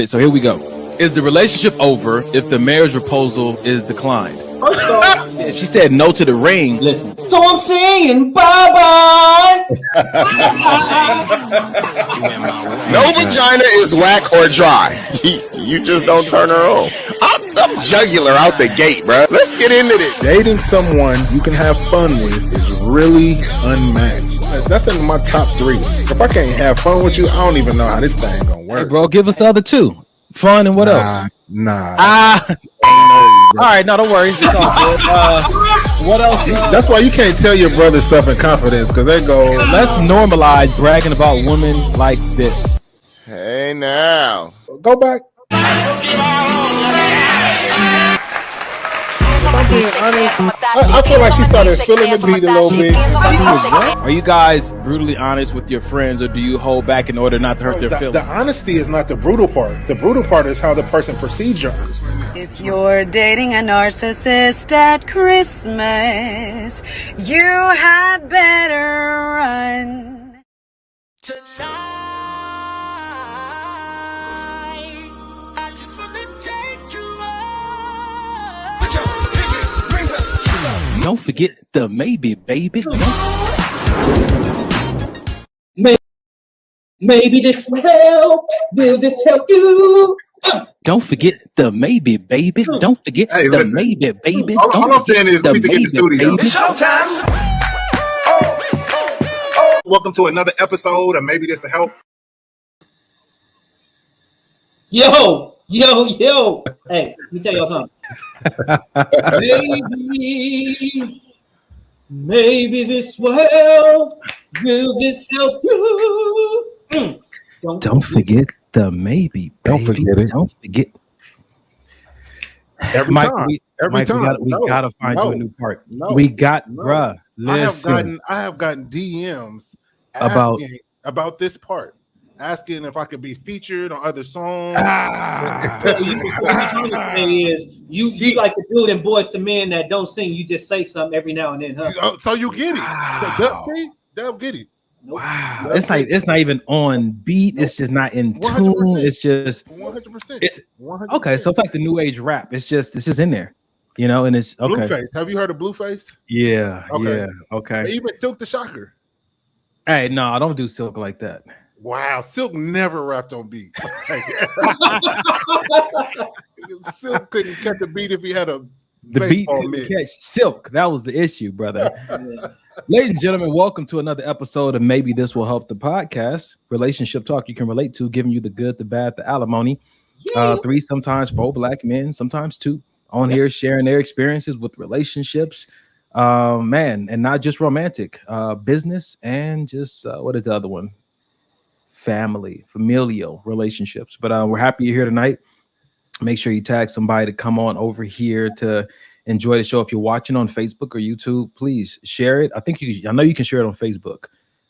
So here we go. Is the relationship over if the marriage proposal is declined? She said no to the ring. Listen. So I'm saying bye-bye. No vagina is whack or dry. You just don't turn her on. I'm jugular out the gate, bro. Let's get into this. Dating someone you can have fun with is really unmatched. That's in my top 3. If I can't have fun with you, I don't even know how this thing gonna work. Hey, bro, give us the other 2. Fun and what else? Nah. All right, no, don't worry. It's all good. What else? That's why you can't tell your brother stuff in confidence, because they go, let's normalize bragging about women like this. Hey, now. Go back. I feel like she started feeling the beat a little bit. Are you guys brutally honest with your friends, or do you hold back in order not to hurt their feelings? The honesty is not the brutal part. The brutal part is how the person perceives your honesty. If you're dating a narcissist at Christmas, you had better run. Don't forget the maybe, baby. Maybe this will help. Will this help you? Don't forget the maybe, baby. Don't forget the maybe, baby. All I'm saying is we need to get in the studio. Baby. It's showtime. Welcome to another episode of Maybe This Will Help. Yo. Hey, let me tell y'all something. Maybe this will help. Will this help you? Don't forget the maybe, baby. Don't forget it. Don't forget. Every Mike, time. we gotta find you a new part. No, we got, bruh. Listen. I have gotten DMs about this part, asking if I could be featured on other songs. So what you're trying to say is you like the dude in Boys to Men that don't sing. You just say something every now and then, huh? So you get it. Wow. They'll get it. Wow, it's not even on beat. It's just not in tune. 100%. It's just 100%. It's 100%. okay. So it's like the new age rap. It's just in there, you know. And it's okay. Blueface. Have you heard of Blueface? Yeah. Okay. Yeah. Okay. Even Silk the Shocker. Hey, no, I don't do Silk like that. Wow, Silk never rapped on beat. Silk couldn't catch a beat if he had a the beat couldn't catch Silk. That was the issue, brother. Ladies and gentlemen, welcome to another episode of Maybe This Will Help, the podcast. Relationship talk you can relate to, giving you the good, the bad, the alimony. 3, sometimes 4 black men, sometimes 2 on here sharing their experiences with relationships, man, and not just romantic, business, and just what is the other one? Familial relationships. But we're happy you're here tonight. Make sure you tag somebody to come on over here to enjoy the show. If you're watching on Facebook or YouTube, please share it. I know you can share it on Facebook.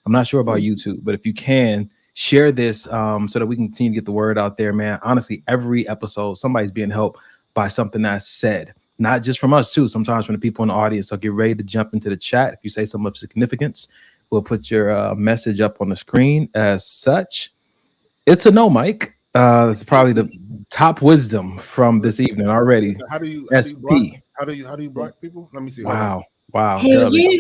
I'm not sure about YouTube, but if you can share this so that we can continue to get the word out there, man. Honestly, every episode, somebody's being helped by something that's said, not just from us too. Sometimes from the people in the audience. So get ready to jump into the chat. If you say something of significance, we'll put your message up on the screen as such. It's a no, Mike. It's probably the top wisdom from this evening already. How do you block people? Let me see. Wow. Hell yeah.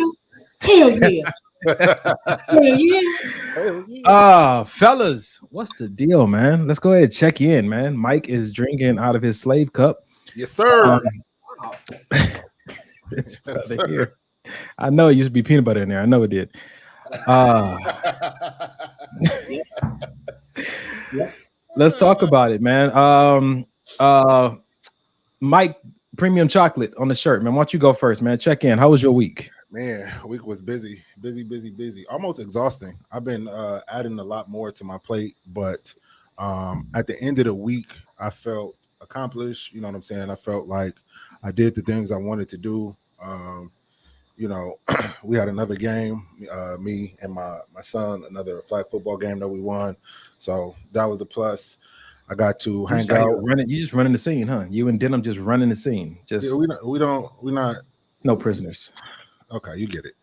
Fellas, what's the deal, man? Let's go ahead and check in, man. Mike is drinking out of his slave cup. Yes, sir. This brother here. I know it used to be peanut butter in there. I know it did. Let's talk about it, man. Mike, premium chocolate on the shirt, man. Why don't you go first, man? Check in. How was your week? Man, week was busy, almost exhausting. I've been adding a lot more to my plate, but at the end of the week, I felt accomplished. You know what I'm saying? I felt like I did the things I wanted to do. We had another game, me and my son, another flag football game that we won. So that was a plus. I got to hang out. You just running the scene, huh? You and Denham just running the scene. Just we're not no prisoners. Okay, you get it.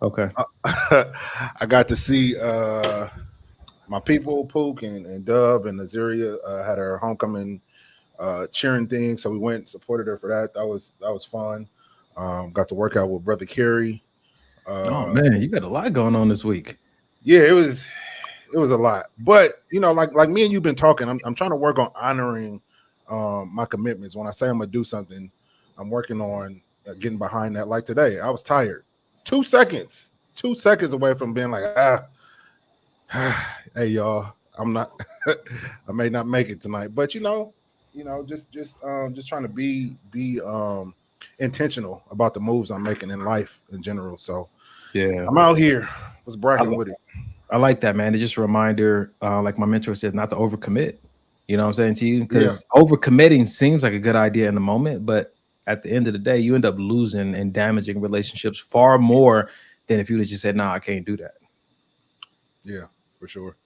Okay. I got to see my people, Pook and Dub and Nazaria had her homecoming cheering thing, so we went and supported her for that. That was fun. Got to work out with Brother Kerry. Oh man, you got a lot going on this week. Yeah, it was a lot, but like me and you've been talking. I'm trying to work on honoring my commitments. When I say I'm gonna do something, I'm working on getting behind that. Like today, I was tired. 2 seconds away from being like, hey y'all, I'm not. I may not make it tonight, but just trying to be intentional about the moves I'm making in life in general. So yeah, I'm out here. Was bragging with it. I like that, man. It's just a reminder, like my mentor says, not to overcommit. You know what I'm saying to you? Because overcommitting seems like a good idea in the moment, but at the end of the day, you end up losing and damaging relationships far more than if you would have just said, "No, I can't do that." Yeah, for sure.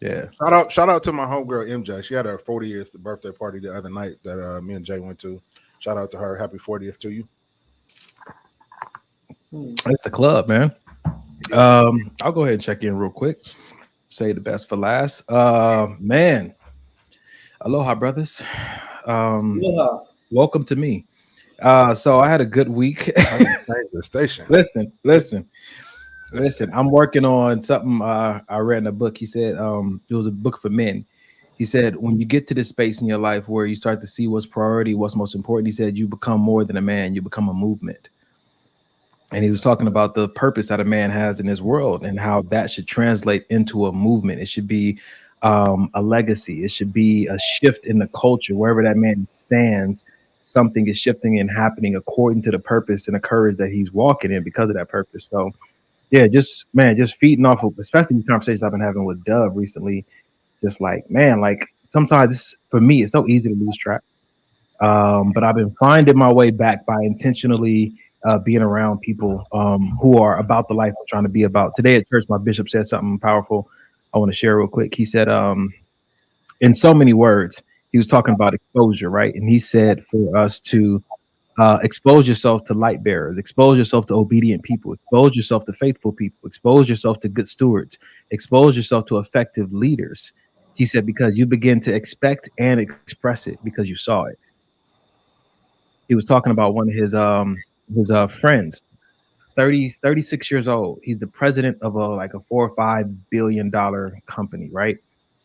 Yeah. Shout out to my homegirl MJ. She had her 40th birthday party the other night that me and Jay went to. Shout out to her. Happy 40th to you. It's the club, man. I'll go ahead and check in real quick. Say the best for last. Man. Aloha, brothers. Aloha. Welcome to me. So I had a good week. The station. Listen. I'm working on something I read in a book. He said it was a book for men. He said when you get to this space in your life where you start to see what's priority, what's most important, he said you become more than a man, you become a movement. And he was talking about the purpose that a man has in this world and how that should translate into a movement. It should be a legacy. It should be a shift in the culture. Wherever that man stands, something is shifting and happening according to the purpose and the courage that he's walking in because of that purpose. So yeah, just feeding off of, especially these conversations I've been having with Dub recently. Just like, man, like sometimes for me, it's so easy to lose track. But I've been finding my way back by intentionally being around people who are about the life I'm trying to be about. Today at church, my bishop said something powerful I want to share real quick. He said, in so many words, he was talking about exposure, right? And he said for us to expose yourself to light bearers, expose yourself to obedient people, expose yourself to faithful people, expose yourself to good stewards, expose yourself to effective leaders. He said, because you begin to expect and express it because you saw it. He was talking about one of his friends, 36 years old. He's the president of a $4 or $5 billion company, right?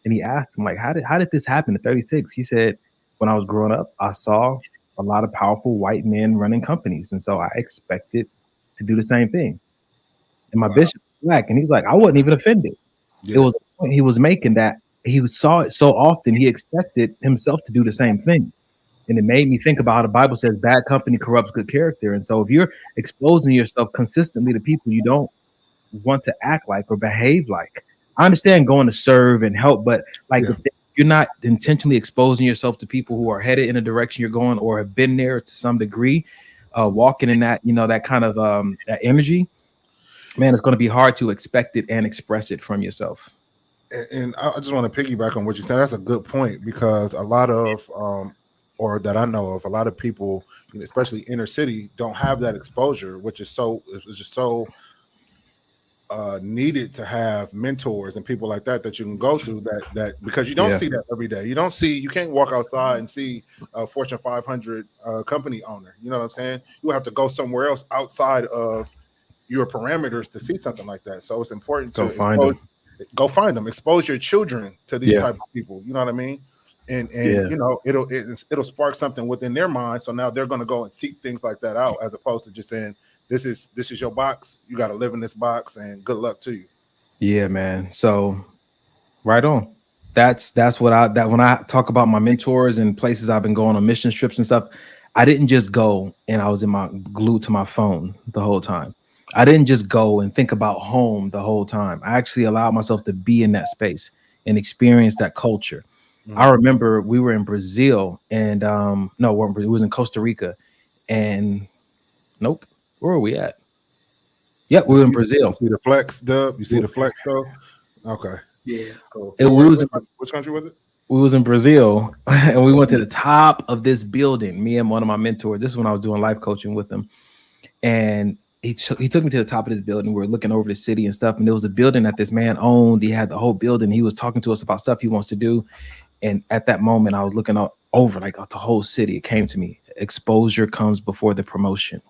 And he asked him, like, how did this happen at 36? He said, when I was growing up, I saw a lot of powerful white men running companies. And so I expected to do the same thing. And my bishop was black, and he was like, I wasn't even offended. Yeah. It was a point he was making that he saw it so often, he expected himself to do the same thing. And it made me think about how the Bible says bad company corrupts good character. And so if you're exposing yourself consistently to people you don't want to act like or behave like, I understand going to serve and help, but like you're not intentionally exposing yourself to people who are headed in a direction you're going or have been there to some degree, walking in that, that kind of that energy, man, it's going to be hard to expect it and express it from yourself. And I just want to piggyback on what you said. That's a good point, because a lot of or that I know of, a lot of people, especially inner city, don't have that exposure, which is just so needed to have mentors and people like that you can go through that because you don't see that every day. You can't walk outside and see a Fortune 500 company owner. You know what I'm saying? You have to go somewhere else outside of your parameters to see something like that. So it's important to go find them, expose your children to these type of people. You know what I mean? And it'll spark something within their mind. So now they're going to go and seek things like that out, as opposed to just saying, this is your box. You got to live in this box, and good luck to you. Yeah, man. So right on. That's what when I talk about my mentors and places I've been going on mission trips and stuff, I didn't just go and I was glued to my phone the whole time. I didn't just go and think about home the whole time. I actually allowed myself to be in that space and experience that culture. I remember we were in Brazil and it was in Costa Rica, and nope. Where are we at? Yep, we were in Brazil. You see the flex, Dub? You see the flex, though? Okay. Yeah. Cool. Which country was it? We was in Brazil, and we went to the top of this building, me and one of my mentors. This is when I was doing life coaching with them. And he took me to the top of this building. We were looking over the city and stuff, and there was a building that this man owned. He had the whole building. He was talking to us about stuff he wants to do. And at that moment, I was looking over like the whole city. It came to me. Exposure comes before the promotion.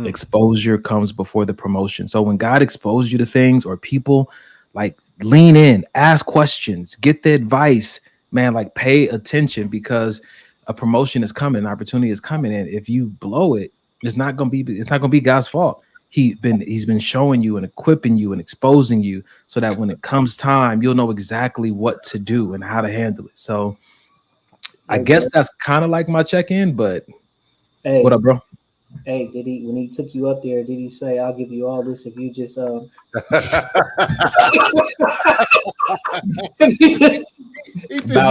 Exposure comes before the promotion. So when God exposed you to things or people, like lean in, ask questions, get the advice, man, like pay attention, because a promotion is coming, an opportunity is coming. And if you blow it, it's not gonna be God's fault. He's been showing you and equipping you and exposing you so that when it comes time, you'll know exactly what to do and how to handle it. So I guess that's kind of like my check-in, but hey, what up, bro? Hey, when he took you up there, did he say, "I'll give you all this if you just bow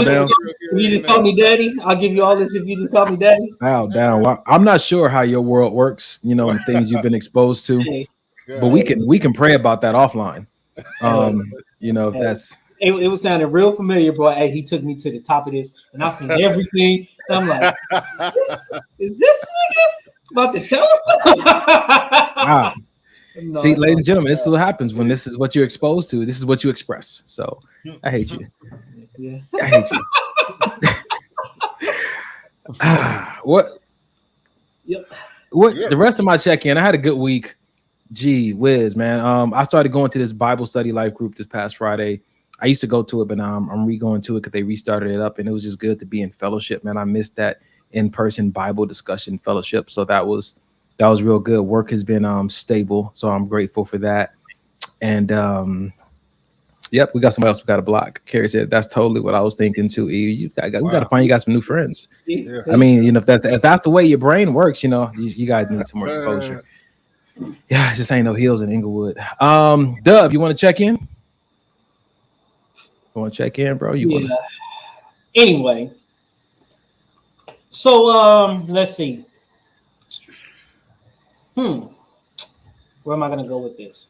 down? If you just call me daddy, I'll give you all this if you just call me daddy." Bow down. Well, I'm not sure how your world works, you know, and things you've been exposed to, but we can pray about that offline. You know, if that's. It was sounding real familiar, boy. Hey, he took me to the top of this, and I seen everything. And I'm like, is this nigga about to tell us? Wow. No, see, ladies and gentlemen, this is what happens when this is what you're exposed to. This is what you express. So I hate you. Yeah. I hate you. What? Yep. The rest of my check-in, I had a good week. Gee whiz, man. I started going to this Bible study life group this past Friday. I used to go to it, but now I'm re-going to it because they restarted it up, and it was just good to be in fellowship, man. I missed that in-person Bible discussion fellowship, so that was real good. Work has been stable, so I'm grateful for that. And yep, we got somebody else we got to block. Carrie said that's totally what I was thinking too. We got to find you guys some new friends. Yeah. I mean, you know, if that's the way your brain works, you know, you guys need some more exposure. Yeah, it just ain't no heels in Inglewood. Dub, you want to check in? You want to check in, bro? Anyway, so let's see. Where am I gonna go with this?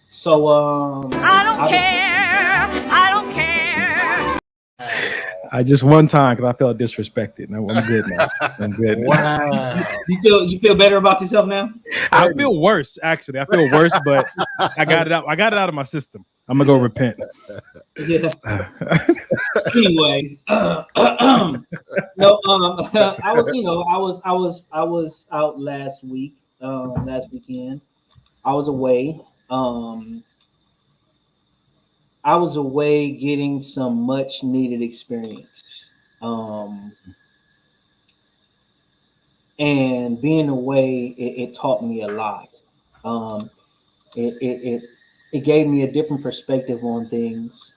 So I don't care. I just one time because I felt disrespected. No, I'm good now. I'm good. Wow. You feel better about yourself now? I feel worse, actually. I feel worse, but I got it out. I got it out of my system. I'm gonna go repent. Yeah. Anyway, no. I was out last week. Last weekend, I was away. I was away getting some much needed experience. And being away, it taught me a lot. It gave me a different perspective on things.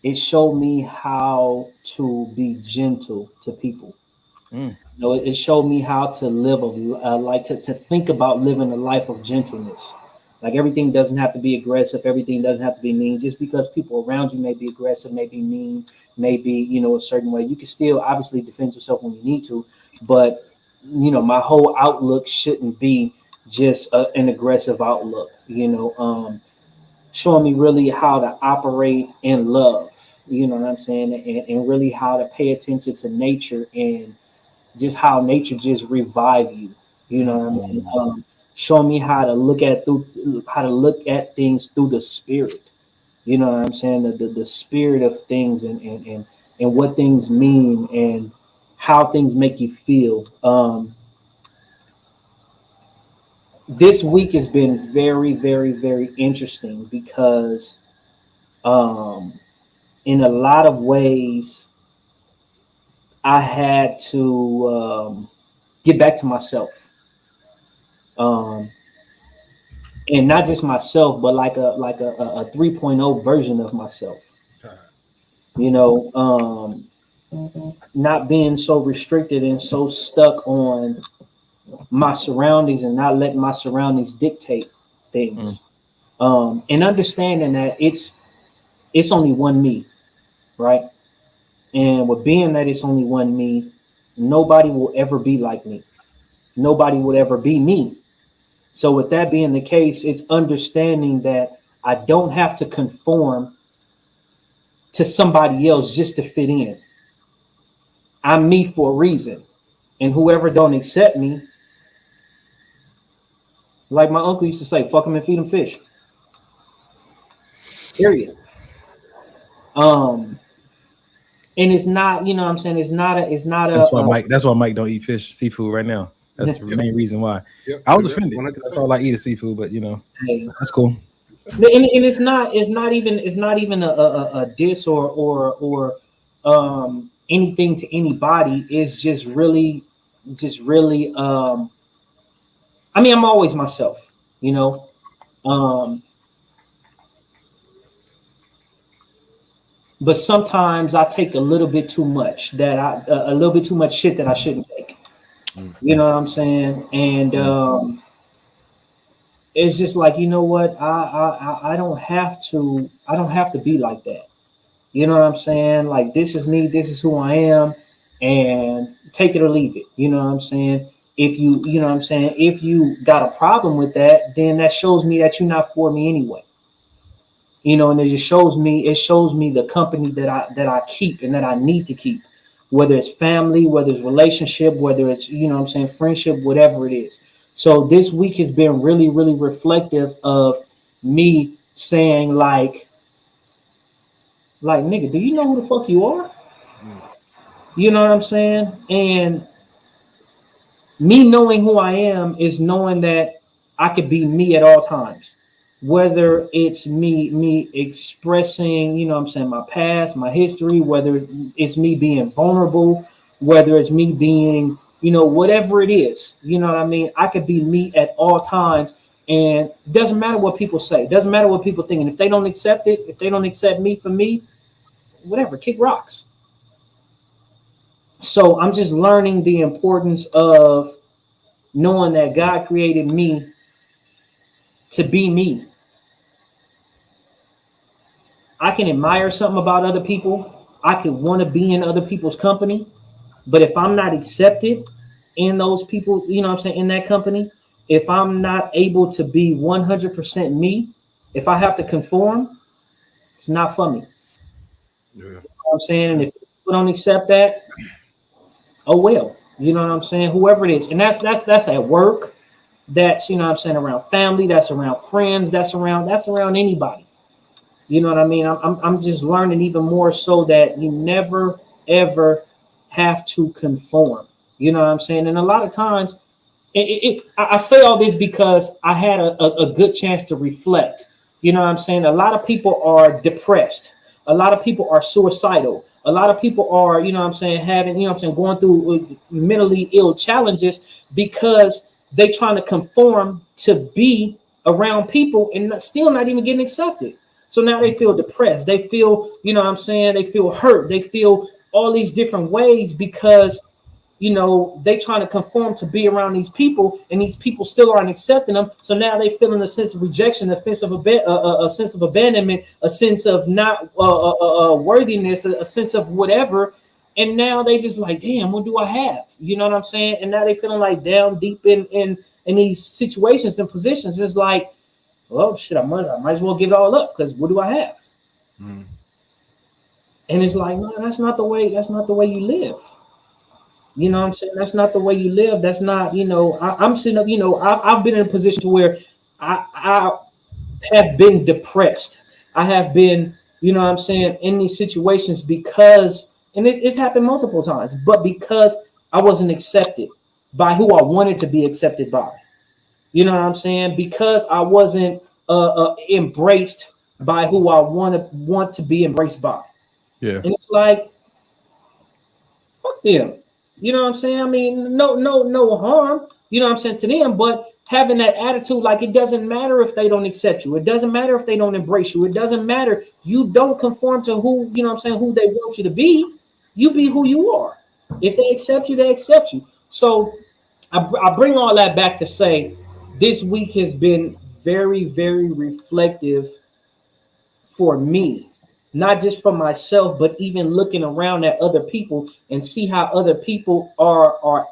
It showed me how to be gentle to people. You know, it showed me how to live to think about living a life of gentleness. Like everything doesn't have to be aggressive. Everything doesn't have to be mean. Just because people around you may be aggressive, may be mean, may be, you know, a certain way, you can still obviously defend yourself when you need to. But, you know, my whole outlook shouldn't be just an aggressive outlook, you know, showing me really how to operate in love, you know what I'm saying? And really how to pay attention to nature and just how nature just revive you, you know what I mean? Showing me how to look at things through the spirit, you know what I'm saying? The spirit of things and what things mean and how things make you feel. This week has been very, very, very interesting because in a lot of ways, I had to get back to myself. And not just myself, but like a 3.0 version of myself. You know, not being so restricted and so stuck on my surroundings and not letting my surroundings dictate things. And understanding that it's only one me, right? And with being that it's only one me, nobody will ever be like me. Nobody would ever be me. So with that being the case, it's understanding that I don't have to conform to somebody else just to fit in. I'm me for a reason. And whoever don't accept me, like my uncle used to say, fuck them and feed them fish. Period. And it's not, you know what I'm saying? It's not a. That's why Mike don't eat seafood right now. That's the main reason why. Yep. I was offended. That's all I eat is seafood, but you know, that's cool. And it's not even a diss or anything to anybody. It's just really I mean, I'm always myself, you know. But sometimes I take a little bit too much shit that I shouldn't take. You know what I'm saying? And it's just like, you know what? I don't have to be like that. You know what I'm saying? Like, this is me, this is who I am, and take it or leave it. You know what I'm saying? If you got a problem with that, then that shows me that you're not for me anyway. You know, and it shows me the company that I keep and that I need to keep, whether it's family, whether it's relationship, whether it's, you know what I'm saying, friendship, whatever it is. So this week has been really, really reflective of me saying like, nigga, do you know who the fuck you are? You know what I'm saying? And me knowing who I am is knowing that I could be me at all times. Whether it's me expressing, you know what I'm saying, my past, my history, whether it's me being vulnerable, whether it's me being, you know, whatever it is, you know what I mean? I could be me at all times. And it doesn't matter what people say. It doesn't matter what people think. And if they don't accept it, if they don't accept me for me, whatever, kick rocks. So I'm just learning the importance of knowing that God created me to be me. I can admire something about other people. I could want to be in other people's company. But if I'm not accepted in those people, you know what I'm saying, in that company, if I'm not able to be 100% me, if I have to conform, it's not for me. Yeah. You know what I'm saying? And if people don't accept that, oh well. You know what I'm saying? Whoever it is. And that's at work. That's, you know what I'm saying, around family, that's around friends, that's around anybody. You know what I mean? I'm just learning even more so that you never, ever have to conform. You know what I'm saying? And a lot of times, I say all this because I had a good chance to reflect. You know what I'm saying? A lot of people are depressed. A lot of people are suicidal. A lot of people are, you know what I'm saying, having, you know what I'm saying, going through mentally ill challenges because they trying to conform to be around people and still not even getting accepted. So now they feel depressed. They feel, you know what I'm saying, they feel hurt. They feel all these different ways because, you know, they trying to conform to be around these people and these people still aren't accepting them. So now they feeling a sense of rejection, a sense of abandonment, a sense of not worthiness, a sense of whatever. And now they just like, damn, what do I have? You know what I'm saying? And now they feeling like down deep in these situations and positions. It's like, well, shit, I might as well give it all up because what do I have? And it's like, no, that's not the way you live. You know what I'm saying? That's not the way you live. That's not, you know, I'm sitting up, you know, I've been in a position to where I have been depressed. I have been, you know what I'm saying, in these situations because, and it's happened multiple times, but because I wasn't accepted by who I wanted to be accepted by. You know what I'm saying? Because I wasn't embraced by who I want to be embraced by. Yeah. And it's like, fuck them. You know what I'm saying? I mean, no harm, you know what I'm saying, to them, but having that attitude, like, it doesn't matter if they don't accept you. It doesn't matter if they don't embrace you. It doesn't matter. You don't conform to who, you know what I'm saying, who they want you to be. You be who you are. If they accept you, they accept you. So I bring all that back to say this week has been very, very reflective for me. Not just for myself, but even looking around at other people and see how other people are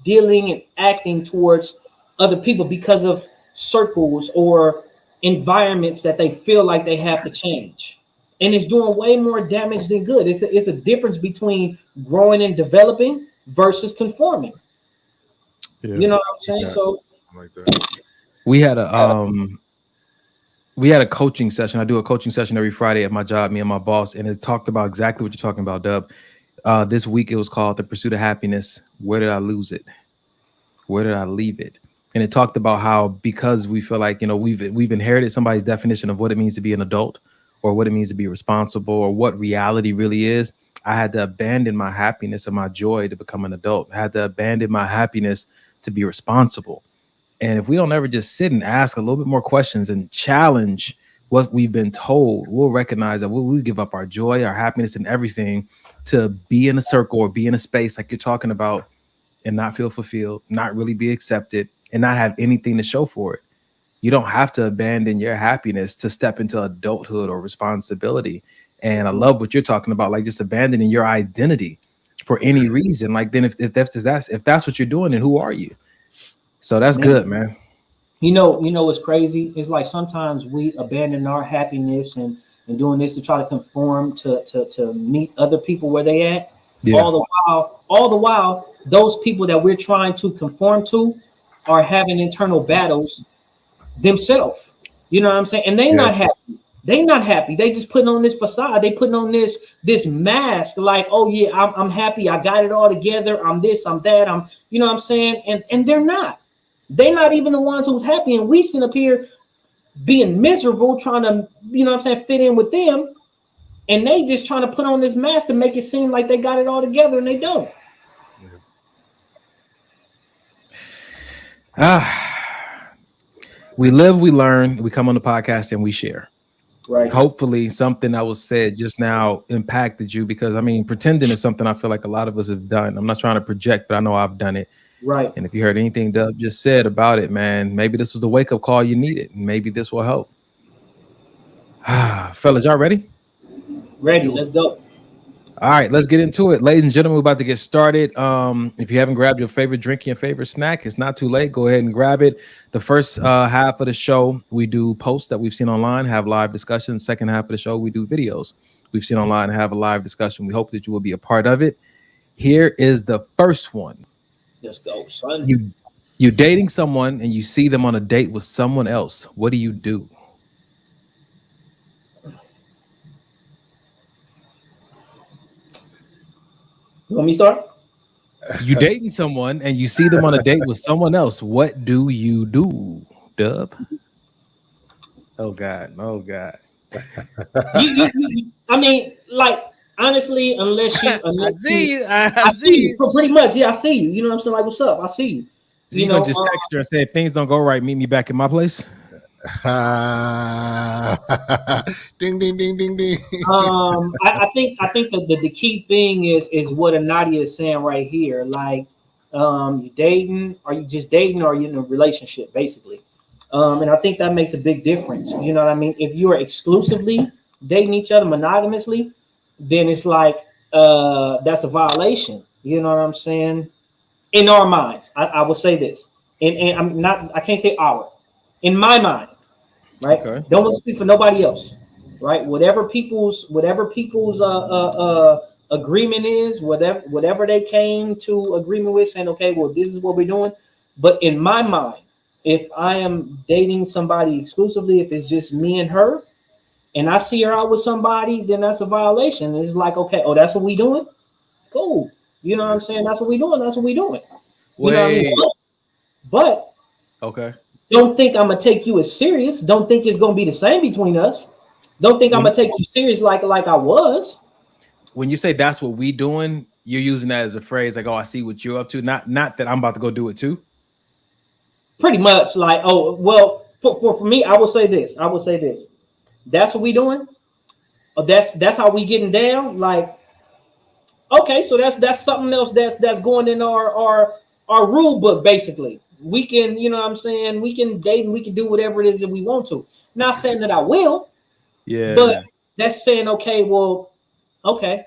dealing and acting towards other people because of circles or environments that they feel like they have to change. And it's doing way more damage than good. It's a difference between growing and developing versus conforming. Yeah. You know what I'm saying? Yeah. So Like that. We had a coaching session. I do a coaching session every Friday at my job, me and my boss, and it talked about exactly what you're talking about, Dub. This week it was called The Pursuit of Happiness. Where did I lose it? Where did I leave it? And it talked about how, because we feel like, we've inherited somebody's definition of what it means to be an adult, or what it means to be responsible, or what reality really is. I had to abandon my happiness and my joy to become an adult. I had to abandon my happiness to be responsible. And if we don't ever just sit and ask a little bit more questions and challenge what we've been told, we'll recognize that we give up our joy, our happiness, and everything to be in a circle or be in a space like you're talking about and not feel fulfilled, not really be accepted, and not have anything to show for it. You don't have to abandon your happiness to step into adulthood or responsibility. And I love what you're talking about, like just abandoning your identity for any reason. Like, then if that's what you're doing, then who are you? So that's good, man. You know what's crazy? It's like sometimes we abandon our happiness and doing this to try to conform to meet other people where they at. Yeah. All the while, those people that we're trying to conform to are having internal battles themselves. You know what I'm saying? And they're not happy. They're not happy. They just putting on this facade. They putting on this mask like, oh yeah, I'm happy. I got it all together. I'm this, I'm that. I'm, you know what I'm saying? And they're not. They're not even the ones who's happy. And we sit up here being miserable, trying to, you know what I'm saying, fit in with them. And they just trying to put on this mask to make it seem like they got it all together, and they don't. We live, we learn, we come on the podcast and we share. Right. Hopefully something that was said just now impacted you, because I mean, pretending is something I feel like a lot of us have done. I'm not trying to project, but I know I've done it. Right. And if you heard anything Dub just said about it, man, maybe this was the wake-up call you needed. And maybe this will help. Fellas, y'all ready? Ready. Let's go. All right, let's get into it. Ladies and gentlemen, we're about to get started. If you haven't grabbed your favorite drink, your favorite snack, it's not too late. Go ahead and grab it. The first half of the show, we do posts that we've seen online, have live discussions. Second half of the show, we do videos we've seen online and have a live discussion. We hope that you will be a part of it. Here is the first one. Let's go, son. You're dating someone and you see them on a date with someone else. What do you do? You want me to start? You dating someone and you see them on a date with someone else. What do you do, Dub? Oh God. I mean, like, honestly, unless you, I see you. So pretty much, yeah, I see you. You know what I'm saying? Like, what's up? I see you. So you know, just text her and say, if things don't go right, meet me back in my place. Ding ding ding ding ding. I think that the key thing is what Nadia is saying right here. Like, you dating, are you just dating, or are you in a relationship, basically? And I think that makes a big difference. You know what I mean? If you are exclusively dating each other monogamously, then it's like that's a violation. You know what I'm saying? In our minds, I will say this, and I'm not. I can't say our. In my mind, right? Okay. Don't want to speak for nobody else, right? Whatever people's agreement is, whatever they came to agreement with, saying, okay, well, this is what we're doing. But in my mind, if I am dating somebody exclusively, if it's just me and her, and I see her out with somebody, then that's a violation. It's like, okay, oh, that's what we doing? Cool. You know what I'm saying? That's what we doing. That's what we doing. You know what I mean? But okay. Don't think I'm gonna take you as serious. Don't think it's gonna be the same between us. Don't think I'm gonna take you serious like I was. When you say that's what we doing, you're using that as a phrase like, oh, I see what you're up to. Not that I'm about to go do it too. Pretty much like, oh, well, for me, I will say this. That's what we doing. That's how we getting down. Like, okay, so that's something else that's going in our rule book, basically. We can, you know what I'm saying? We can date and we can do whatever it is that we want to. Not saying that I will. Yeah. But that's saying, okay, well, okay.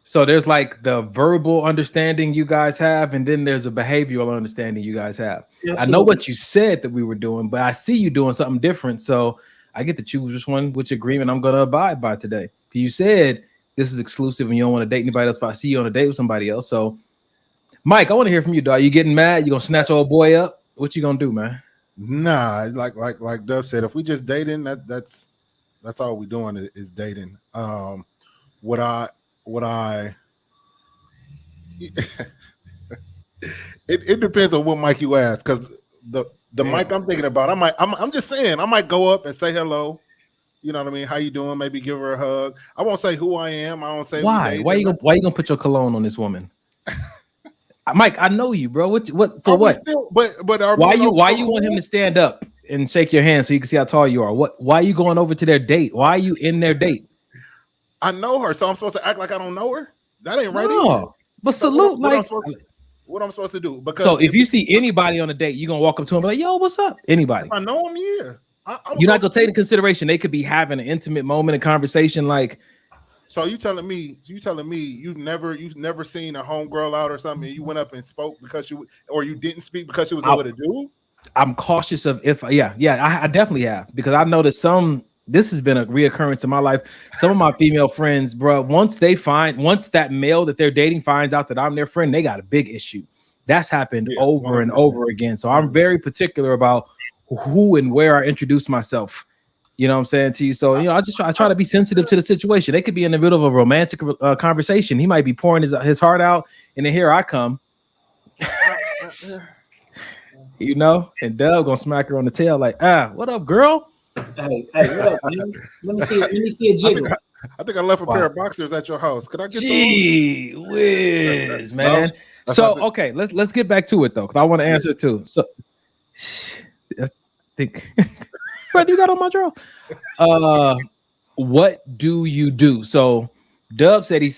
So there's like the verbal understanding you guys have, and then there's a behavioral understanding you guys have. Absolutely. I know what you said that we were doing, but I see you doing something different. So I get to choose which one, which agreement I'm going to abide by today. You said this is exclusive and you don't want to date anybody else, but I see you on a date with somebody else. So Mike, I want to hear from you, dog. You getting mad? You gonna snatch old boy up? What you gonna do, man? Nah, like Dub said, if we just dating, that's all we doing is dating. What I it depends on what mic you ask, because the mic I'm thinking about, I'm just saying, I might go up and say hello. You know what I mean? How you doing? Maybe give her a hug. I won't say who I am. I won't say why. Why you gonna put your cologne on this woman? Mike, I know you, bro. What for what? Still, but why you want him to stand up and shake your hand so you can see how tall you are? Why are you going over to their date? Why are you in their date? I know her, so I'm supposed to act like I don't know her. That ain't right. No, but salute, what I'm supposed to do. Because so if you see anybody on a date, you gonna walk up to him and be like, "Yo, what's up?" Anybody? If I know him, yeah. You're not gonna take into consideration they could be having an intimate moment, a conversation like. So you telling me you've never seen a homegirl out or something, and you went up and spoke because you didn't speak because she was able to do? I'm cautious of I definitely have, because I noticed this has been a reoccurrence in my life. Some of my female friends, bro, once that male that they're dating finds out that I'm their friend, they got a big issue. That's happened over 100%. And over again. So I'm very particular about who and where I introduce myself. You know what I'm saying to you? So, I try to be sensitive to the situation. They could be in the middle of a romantic conversation. He might be pouring his heart out, and then here I come. And Doug gonna smack her on the tail like, what up, girl? Hey, what up, man? Let me see a jiggle. I think I left a pair of boxers at your house. Could I get Gee whiz, man. So okay, let's get back to it though, because I want to answer too. So I think what you got on my draw? What do you do? So Dub said he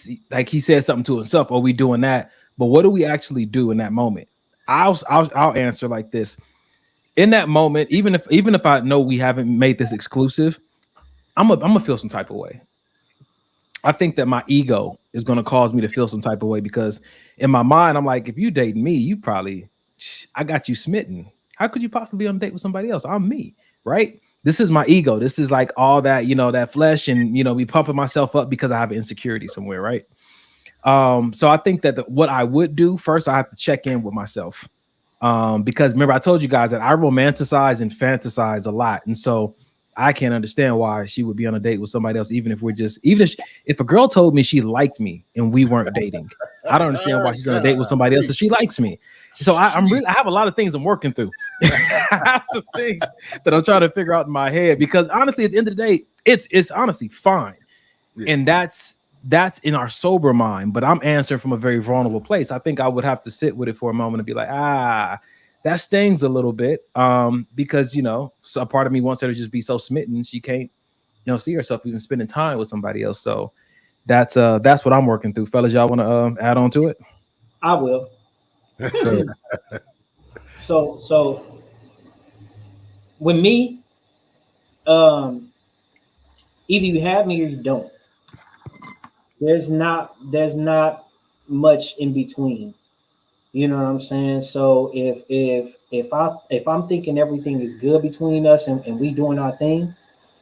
said something to himself. Are we doing that? But what do we actually do in that moment? I'll answer like this. In that moment, even if I know we haven't made this exclusive, I'm gonna feel some type of way. I think that my ego is gonna cause me to feel some type of way, because in my mind, I'm like, if you dating me, I got you smitten. How could you possibly be on a date with somebody else? I'm me, right? This is my ego. This is like all that, that flesh, and me pumping myself up because I have an insecurity somewhere, right? So I think that what I would do first, I have to check in with myself. Because remember, I told you guys that I romanticize and fantasize a lot. And so I can't understand why she would be on a date with somebody else, even if a girl told me she liked me and we weren't dating. I don't understand why she's on a date with somebody else if she likes me. So I have a lot of things I'm working through. I have some things that I'm trying to figure out in my head, because honestly, at the end of the day, it's honestly fine. Yeah. And that's in our sober mind, but I'm answering from a very vulnerable place. I think I would have to sit with it for a moment and be like, that stings a little bit. Because, so a part of me wants her to just be so smitten she can't, see herself even spending time with somebody else. So that's what I'm working through. Fellas, y'all want to add on to it? I will. So with me, either you have me or you don't. There's not much in between. You know what I'm saying? So if I'm thinking everything is good between us and we doing our thing,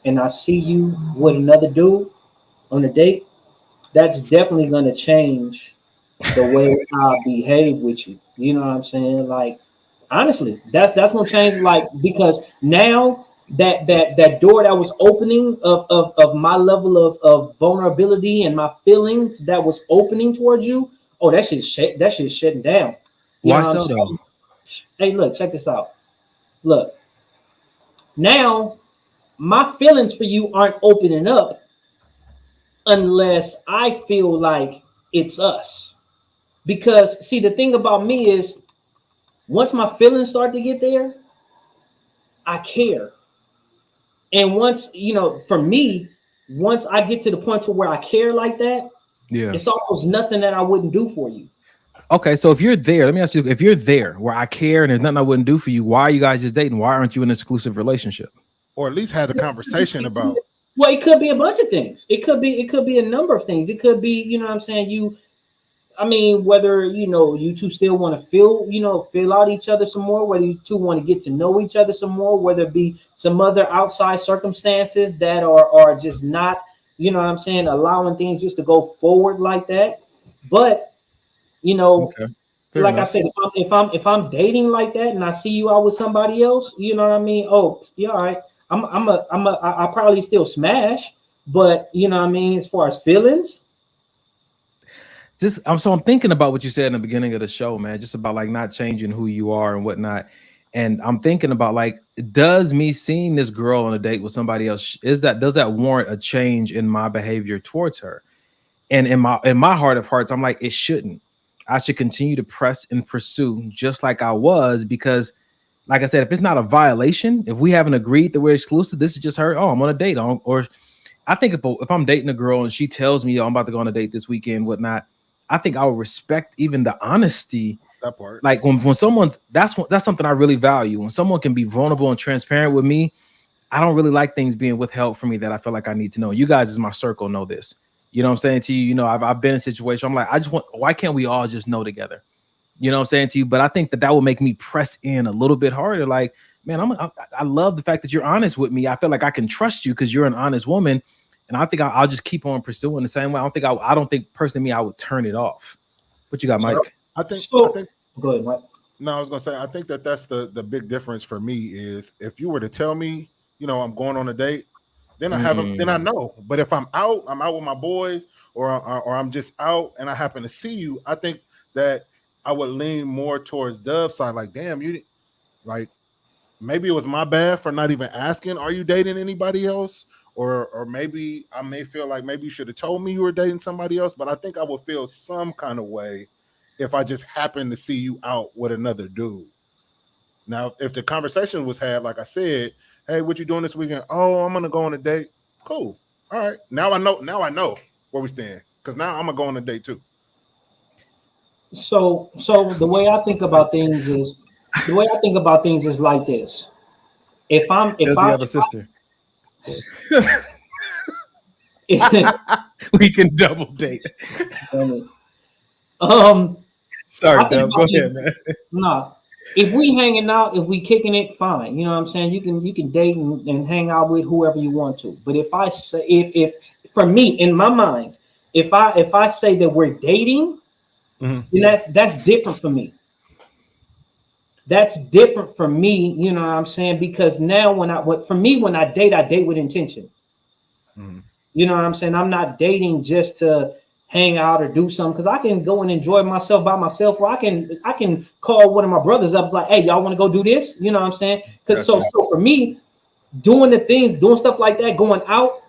and I see you with another dude on a date, that's definitely gonna change the way I behave with you. You know what I'm saying? Like, honestly, that's gonna change, like, because now that door that was opening of my level of vulnerability and my feelings that was opening towards you, that shit's shutting down. Why so though? Hey, look, check this out. Look, now my feelings for you aren't opening up unless I feel like it's us. Because see, the thing about me is, once my feelings start to get there, I care. And once, for me, once I get to the point to where I care like that, it's almost nothing that I wouldn't do for you. Okay, so if you're there, let me ask you, if you're there where I care and there's nothing I wouldn't do for you, why are you guys just dating? Why aren't you in an exclusive relationship? Or at least had a conversation about. Well, it could be a bunch of things. It could be a number of things. It could be, you know what I'm saying, whether, you two still want to fill out each other some more, whether you two want to get to know each other some more, whether it be some other outside circumstances that are just not, allowing things just to go forward like that. But, okay. like enough. I said, if I'm dating like that and I see you out with somebody else, you know what I mean? Oh, yeah, all right. I probably still smash, but you know what I mean, as far as feelings. I'm thinking about what you said in the beginning of the show, man, just about like not changing who you are and whatnot. And I'm thinking about like, does me seeing this girl on a date with somebody else, does that warrant a change in my behavior towards her? And in my heart of hearts, I'm like, it shouldn't. I should continue to press and pursue just like I was, because like I said, if it's not a violation, if we haven't agreed that we're exclusive, this is just her. Oh, I'm on a date. Or I think if I'm dating a girl and she tells me, oh, I'm about to go on a date this weekend, whatnot, I think I would respect even the honesty. That part. Like when someone's, that's something I really value. When someone can be vulnerable and transparent with me, I don't really like things being withheld from me that I feel like I need to know. You guys, as my circle, know this. You know what I'm saying to you? You know, I've been in a situation. I'm like, why can't we all just know together? You know what I'm saying to you? But I think that would make me press in a little bit harder. Like, man, I love the fact that you're honest with me. I feel like I can trust you because you're an honest woman. And I think I'll just keep on pursuing the same way. I don't think personally me, I would turn it off. What you got, Mike? I think go ahead, Mike. No, I was gonna say, I think that's the big difference for me is if you were to tell me, you know, I'm going on a date, then then I know. But if I'm out with my boys, or I'm just out and I happen to see you, I think that I would lean more towards Dub's side. Like, damn, you like, maybe it was my bad for not even asking, are you dating anybody else? Or maybe I may feel like maybe you should have told me you were dating somebody else, but I think I would feel some kind of way if I just happened to see you out with another dude. Now, if the conversation was had, like I said, hey, what you doing this weekend? Oh, I'm gonna go on a date. Cool. All right. Now I know where we stand, because now I'm gonna go on a date too. So the way I think about things is like this. If I have a sister. We can double date. Sorry, Dub. Go ahead, man. Nah, if we hanging out, if we kicking it, fine. You know what I'm saying? You can date and hang out with whoever you want to. But if I say if for me in my mind, if I say that we're dating, then that's different for me. That's different for me, you know what I'm saying? Because now when I date with intention. You know what I'm saying? I'm not dating just to hang out or do something, because I can go and enjoy myself by myself, or I can call one of my brothers up, like, hey, y'all want to go do this? You know what I'm saying? Because so for me, doing stuff like that, going out,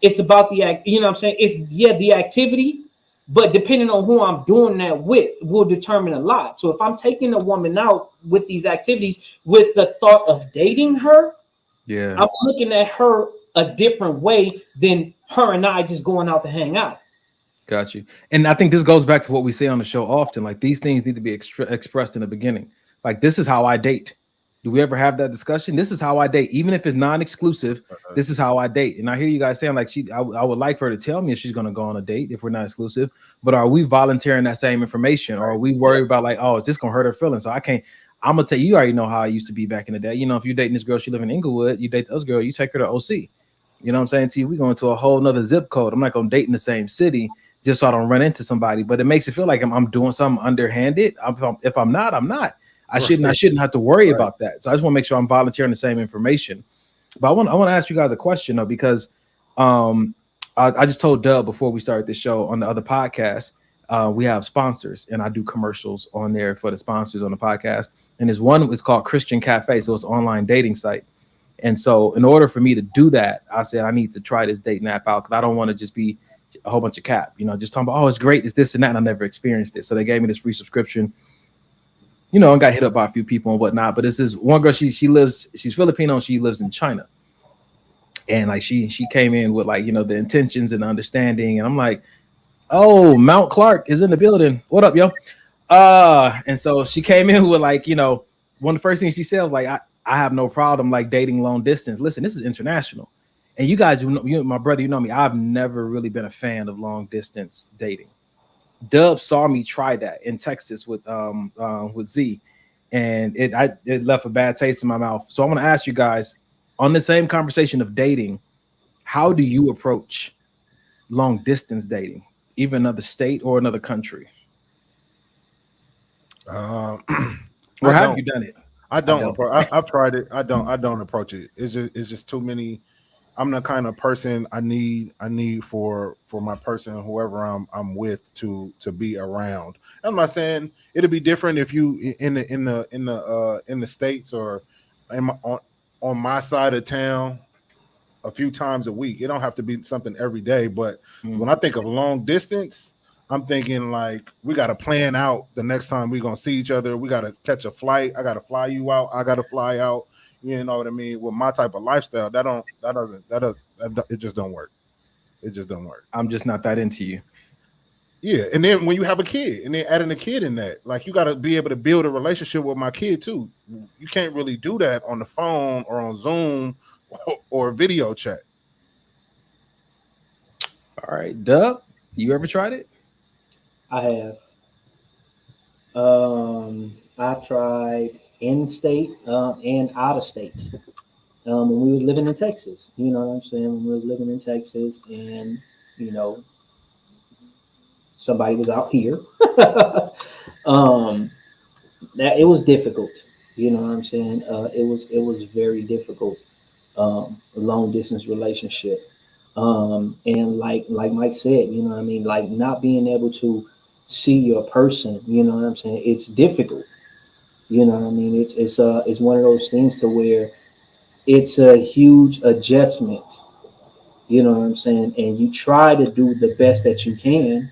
it's about the act, you know what I'm saying? It's the activity, but depending on who I'm doing that with will determine a lot. So if I'm taking a woman out with these activities with the thought of dating her, I'm looking at her a different way than her and I just going out to hang out. Got you. And I think this goes back to what we say on the show often. Like, these things need to be expressed in the beginning. Like, this is how I date. Do we ever have that discussion? This is how I date. Even if it's non-exclusive, this is how I date. And I hear you guys saying, like, I would like for her to tell me if she's going to go on a date if we're not exclusive. But are we volunteering that same information? Or are we worried about, like, oh, it's just going to hurt her feelings? So I'm going to tell you, you already know how I used to be back in the day. You know, if you're dating this girl, she live in Inglewood, you date this girl, you take her to OC. You know what I'm saying to you? We're going to a whole nother zip code. I'm not going to date in the same city just so I don't run into somebody. But it makes it feel like I'm doing something underhanded. If I'm not, I'm not. I shouldn't have to worry about that. So I just want to make sure I'm volunteering the same information. But I want to ask you guys a question, though, because I just told Dub before we started this show on the other podcast, we have sponsors, and I do commercials on there for the sponsors on the podcast. And there's one is called Christian Cafe. So it's an online dating site. And so in order for me to do that, I said I need to try this dating app out, because I don't want to just be a whole bunch of cap, you know, just talking about, oh, it's great, it's this and that, and I never experienced it. So they gave me this free subscription, you know, and got hit up by a few people and whatnot. But this is one girl, she's Filipino, and she lives in China. And like she came in with, like, you know, the intentions and understanding. And I'm like, oh, Mount Clark is in the building. What up, yo? And so she came in with, like, you know, one of the first things she said was like, I have no problem like dating long distance. Listen, this is international. And you guys, my brother, you know me, I've never really been a fan of long distance dating. Dub saw me try that in Texas with Z, and it left a bad taste in my mouth. So I want to ask you guys, on the same conversation of dating, how do you approach long distance dating, even another state or another country? Or I have don't. you done it? I've tried it. I don't approach it. It's just too many. I'm the kind of person I need for my person, whoever I'm with, to be around. I'm not saying it'll be different if you in the States or on my side of town a few times a week. It don't have to be something every day. But when I think of long distance, I'm thinking like we got to plan out the next time we're gonna see each other. We got to catch a flight. I got to fly you out. I got to fly out. You know what I mean? With my type of lifestyle, it just don't work. It just don't work. I'm just not that into you. Yeah, and then when you have a kid, and then adding a kid in that, like you got to be able to build a relationship with my kid too. You can't really do that on the phone or on Zoom or video chat. All right, Dub, you ever tried it? I have. I've tried in state and out of state. When we was living in Texas, you know what I'm saying? When we was living in Texas, and you know, somebody was out here. That it was difficult. You know what I'm saying? It was very difficult. Long distance relationship. And like Mike said, you know what I mean? Like not being able to see your person, you know what I'm saying? It's difficult. You know what I mean? It's one of those things to where it's a huge adjustment. You know what I'm saying? And you try to do the best that you can,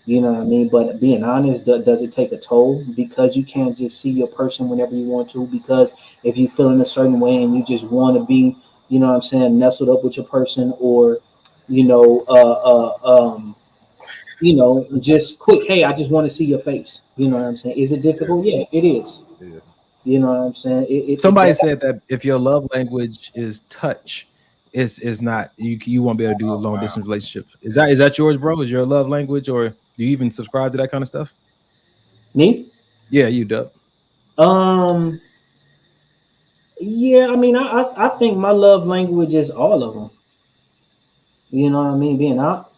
you know what I mean? But being honest, does it take a toll? Because you can't just see your person whenever you want to. Because if you feel in a certain way and you just want to be, you know what I'm saying, nestled up with your person, or, you know, just quick, hey, I just want to see your face. You know what I'm saying? Is it difficult? Yeah, it is. Yeah. You know what I'm saying? Somebody said that if your love language is touch, is not you won't be able to do a long distance relationship. Is that yours, bro? Is your love language, or do you even subscribe to that kind of stuff? Me? Yeah, you Dub. Yeah, I mean, I think my love language is all of them. You know what I mean? Being out.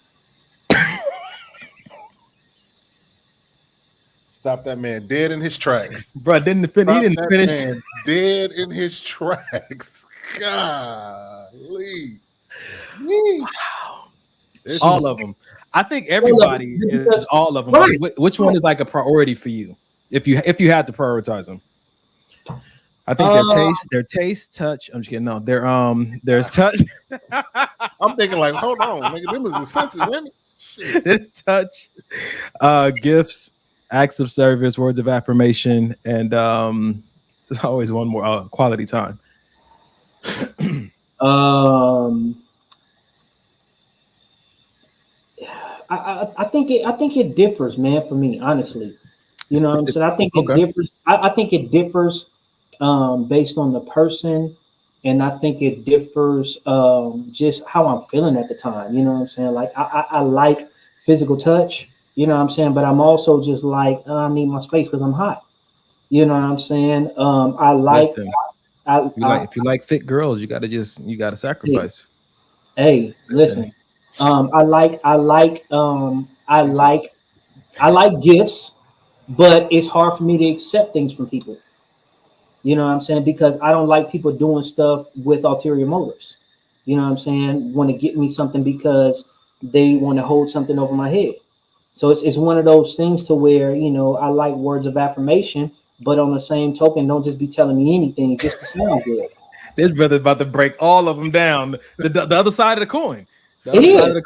Stop that man dead in his tracks. Bro, he didn't finish. Man dead in his tracks. Golly. Wow. All of them. I think everybody is all of them. Right. Which one is like a priority for you? If you had to prioritize them. I think their taste, touch. I'm just kidding. No, there's touch. I'm thinking like, hold on, nigga, them is the senses, ain't it? Touch, gifts, acts of service, words of affirmation, and there's always one more, quality time. I think it differs, man. For me, honestly, you know what I'm saying. I think it differs. I think it differs based on the person, and I think it differs just how I'm feeling at the time. You know what I'm saying? Like I like physical touch. You know what I'm saying? But I'm also just like I need my space because I'm hot. You know what I'm saying? I like. If you like fit girls, you gotta sacrifice. Yeah. Hey, listen. I like gifts, but it's hard for me to accept things from people. You know what I'm saying? Because I don't like people doing stuff with ulterior motives. You know what I'm saying? Want to get me something because they want to hold something over my head. So it's one of those things to where, you know, I like words of affirmation, but on the same token, don't just be telling me anything just to sound good. This brother's about to break all of them down. The other side of the coin. It is.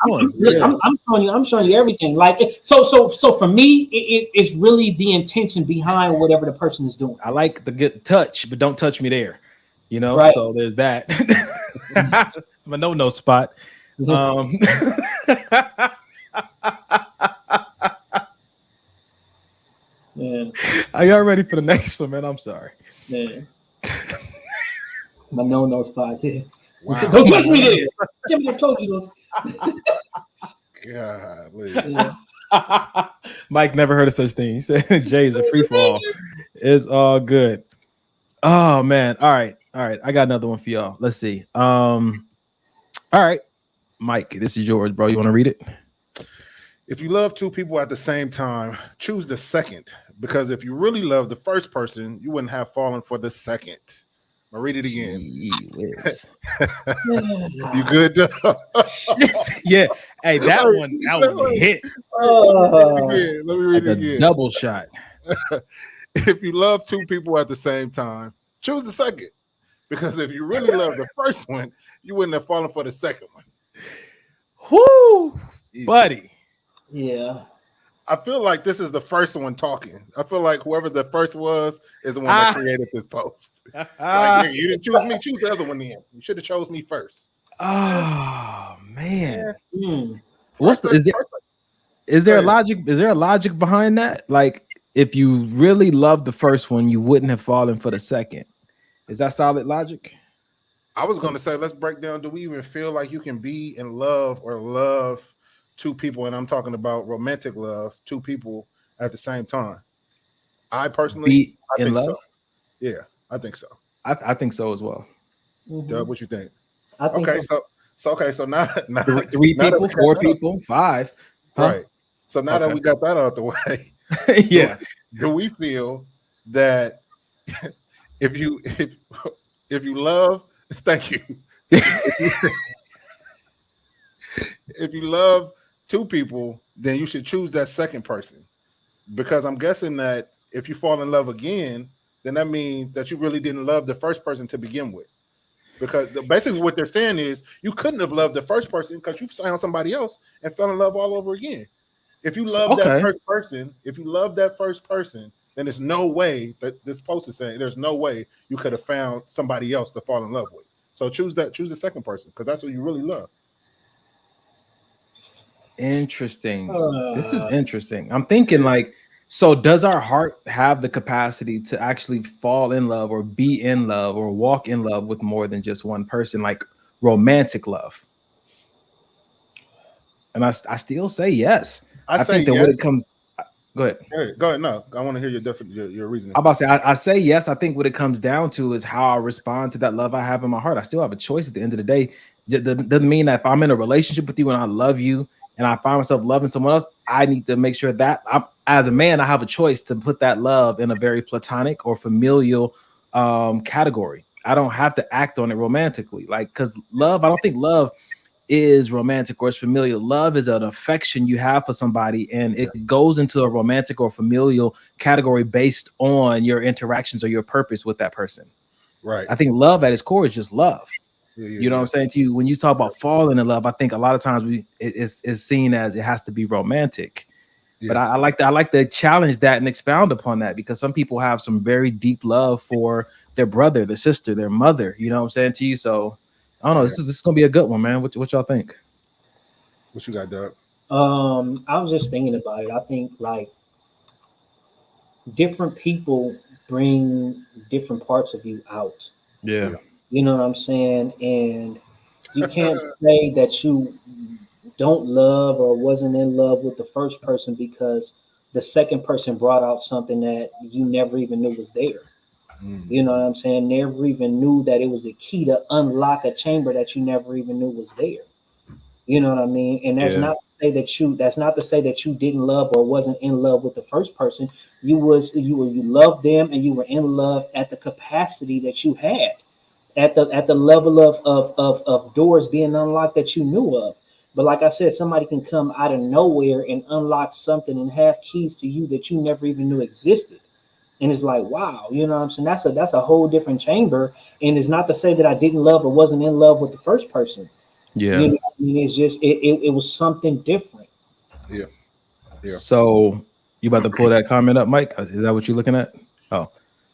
I'm showing you everything. Like so for me, it's really the intention behind whatever the person is doing. I like the good touch, but don't touch me there. You know, right. So there's that. It's my no spot. Yeah. Are y'all ready for the next one, man? I'm sorry. Yeah. My no spot here. Wow. Don't touch me there. Jimmy, I told you don't. Yeah. Mike never heard of such thing. He said Jay's a free for all. It's all good. Oh man. All right. I got another one for y'all. Let's see. All right. Mike, this is yours, bro. You want to read it? If you love two people at the same time, choose the second Because if you really love the first person, you wouldn't have fallen for the second. I'll read it again. You good? Yeah. Hey, that one hit. Let me read it again. Double shot. If you love two people at the same time, choose the second. Because if you really love the first one, you wouldn't have fallen for the second one. Whoo, buddy. Yeah. I feel like this is the first one talking. I feel like whoever the first was is the one that created this post. Like, you didn't choose me, choose the other one then. You should have chose me first. Oh man. Yeah. Is there a logic behind that? Like, if you really loved the first one, you wouldn't have fallen for the second. Is that solid logic? I was going to say, let's break down. Do we even feel like you can be in love or love two people? And I'm talking about romantic love, two people at the same time. I personally, I think so. Yeah, I think so. I think so as well. Doug, what you think? I think so now three people, four people, five. Huh? Right. So now that we got that out the way, yeah. Do we feel that if you love, thank you. If you love two people, then you should choose that second person. Because I'm guessing that if you fall in love again, then that means that you really didn't love the first person to begin with. Because basically what they're saying is you couldn't have loved the first person because you found somebody else and fell in love all over again. If you love that first person, then there's no way that this post is saying there's no way you could have found somebody else to fall in love with. So choose the second person because that's what you really love. Interesting. This is interesting. I'm thinking like, so does our heart have the capacity to actually fall in love or be in love or walk in love with more than just one person, like romantic love? And I still say yes. I think that yes. When it comes, go ahead. Go ahead. No, I want to hear your reasoning. I'm about to say, I say yes. I think what it comes down to is how I respond to that love I have in my heart. I still have a choice at the end of the day. Doesn't mean that if I'm in a relationship with you and I love you and I find myself loving someone else, I need to make sure that as a man, I have a choice to put that love in a very platonic or familial category. I don't have to act on it romantically. Like, because love, I don't think love is romantic or it's familial. Love is an affection you have for somebody, and it goes into a romantic or familial category based on your interactions or your purpose with that person. Right. I think love at its core is just love. You know what I'm saying to you? When you talk about falling in love, I think a lot of times it's seen as it has to be romantic. Yeah. But I like to challenge that and expound upon that, because some people have some very deep love for their brother, their sister, their mother. You know what I'm saying to you? So I don't know. This is gonna be a good one, man. What y'all think? What you got, Doug? I was just thinking about it. I think like different people bring different parts of you out. Yeah. You know what I'm saying? And you can't say that you don't love or wasn't in love with the first person because the second person brought out something that you never even knew was there. You know what I'm saying? Never even knew that it was a key to unlock a chamber that you never even knew was there. You know what I mean? And that's not to say that you didn't love or wasn't in love with the first person. You loved them and you were in love at the capacity that you had, at the level of doors being unlocked that you knew of. But like I said, somebody can come out of nowhere and unlock something and have keys to you that you never even knew existed. And it's like, wow, you know what I'm saying? That's a whole different chamber. And it's not to say that I didn't love or wasn't in love with the first person. Yeah. You know what I mean? It's just it was something different. Yeah. So you about to pull that comment up, Mike? Is that what you're looking at? Oh.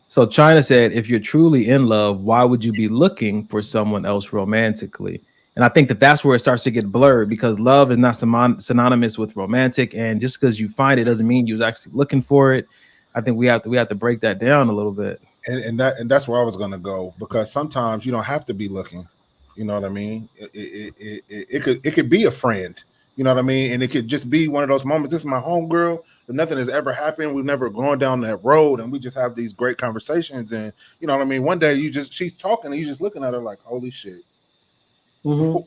So China said, if you're truly in love, why would you be looking for someone else romantically? And I think that's where it starts to get blurred, because love is not synonymous with romantic. And just because you find it doesn't mean you was actually looking for it. I think we have to break that down a little bit. And that's where I was going to go, because sometimes you don't have to be looking. You know what I mean? It could be a friend. You know what I mean? And it could just be one of those moments. This is my homegirl. If nothing has ever happened, we've never gone down that road, and we just have these great conversations. And you know what I mean? One day she's talking, and you just looking at her like, holy shit. Mm-hmm.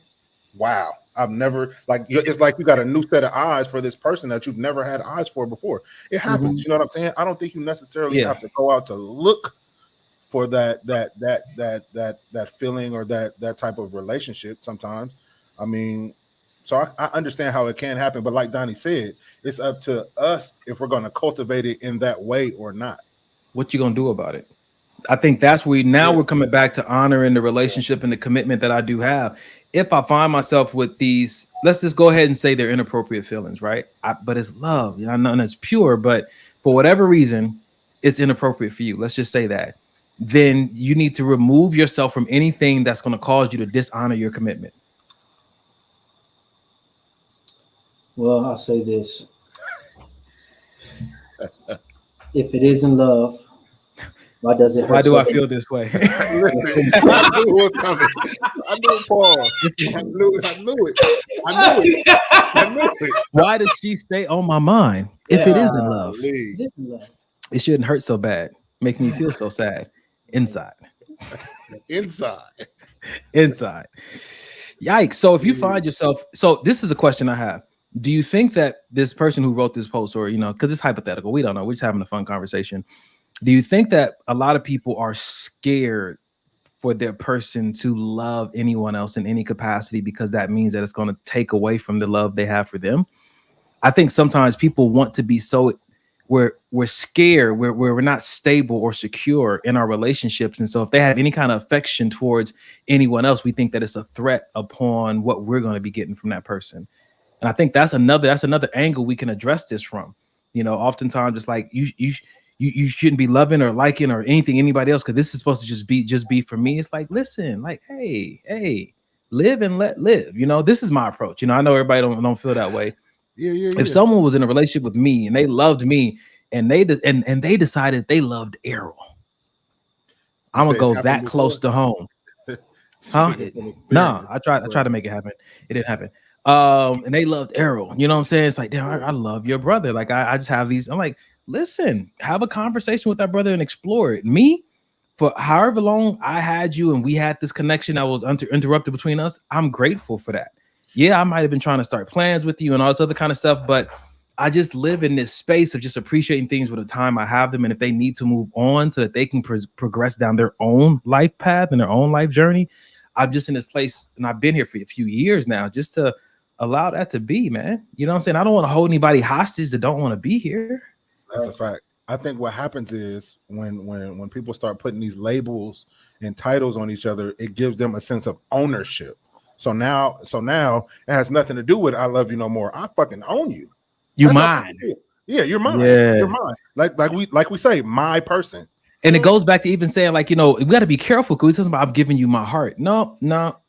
Wow. I've never, like, it's like you got a new set of eyes for this person that you've never had eyes for before. It happens. You know what I'm saying? I don't think you necessarily have to go out to look for that feeling or that type of relationship sometimes. I mean, so I understand how it can happen, but like Donnie said, it's up to us if we're going to cultivate it in that way or not. What you gonna do about it? I think that's where we're coming back to honoring the relationship and the commitment that I do have. If I find myself with these, let's just go ahead and say they're inappropriate feelings, right? But it's love, you know, and it's pure, but for whatever reason, it's inappropriate for you. Let's just say that. Then you need to remove yourself from anything that's going to cause you to dishonor your commitment. Well, I'll say this. If it isn't love, why does it hurt? Why do I feel this way? I knew it was coming. I knew it, Paul. I knew it. Why does she stay on my mind if it isn't love? It shouldn't hurt so bad. Make me feel so sad inside. Inside. Yikes. So if you find yourself, so this is a question I have. Do you think that this person who wrote this post, or, you know, because it's hypothetical, we don't know, we're just having a fun conversation. Do you think that a lot of people are scared for their person to love anyone else in any capacity because that means that it's going to take away from the love they have for them? I think sometimes people want to be so, we're scared, we're not stable or secure in our relationships. And so if they have any kind of affection towards anyone else, we think that it's a threat upon what we're going to be getting from that person. And I think that's another angle we can address this from. You know, oftentimes it's like you shouldn't be loving or liking or anything anybody else because this is supposed to just be for me. It's like, listen, like, hey, live and let live. You know, this is my approach. You know, I know everybody don't feel that way. If someone was in a relationship with me and they loved me and they decided they loved Errol, I'm gonna go that close to home. Huh? No, I tried to make it happen. It didn't happen. And they loved Errol. You know what I'm saying? It's like, damn, I love your brother. Like I just have these. I'm like, listen, have a conversation with that brother and explore it. Me, for however long I had you and we had this connection that was interrupted between us, I'm grateful for that. Yeah, I might have been trying to start plans with you and all this other kind of stuff, but I just live in this space of just appreciating things with the time I have them. And if they need to move on so that they can progress down their own life path and their own life journey, I'm just in this place, and I've been here for a few years now, just to allow that to be, man. You know what I'm saying? I don't want to hold anybody hostage that don't want to be here. That's a fact. I think what happens is when people start putting these labels and titles on each other, it gives them a sense of ownership. So now it has nothing to do with I love you no more. I fucking own you. You mine. Yeah, you're mine. Yeah. You're mine. Like we say, my person. And it goes back to even saying, like, you know, we got to be careful because we talking about I'm giving you my heart. No,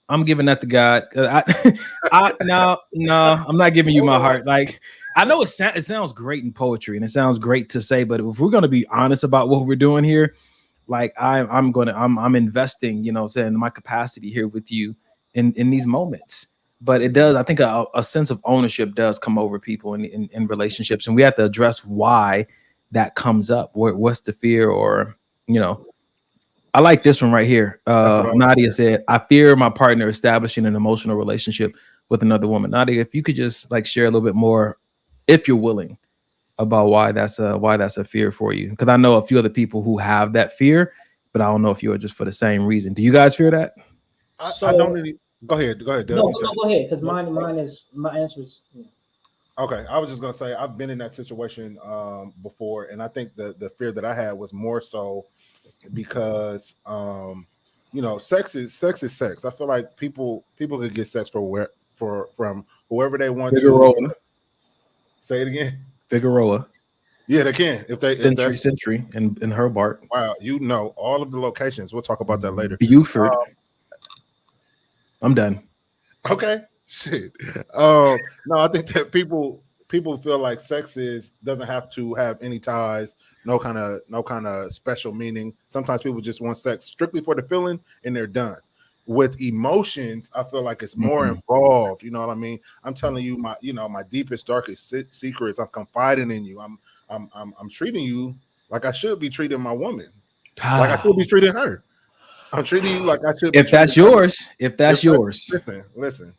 I'm giving that to God. No, I'm not giving you my heart. Like, I know it sounds great in poetry and it sounds great to say, but if we're going to be honest about what we're doing here, like I'm investing, you know, saying my capacity here with you in these moments. But it does, I think a sense of ownership does come over people in relationships, and we have to address why that comes up. What's the fear? Or, you know, I like this one right here. Nadia said, I fear my partner establishing an emotional relationship with another woman. Nadia, if you could just like share a little bit more, if you're willing, about why that's a fear for you. Because I know a few other people who have that fear, but I don't know if you are just for the same reason. Do you guys fear that? I don't really. Go ahead. No, go ahead, because my answer is. Okay, I was just gonna say I've been in that situation before, and I think the fear that I had was more so because you know, sex is sex. I feel like people could get sex from whoever they want to. Say it again. Figueroa. Yeah, they can if they Century and Hobart. Wow, you know all of the locations. We'll talk about that later. Buford. I'm done. Okay. Shit. No, I think that people feel like sex doesn't have to have any ties, no kind of special meaning. Sometimes people just want sex strictly for the feeling and they're done. With emotions, I feel like it's more involved. You know what I mean? I'm telling you my deepest, darkest secrets. I'm confiding in you. I'm treating you like I should be treating my woman. Like I should be treating her. I'm treating you like I should. If that's yours, listen.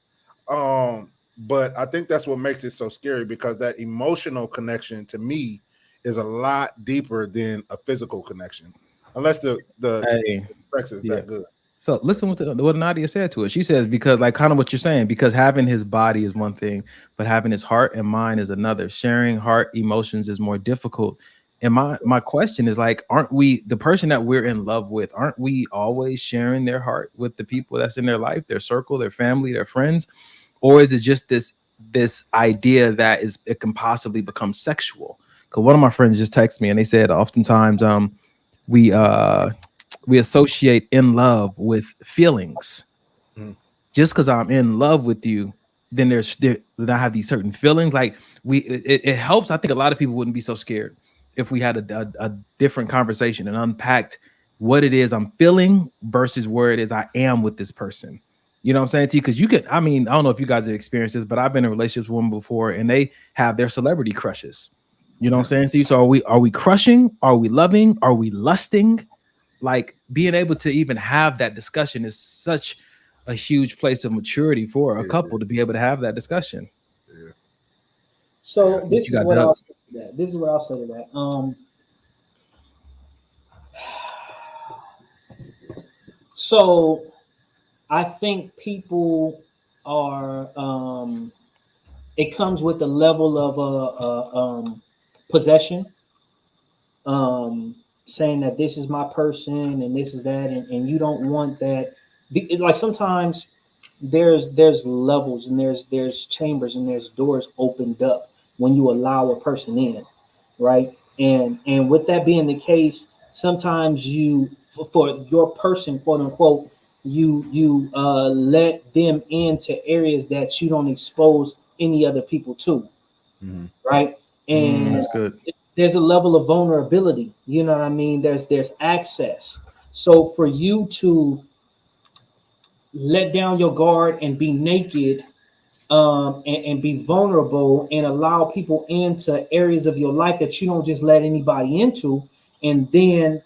But I think that's what makes it so scary, because that emotional connection to me is a lot deeper than a physical connection, unless the Hey, sex is yeah. that good. So listen what Nadia said to it. She says, because like kind of what you're saying, because having his body is one thing, but having his heart and mind is another. Sharing heart emotions is more difficult. And my question is like, aren't we the person that we're in love with? Aren't we always sharing their heart with the people that's in their life, their circle, their family, their friends? Or is it just this idea that it can possibly become sexual? Because one of my friends just texted me and they said oftentimes we we associate in love with feelings. Mm. Just because I'm in love with you, then then I have these certain feelings. Like it helps. I think a lot of people wouldn't be so scared if we had a different conversation and unpacked what it is I'm feeling versus where it is I am with this person. You know what I'm saying to you? Because you could, I mean, I don't know if you guys have experienced this, but I've been in relationships with women before and they have their celebrity crushes. You know what I'm saying? See, so are we crushing? Are we loving? Are we lusting? Like being able to even have that discussion is such a huge place of maturity for a couple to be able to have that discussion. Yeah. So this You is got what Doug. I'll say to that. This is what I'll say to that. So I think people are. It comes with a level of possession. Saying that this is my person and this is that, and you don't want that. Like sometimes there's levels and there's chambers and there's doors opened up when you allow a person in, right? And with that being the case, sometimes you for your person, quote unquote, you let them into areas that you don't expose any other people to, Mhm. right? And That's good. there's a level of vulnerability. You know what I mean? There's access. So for you to let down your guard and be naked, and be vulnerable and allow people into areas of your life that you don't just let anybody into, and then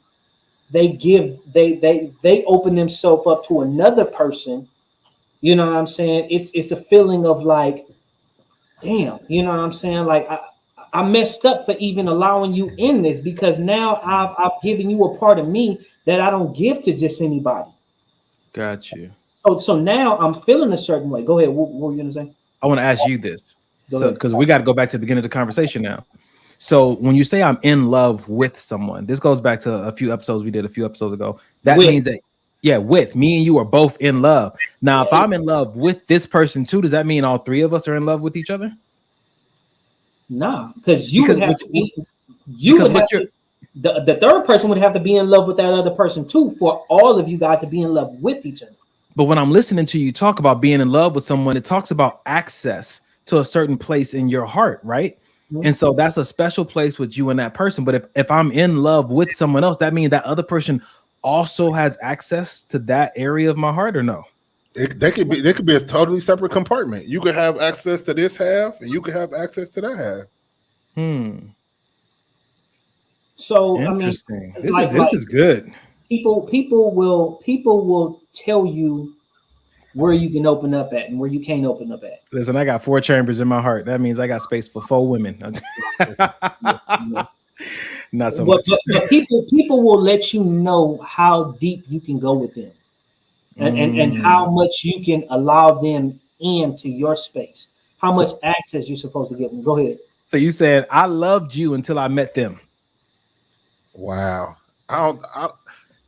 they open themselves up to another person. You know what I'm saying? It's a feeling of like, damn, you know what I'm saying? Like I messed up for even allowing you in this, because now I've given you a part of me that I don't give to just anybody. Got you. So now I'm feeling a certain way. Go ahead. What were you gonna say? I want to ask you this. Go So ahead. because we got to go back to the beginning of the conversation now. So when you say I'm in love with someone, this goes back to a few episodes we did a few episodes ago. That With means that, yeah, with me and you are both in love. Now, if I'm in love with this person too, does that mean all three of us are in love with each other? Nah, because you Because would have what to you, be. You because would what have you're to. The third person would have to be in love with that other person too, for all of you guys to be in love with each other. but when I'm listening to you talk about being in love with someone, it talks about access to a certain place in your heart, right? Mhm. And so that's a special place with you and that person. But if I'm in love with someone else, that means that other person also has access to that area of my heart, or no? They could be a totally separate compartment. You could have access to this half, and you could have access to that half. So I mean, Interesting. This like is good. people will tell you where you can open up at and where you can't open up at. Listen, I got 4 chambers in my heart. That means I got space for 4 women. Not so But, much. but people will let you know how deep you can go with them, and how much you can allow them into your space, how much So, access you're supposed to give them. Go ahead. so you said I loved you until I met them. Wow. I don't.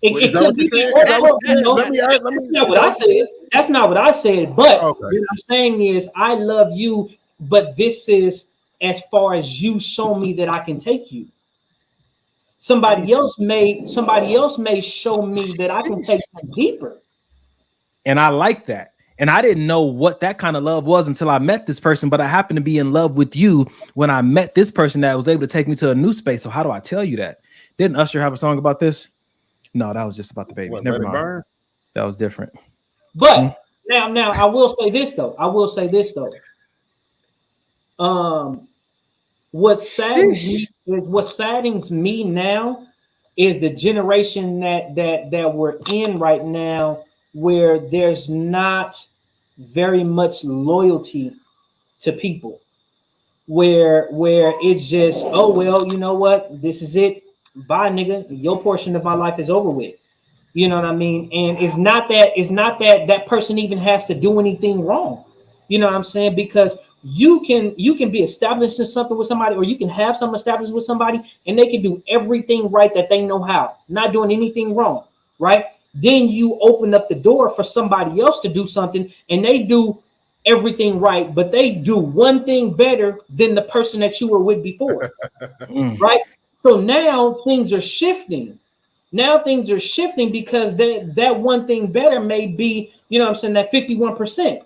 It Is that could what you're be saying? Is that what you're saying? Let me. that's not what I said. That's not what I said. But Okay. what I'm saying is, I love you, but this is as far as you show me that I can take you. Somebody else may show me that I can take them deeper. And I like that. And I didn't know what that kind of love was until I met this person, but I happened to be in love with you when I met this person that was able to take me to a new space. So how do I tell you that? Didn't Usher have a song about this? No, that was just about the baby. What? Never Let it mind. burn. That was different. But now I will say this though. What saddens me now is the generation that we're in right now, where there's not very much loyalty to people, where it's just, oh well, you know what, this is it, bye nigga, your portion of my life is over with. You know what I mean? And it's not that that person even has to do anything wrong. You know what I'm saying? Because you can be established in something with somebody, or you can have something established with somebody, and they can do everything right that they know how, not doing anything wrong, right? Then you open up the door for somebody else to do something, and they do everything right, but they do one thing better than the person that you were with before, right? So now things are shifting. Now things are shifting because that one thing better may be, you know what I'm saying, that 51%.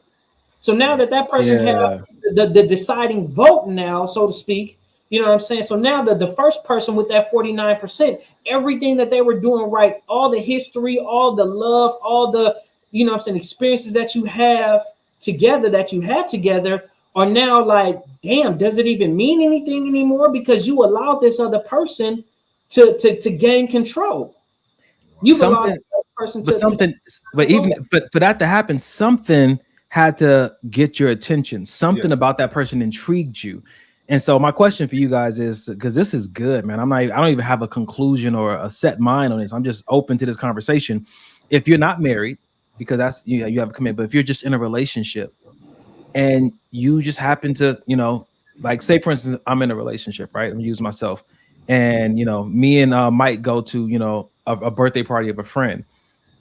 So now that person have the deciding vote now, so to speak, you know what I'm saying? So now the first person with that 49%, everything that they were doing right, all the history, all the love, all the, you know what I'm saying, experiences that you have together, that you had together, are now like, damn, does it even mean anything anymore? Because you allowed this other person to gain control. You've allowed this person but for that to happen, something had to get your attention. Something about that person intrigued you. And so my question for you guys is, because this is good, man. I don't even have a conclusion or a set mind on this. I'm just open to this conversation. If you're not married, because that's, you have a commitment, but if you're just in a relationship and you just happen to, like, say for instance, I'm in a relationship, right? I'm using myself, and me and Mike go to a birthday party of a friend,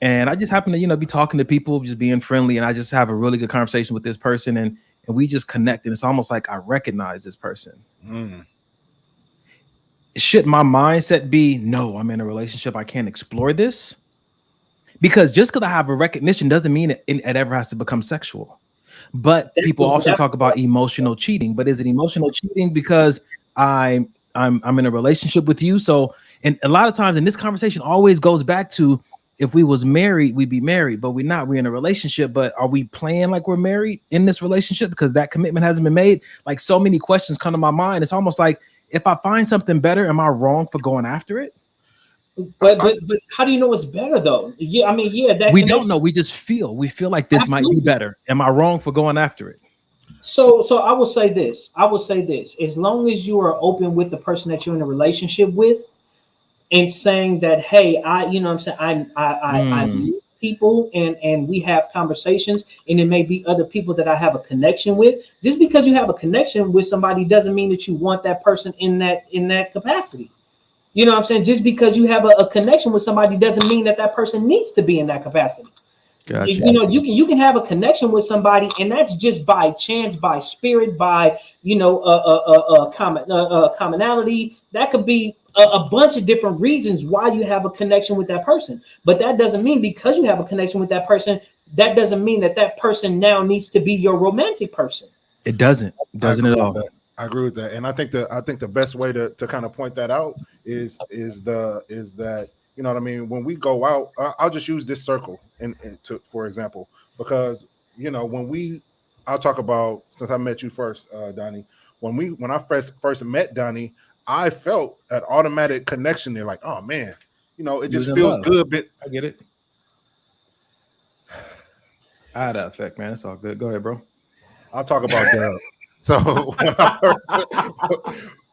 and I just happen to be talking to people, just being friendly, and I just have a really good conversation with this person, and we just connect, and it's almost like I recognize this person. Should my mindset be, no, I'm in a relationship, I can't explore this? Because just because I have a recognition doesn't mean it ever has to become sexual. But people often talk about emotional cheating. But is it emotional cheating because I'm in a relationship with you? So, and a lot of times in this conversation always goes back to, if we was married, we'd be married, but we're not. We're in a relationship, but are we playing like we're married in this relationship because that commitment hasn't been made? Like, so many questions come to my mind. It's almost like, if I find something better, am I wrong for going after it? But how do you know it's better though? Yeah, I mean, that we don't know. We just feel. We feel like this might be better. Am I wrong for going after it? So I will say this. As long as you are open with the person that you're in a relationship with, and saying that, hey, I meet people and we have conversations, and it may be other people that I have a connection with. Just because you have a connection with somebody doesn't mean that you want that person in that capacity. You know what I'm saying? Just because you have a connection with somebody doesn't mean that person needs to be in that capacity. Gotcha. You can have a connection with somebody, and that's just by chance, by spirit, by commonality. That could be a bunch of different reasons why you have a connection with that person. But that doesn't mean, because you have a connection with that person, that doesn't mean that person now needs to be your romantic person. It doesn't at all. I agree with that, and I think the best way to kind of point that out is that, you know what I mean, when we go out, I'll just use this circle for example, because I'll talk about, since I met you first, Donnie. When I first met Donnie, I felt an automatic connection there, like, oh man, it just feels good. But I get it. I had that effect, man. It's all good. Go ahead, bro. I'll talk about that. So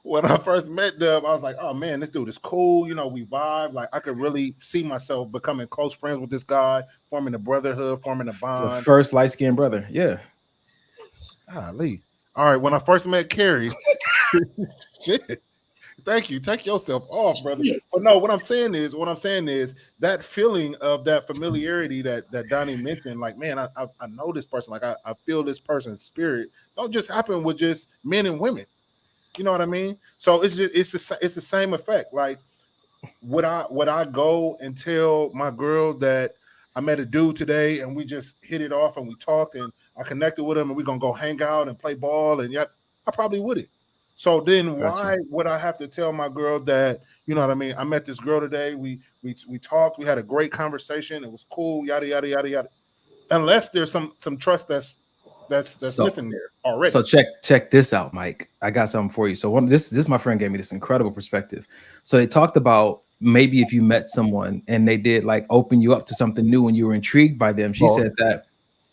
when I first met Dub, I was like, oh man, this dude is cool. We vibe. Like, I could really see myself becoming close friends with this guy, forming a brotherhood, forming a bond. The first light-skinned brother. Yeah. Golly. All right. When I first met Carrie, shit. Thank you. Take yourself off, brother. But no, what I'm saying is that feeling of that familiarity that Donnie mentioned, like, man, I know this person. Like, I feel this person's spirit. Don't just happen with just men and women. You know what I mean? So it's the same effect. Like, would I go and tell my girl that I met a dude today and we just hit it off and we talked and I connected with him and we're gonna go hang out and play ball, and I probably wouldn't. So then why would I have to tell my girl that, you know what I mean, I met this girl today, we talked, we had a great conversation, it was cool, yada yada yada yada. Unless there's some trust that's missing there already. So check this out, Mike. I got something for you. So this my friend gave me this incredible perspective. So they talked about, maybe if you met someone and they did like open you up to something new and you were intrigued by them. She said that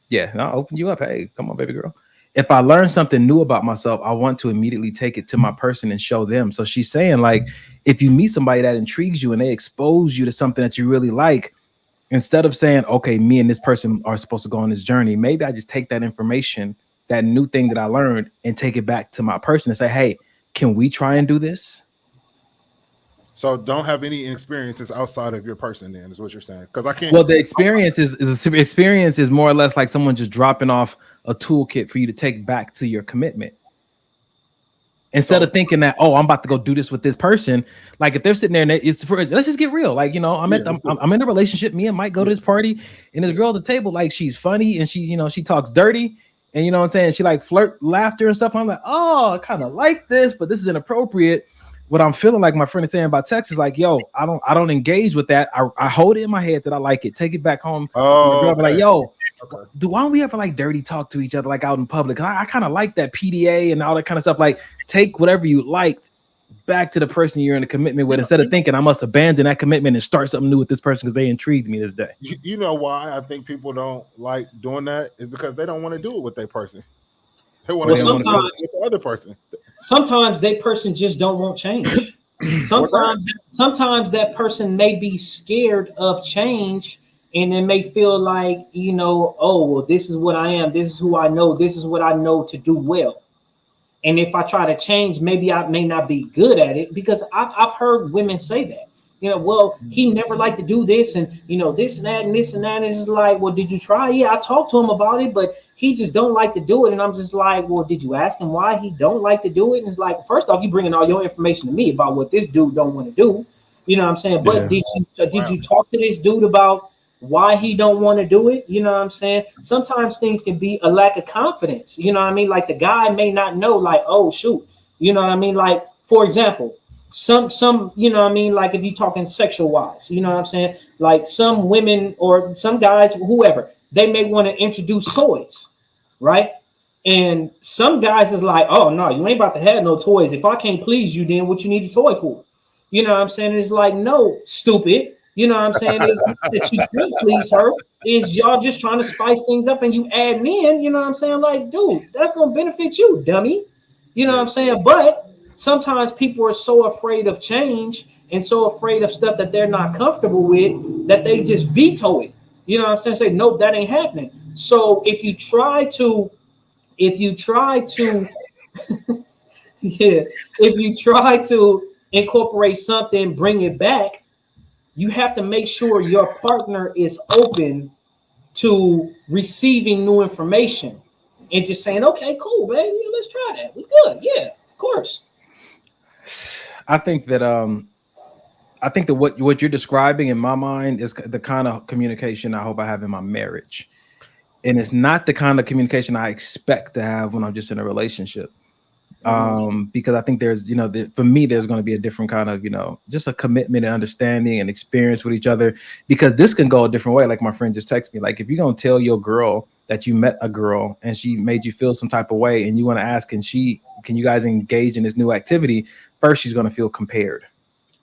Yeah, and I'll open you up. Hey, come on, baby girl. If I learn something new about myself, I want to immediately take it to my person and show them. So she's saying, like, if you meet somebody that intrigues you and they expose you to something that you really like, instead of saying, okay, me and this person are supposed to go on this journey, maybe I just take that information, that new thing that I learned, and take it back to my person and say, hey, can we try and do this? So don't have any experiences outside of your person, then, is what you're saying? Because I can't. Well, the experience is more or less like someone just dropping off a toolkit for you to take back to your commitment. Instead of thinking that, oh, I'm about to go do this with this person. Like if they're sitting there and let's just get real. Like, you know, I'm in a relationship. Me and Mike go to this party, and this girl at the table, like she's funny and she, you know, she talks dirty, and you know what I'm saying? She like flirt laughter and stuff. I'm like, oh, I kind of like this, but this is inappropriate. What I'm feeling like my friend is saying about text is like, yo, I don't engage with that. I hold it in my head that I like it. Take it back home. Oh, okay. Like, yo, why don't we ever like dirty talk to each other like out in public? I kind of like that PDA and all that kind of stuff. Like, take whatever you liked back to the person you're in a commitment with, instead of thinking I must abandon that commitment and start something new with this person because they intrigued me this day. You know why I think people don't like doing that is because they don't want to do it with their person. They want to do it with the other person. Sometimes that person just don't want change. Sometimes that person may be scared of change, and it may feel like, you know, oh, well, this is what I am. This is who I know. This is what I know to do well. And if I try to change, maybe I may not be good at it, because I've heard women say that. You know, well, he never liked to do this, and you know, this and that and this and that. And it's just like, well, did you try? Yeah, I talked to him about it, but he just don't like to do it. And I'm just like, well, did you ask him why he don't like to do it? And it's like, first off, you bringing all your information to me about what this dude don't want to do. You know what I'm saying? But did you talk to this dude about why he don't want to do it? You know what I'm saying? Sometimes things can be a lack of confidence. You know what I mean? Like the guy may not know, like, oh shoot, you know what I mean? Like, for example, some, you know what I mean? Like if you're talking sexual wise, you know what I'm saying? Like some women or some guys, whoever, they may want to introduce toys, right? And some guys is like, oh no, you ain't about to have no toys. If I can't please you, then what you need a toy for? You know what I'm saying? It's like, no, stupid. You know what I'm saying? Is that you can't please her. Is y'all just trying to spice things up and you add in, you know what I'm saying? Like, dude, that's going to benefit you, dummy. You know what I'm saying? But sometimes people are so afraid of change and so afraid of stuff that they're not comfortable with that they just veto it. You know what I'm saying? Say, nope, that ain't happening. So if you try to incorporate something, bring it back, you have to make sure your partner is open to receiving new information and just saying, okay, cool, baby, let's try that. We good. Yeah, of course. I think that what you're describing in my mind is the kind of communication I hope I have in my marriage. And it's not the kind of communication I expect to have when I'm just in a relationship. Because I think there's, you know, for me, there's going to be a different kind of, you know, just a commitment and understanding and experience with each other, because this can go a different way. Like my friend just texted me, like, if you're going to tell your girl that you met a girl and she made you feel some type of way and you want to ask, can you guys engage in this new activity? First, she's going to feel compared.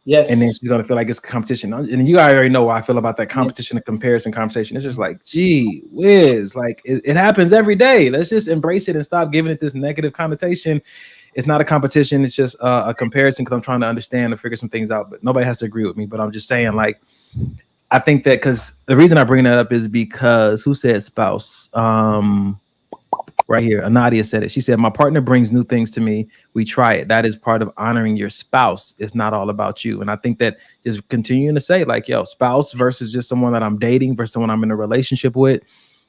Yes. And then she's going to feel like it's competition. And you guys already know how I feel about that competition and comparison conversation. It's just like, gee whiz, like it happens every day. Let's just embrace it and stop giving it this negative connotation. It's not a competition. It's just a comparison, because I'm trying to understand and figure some things out. But nobody has to agree with me. But I'm just saying, like, I think that, because the reason I bring that up is because who said spouse? Right here, Anadia said it. She said, my partner brings new things to me. We try it. That is part of honoring your spouse. It's not all about you. And I think that just continuing to say, like, yo, spouse versus just someone that I'm dating versus someone I'm in a relationship with,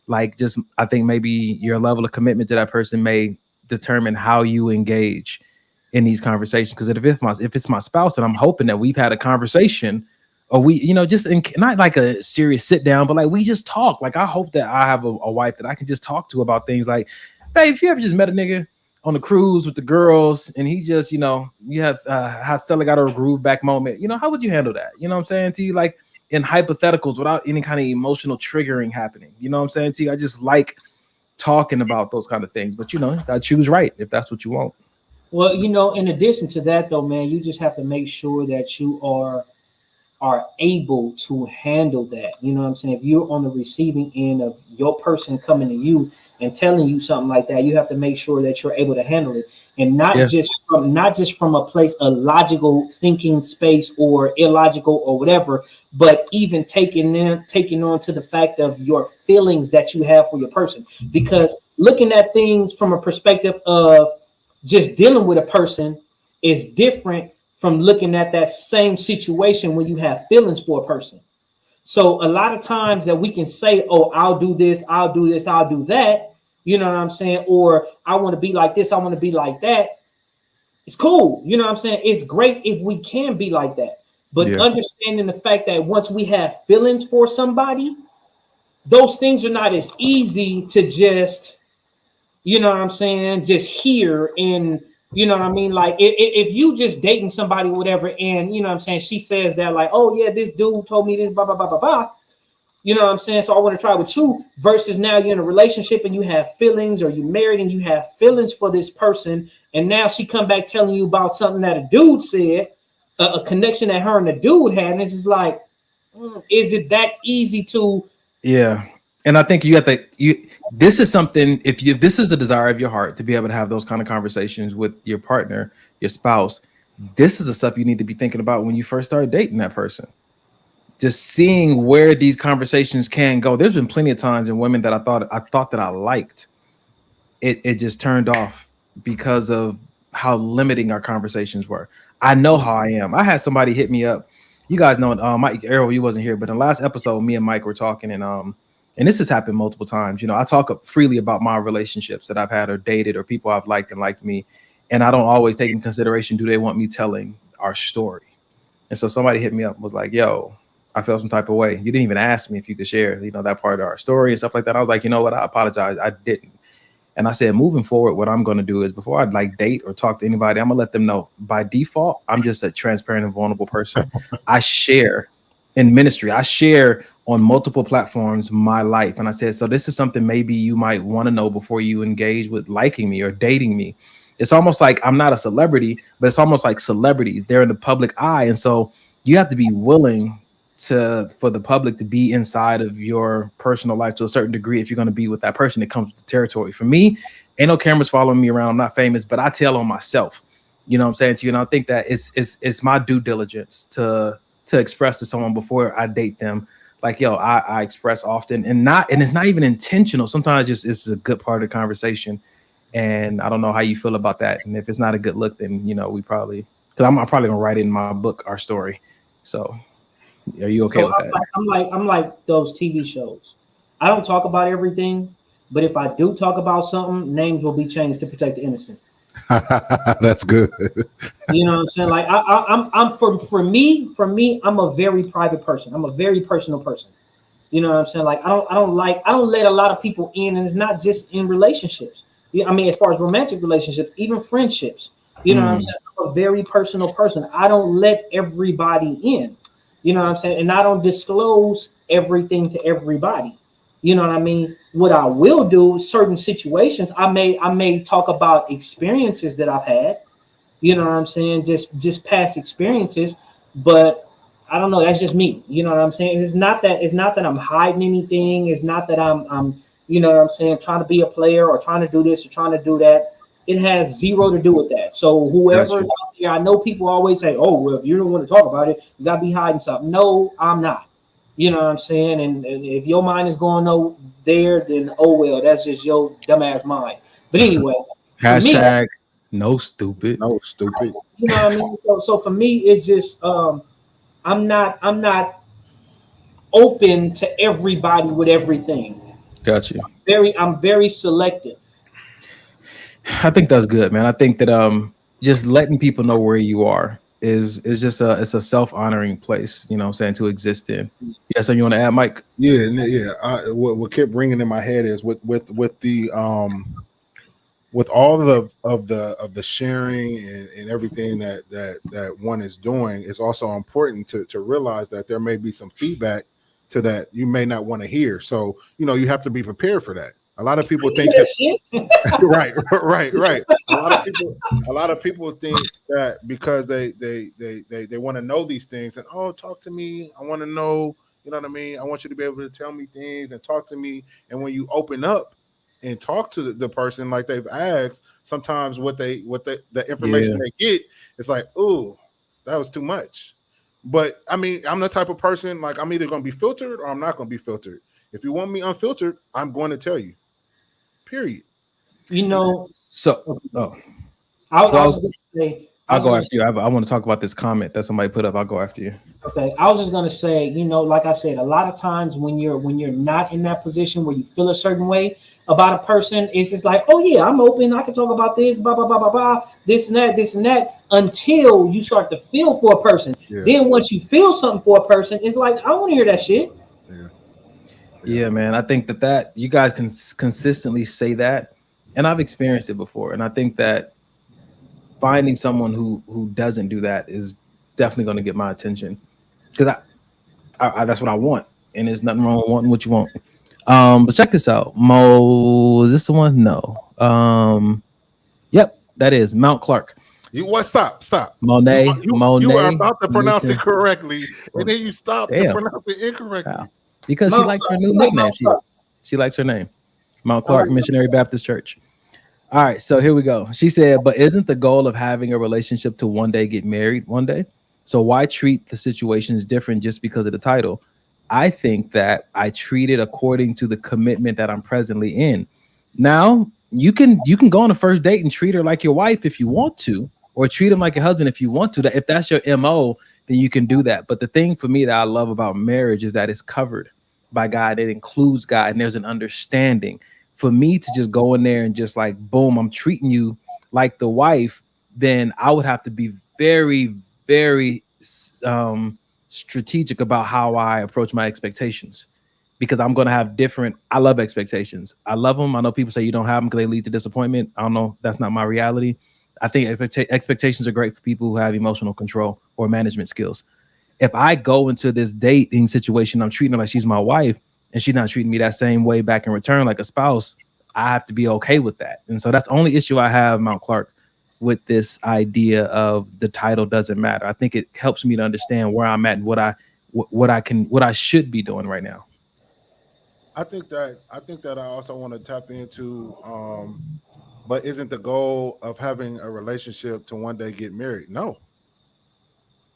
like, just, I think maybe your level of commitment to that person may determine how you engage in these conversations. Because if it's my spouse, then I'm hoping that we've had a conversation, or we, you know, just not like a serious sit down, but like we just talk. Like I hope that I have a wife that I can just talk to about things like, babe, if you ever just met a nigga on the cruise with the girls and he just, you know, you have how Stella got her groove back moment, you know, how would you handle that? You know what I'm saying to you? Like in hypotheticals without any kind of emotional triggering happening. You know what I'm saying to you? I just like talking about those kind of things, but you know, you gotta choose right if that's what you want. Well, you know, in addition to that though, man, you just have to make sure that you are are able to handle that. You know what I'm saying? If you're on the receiving end of your person coming to you and telling you something like that, you have to make sure that you're able to handle it, and not just from a place of logical thinking space or illogical or whatever, but even taking on to the fact of your feelings that you have for your person. Because looking at things from a perspective of just dealing with a person is different from looking at that same situation when you have feelings for a person. So a lot of times that we can say, oh, I'll do this, I'll do this, I'll do that. You know what I'm saying? Or I want to be like this, I want to be like that. It's cool. You know what I'm saying? It's great if we can be like that. But understanding the fact that once we have feelings for somebody, those things are not as easy to just, you know what I'm saying, just hear. And you know what I mean? Like if you just dating somebody, whatever, and you know what I'm saying, she says that like, oh yeah, this dude told me this, blah, blah, blah, blah, blah. You know what I'm saying? So I want to try with you, versus now you're in a relationship and you have feelings, or you're married and you have feelings for this person. And now she come back telling you about something that a dude said, a connection that her and the dude had. And it's just like, is it that easy to? Yeah. And I think you have to, this is something, this is a desire of your heart to be able to have those kind of conversations with your partner, your spouse. This is the stuff you need to be thinking about when you first start dating that person. Just seeing where these conversations can go. There's been plenty of times in women that I thought that I liked. It just turned off because of how limiting our conversations were. I know how I am. I had somebody hit me up. You guys know, Mike Errol, you wasn't here, but in the last episode, me and Mike were talking, and this has happened multiple times. You know, I talk freely about my relationships that I've had or dated, or people I've liked and liked me, and I don't always take in consideration, do they want me telling our story? And so somebody hit me up and was like, yo, I felt some type of way. You didn't even ask me if you could share, you know, that part of our story and stuff like that. I was like, you know what? I apologize. I didn't. And I said, moving forward, what I'm going to do is before I like date or talk to anybody, I'm going to let them know by default, I'm just a transparent and vulnerable person. I share in ministry. I share on multiple platforms my life. And I said, so this is something maybe you might want to know before you engage with liking me or dating me. It's almost like I'm not a celebrity, but it's almost like celebrities. They're in the public eye. And so you have to be willing for the public to be inside of your personal life to a certain degree. If you're going to be with that person, it comes with territory. For me, ain't no cameras following me around. I'm not famous, but I tell on myself. You know what I'm saying to you? And I think that it's my due diligence to express to someone before I date them. Like, yo, I express often, and it's not even intentional. Sometimes just it's a good part of the conversation. And I don't know how you feel about that. And if it's not a good look, then, you know, because I'm probably gonna write it in my book, our story. So are you okay with that? I'm like those TV shows. I don't talk about everything, but if I do talk about something, names will be changed to protect the innocent. That's good. You know what I'm saying? Like I'm for me, I'm a very private person. I'm a very personal person. You know what I'm saying? Like I don't let a lot of people in, and it's not just in relationships. I mean, as far as romantic relationships, even friendships. You know what I'm saying? I'm a very personal person. I don't let everybody in. You know what I'm saying? And I don't disclose everything to everybody. You know what I mean? What I will do, certain situations, I may talk about experiences that I've had. You know what I'm saying? Just past experiences. But I don't know. That's just me. You know what I'm saying? It's not that I'm hiding anything. It's not that I'm you know what I'm saying, trying to be a player or trying to do this or trying to do that. It has zero to do with that. So whoever out there, I know people always say, oh, well, if you don't want to talk about it, you got to be hiding something. No, I'm not. You know what I'm saying? And if your mind is going there, then oh, well, that's just your dumbass mind. But anyway. Hashtag no stupid. No stupid. You know what I mean? So for me, it's just I'm not open to everybody with everything. Got you. I'm very selective. I think that's good, man. I think that just letting people know where you are is just it's a self-honoring place, you know what I'm saying, to exist in. Yeah, so you want to add, Mike? Yeah. What kept ringing in my head is with the with all of the sharing and everything that one is doing, it's also important to realize that there may be some feedback to that you may not want to hear. So, you know, you have to be prepared for that. A lot of people think that right. A lot of people think that because they want to know these things and talk to me. I want to know, you know what I mean? I want you to be able to tell me things and talk to me. And when you open up and talk to the person like they've asked, sometimes the information they get, it's like, ooh, that was too much. But I mean, I'm the type of person, like, I'm either going to be filtered or I'm not going to be filtered. If you want me unfiltered, I'm going to tell you. Period. You know, so I was going to say, I'll go after you. I want to talk about this comment that somebody put up. I'll go after you. Okay, I was just going to say, you know, like I said, a lot of times when you're not in that position where you feel a certain way about a person, it's just like, oh yeah, I'm open. I can talk about this, blah blah blah blah blah, this and that, until you start to feel for a person. Yeah. Then once you feel something for a person, it's like, I want to hear that shit. Yeah, man. I think that you guys can consistently say that, and I've experienced it before. And I think that finding someone who doesn't do that is definitely going to get my attention, because I that's what I want, and there's nothing wrong with wanting what you want. But check this out, Mo. Is this the one? No. Yep, that is Mount Clark. You what? Stop. Monet. You are about to pronounce it correctly, and then you stop to pronounce it incorrectly. Wow. Because she likes her new nickname. She likes her name. Mount Clark Missionary Baptist Church. All right, so here we go. She said, but isn't the goal of having a relationship to one day get married one day? So why treat the situations different just because of the title? I think that I treat it according to the commitment that I'm presently in. Now, you can go on a first date and treat her like your wife if you want to, or treat him like your husband if you want to. If that's your MO, then you can do that. But the thing for me that I love about marriage is that it's covered by God. It includes God, and there's an understanding. For me to just go in there and just like, boom, I'm treating you like the wife, then I would have to be very, very strategic about how I approach my expectations, because I'm going to have different. I love expectations. I love them. I know people say you don't have them because they lead to disappointment. I don't know. That's not my reality. I think expectations are great for people who have emotional control or management skills. If I go into this dating situation, I'm treating her like she's my wife, and she's not treating me that same way back in return like a spouse, I have to be okay with that. And so that's the only issue I have, Mount Clark, with this idea of the title doesn't matter. I think it helps me to understand where I'm at and what I should be doing right now. I think that I also want to tap into, but isn't the goal of having a relationship to one day get married? No.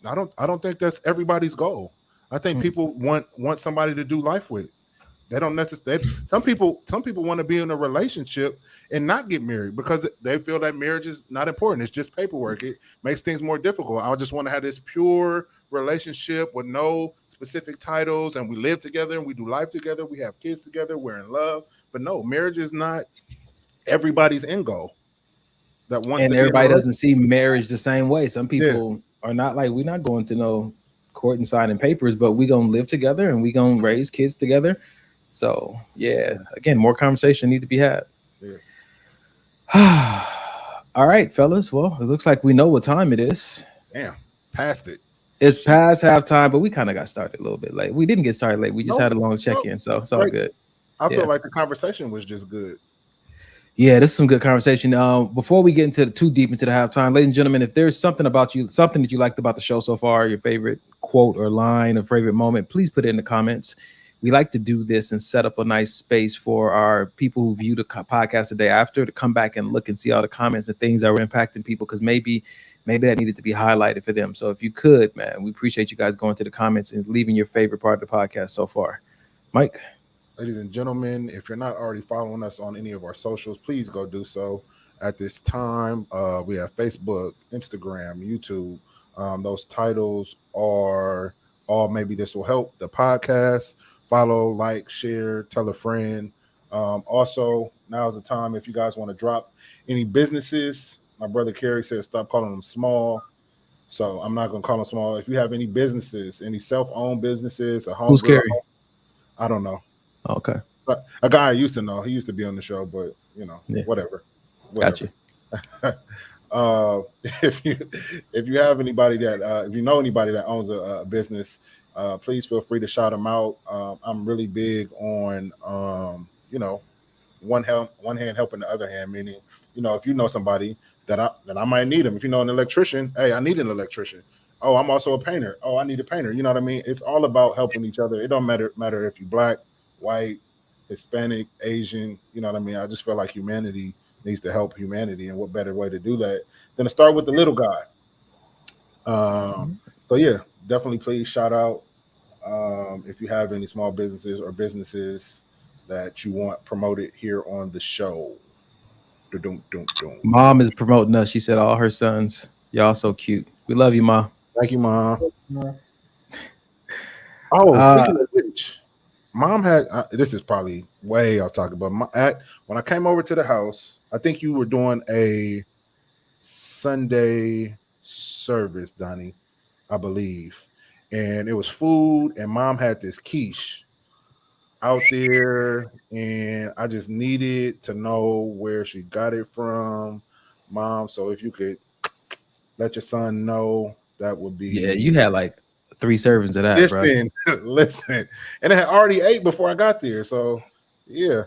I don't think that's everybody's goal. I think people want somebody to do life with. They don't necessarily. Some people want to be in a relationship and not get married because they feel that marriage is not important. It's just paperwork. It makes things more difficult. I just want to have this pure relationship with no specific titles, and we live together and we do life together. We have kids together. We're in love. But no, marriage is not everybody's end goal. And everybody doesn't see marriage the same way. Some people are not like, we're not going to no court and signing papers, but we're going to live together and we're going to raise kids together. So, yeah, again, more conversation need to be had. Yeah. All right, fellas. Well, it looks like we know what time it is. Damn, past it. It's past halftime, but we kind of got started a little bit late. We didn't get started late. We just had a long check-in, so it's all good. I feel like the conversation was just good. Yeah, this is some good conversation. Before we get into too deep into the halftime, ladies and gentlemen, if there's something about you, something that you liked about the show so far, your favorite quote or line or favorite moment, please put it in the comments. We like to do this and set up a nice space for our people who view the podcast the day after to come back and look and see all the comments and things that were impacting people, because maybe that needed to be highlighted for them. So if you could, man, we appreciate you guys going to the comments and leaving your favorite part of the podcast so far. Mike? Ladies and gentlemen, if you're not already following us on any of our socials, please go do so at this time. We have Facebook, Instagram, YouTube. Those titles are all Maybe This Will Help the podcast. Follow, like, share, tell a friend. Also, now's the time if you guys want to drop any businesses. My brother Kerry says stop calling them small. So I'm not going to call them small. If you have any businesses, any self-owned businesses, a home. Who's Kerry? I don't know. Okay. So, a guy I used to know. He used to be on the show, but whatever. Got you. If you have anybody that if you know anybody that owns a business, please feel free to shout them out. I'm really big on one hand helping the other hand. Meaning, if you know somebody that I might need them. If you know an electrician, hey, I need an electrician. Oh, I'm also a painter. Oh, I need a painter. You know what I mean? It's all about helping each other. It don't matter if you're black, white, Hispanic, Asian. You know what I mean? I just feel like humanity needs to help humanity, and what better way to do that than to start with the little guy. So yeah, definitely please shout out if you have any small businesses or businesses that you want promoted here on the show. Mom is promoting us. She said all her sons. Y'all so cute. We love you, Ma. Thank you, Mom. Speaking of which, Mom had this is probably way off talking, but when I came over to the house, I think you were doing a Sunday service, Donnie, I believe, and it was food, and Mom had this quiche out there, and I just needed to know where she got it from, Mom. So if you could let your son know, that would be. Yeah, you had like 3 servings of that, bro. Listen, and I had already ate before I got there, so yeah.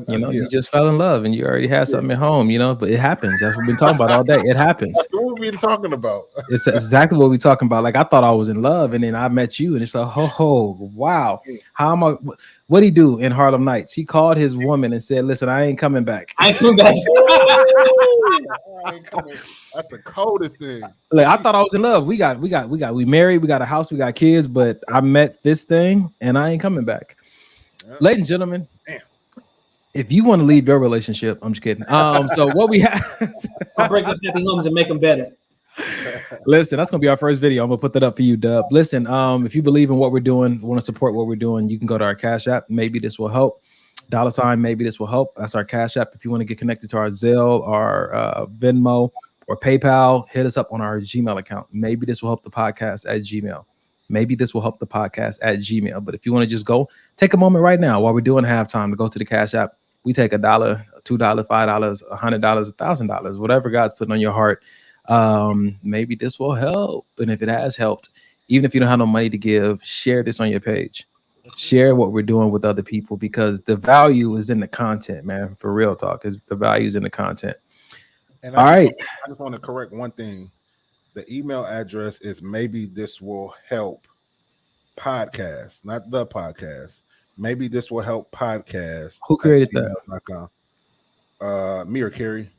You just fell in love and you already had something at home, but it happens. That's what we've been talking about all day. It happens. That's what we've been talking about. It's exactly what we're talking about. Like, I thought I was in love, and then I met you, and it's like, wow. How am I? What'd he do in Harlem Nights? He called his woman and said, "Listen, I ain't coming back." I ain't coming back. That's the coldest thing. Like, I thought I was in love. We married, we got a house, we got kids, but I met this thing and I ain't coming back. Yeah. Ladies and gentlemen, if you want to leave your relationship, I'm just kidding. So what we have, I'll break up happy homes and make them better. Listen, that's gonna be our first video. I'm gonna put that up for you, Dub. Listen, if you believe in what we're doing, want to support what we're doing, you can go to our Cash App. Maybe this will help. $ maybe this will help. That's our Cash App. If you want to get connected to our Zelle, our Venmo, or PayPal, hit us up on our Gmail account. Maybe this will help the podcast at Gmail. Maybe this will help the podcast at Gmail. But if you want to just go, take a moment right now while we're doing halftime to go to the Cash App. We take $1, $2, $5, $100, $1,000, whatever God's putting on your heart. Maybe this will help. And if it has helped, even if you don't have no money to give, share this on your page. Share what we're doing with other people, because the value is in the content, man. For real talk, is the value is in the content. And I just want to correct one thing. The email address is maybe this will help podcast, not the podcast. Maybe this will help podcast. Who created that? Me or Carrie.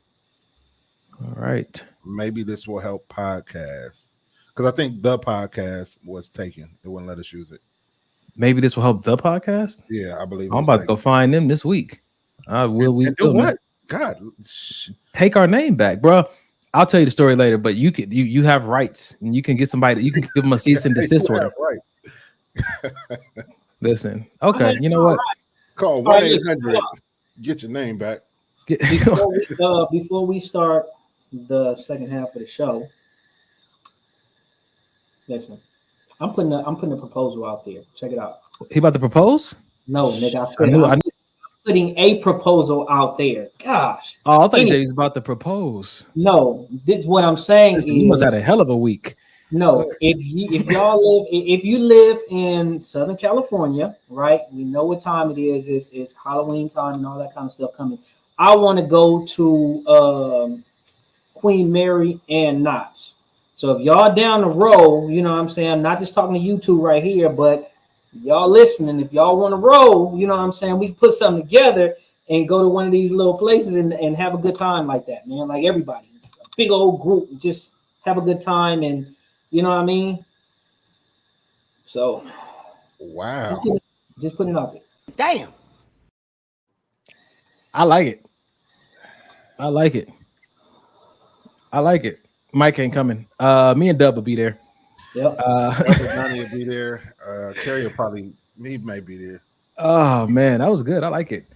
All right. Maybe this will help podcast, because I think the podcast was taken. It wouldn't let us use it. Maybe this will help the podcast. Yeah, I believe. I'm about to go find them this week. We do what? God, take our name back, bro. I'll tell you the story later, but you have rights, and you can get somebody. You can give them a cease and desist order. Right. Listen, okay. You know what? Call 1-800. Get your name back. Before we start the second half of the show, listen. I'm putting a proposal out there. Check it out. He about to propose? No, nigga. I said I'm putting a proposal out there. Gosh. Oh, I thought you said he was about to propose. No, this is what I'm saying. Listen, he must have had a hell of a week. No, if you live in Southern California, right? We know what time it is. It's Halloween time and all that kind of stuff coming. I want to go to Queen Mary and Knott's. So if y'all down the road, you know what I'm saying? I'm not just talking to you two right here, but y'all listening. If y'all want to roll, you know what I'm saying? We can put something together and go to one of these little places and have a good time like that, man. Like everybody, a big old group, just have a good time, and you know what I mean? So, wow. Just put it out there. Damn. I like it. I like it. Mike ain't coming. Me and Dub will be there. Yep. Johnny will be there. Carrie he may be there. Oh man, that was good. I like it.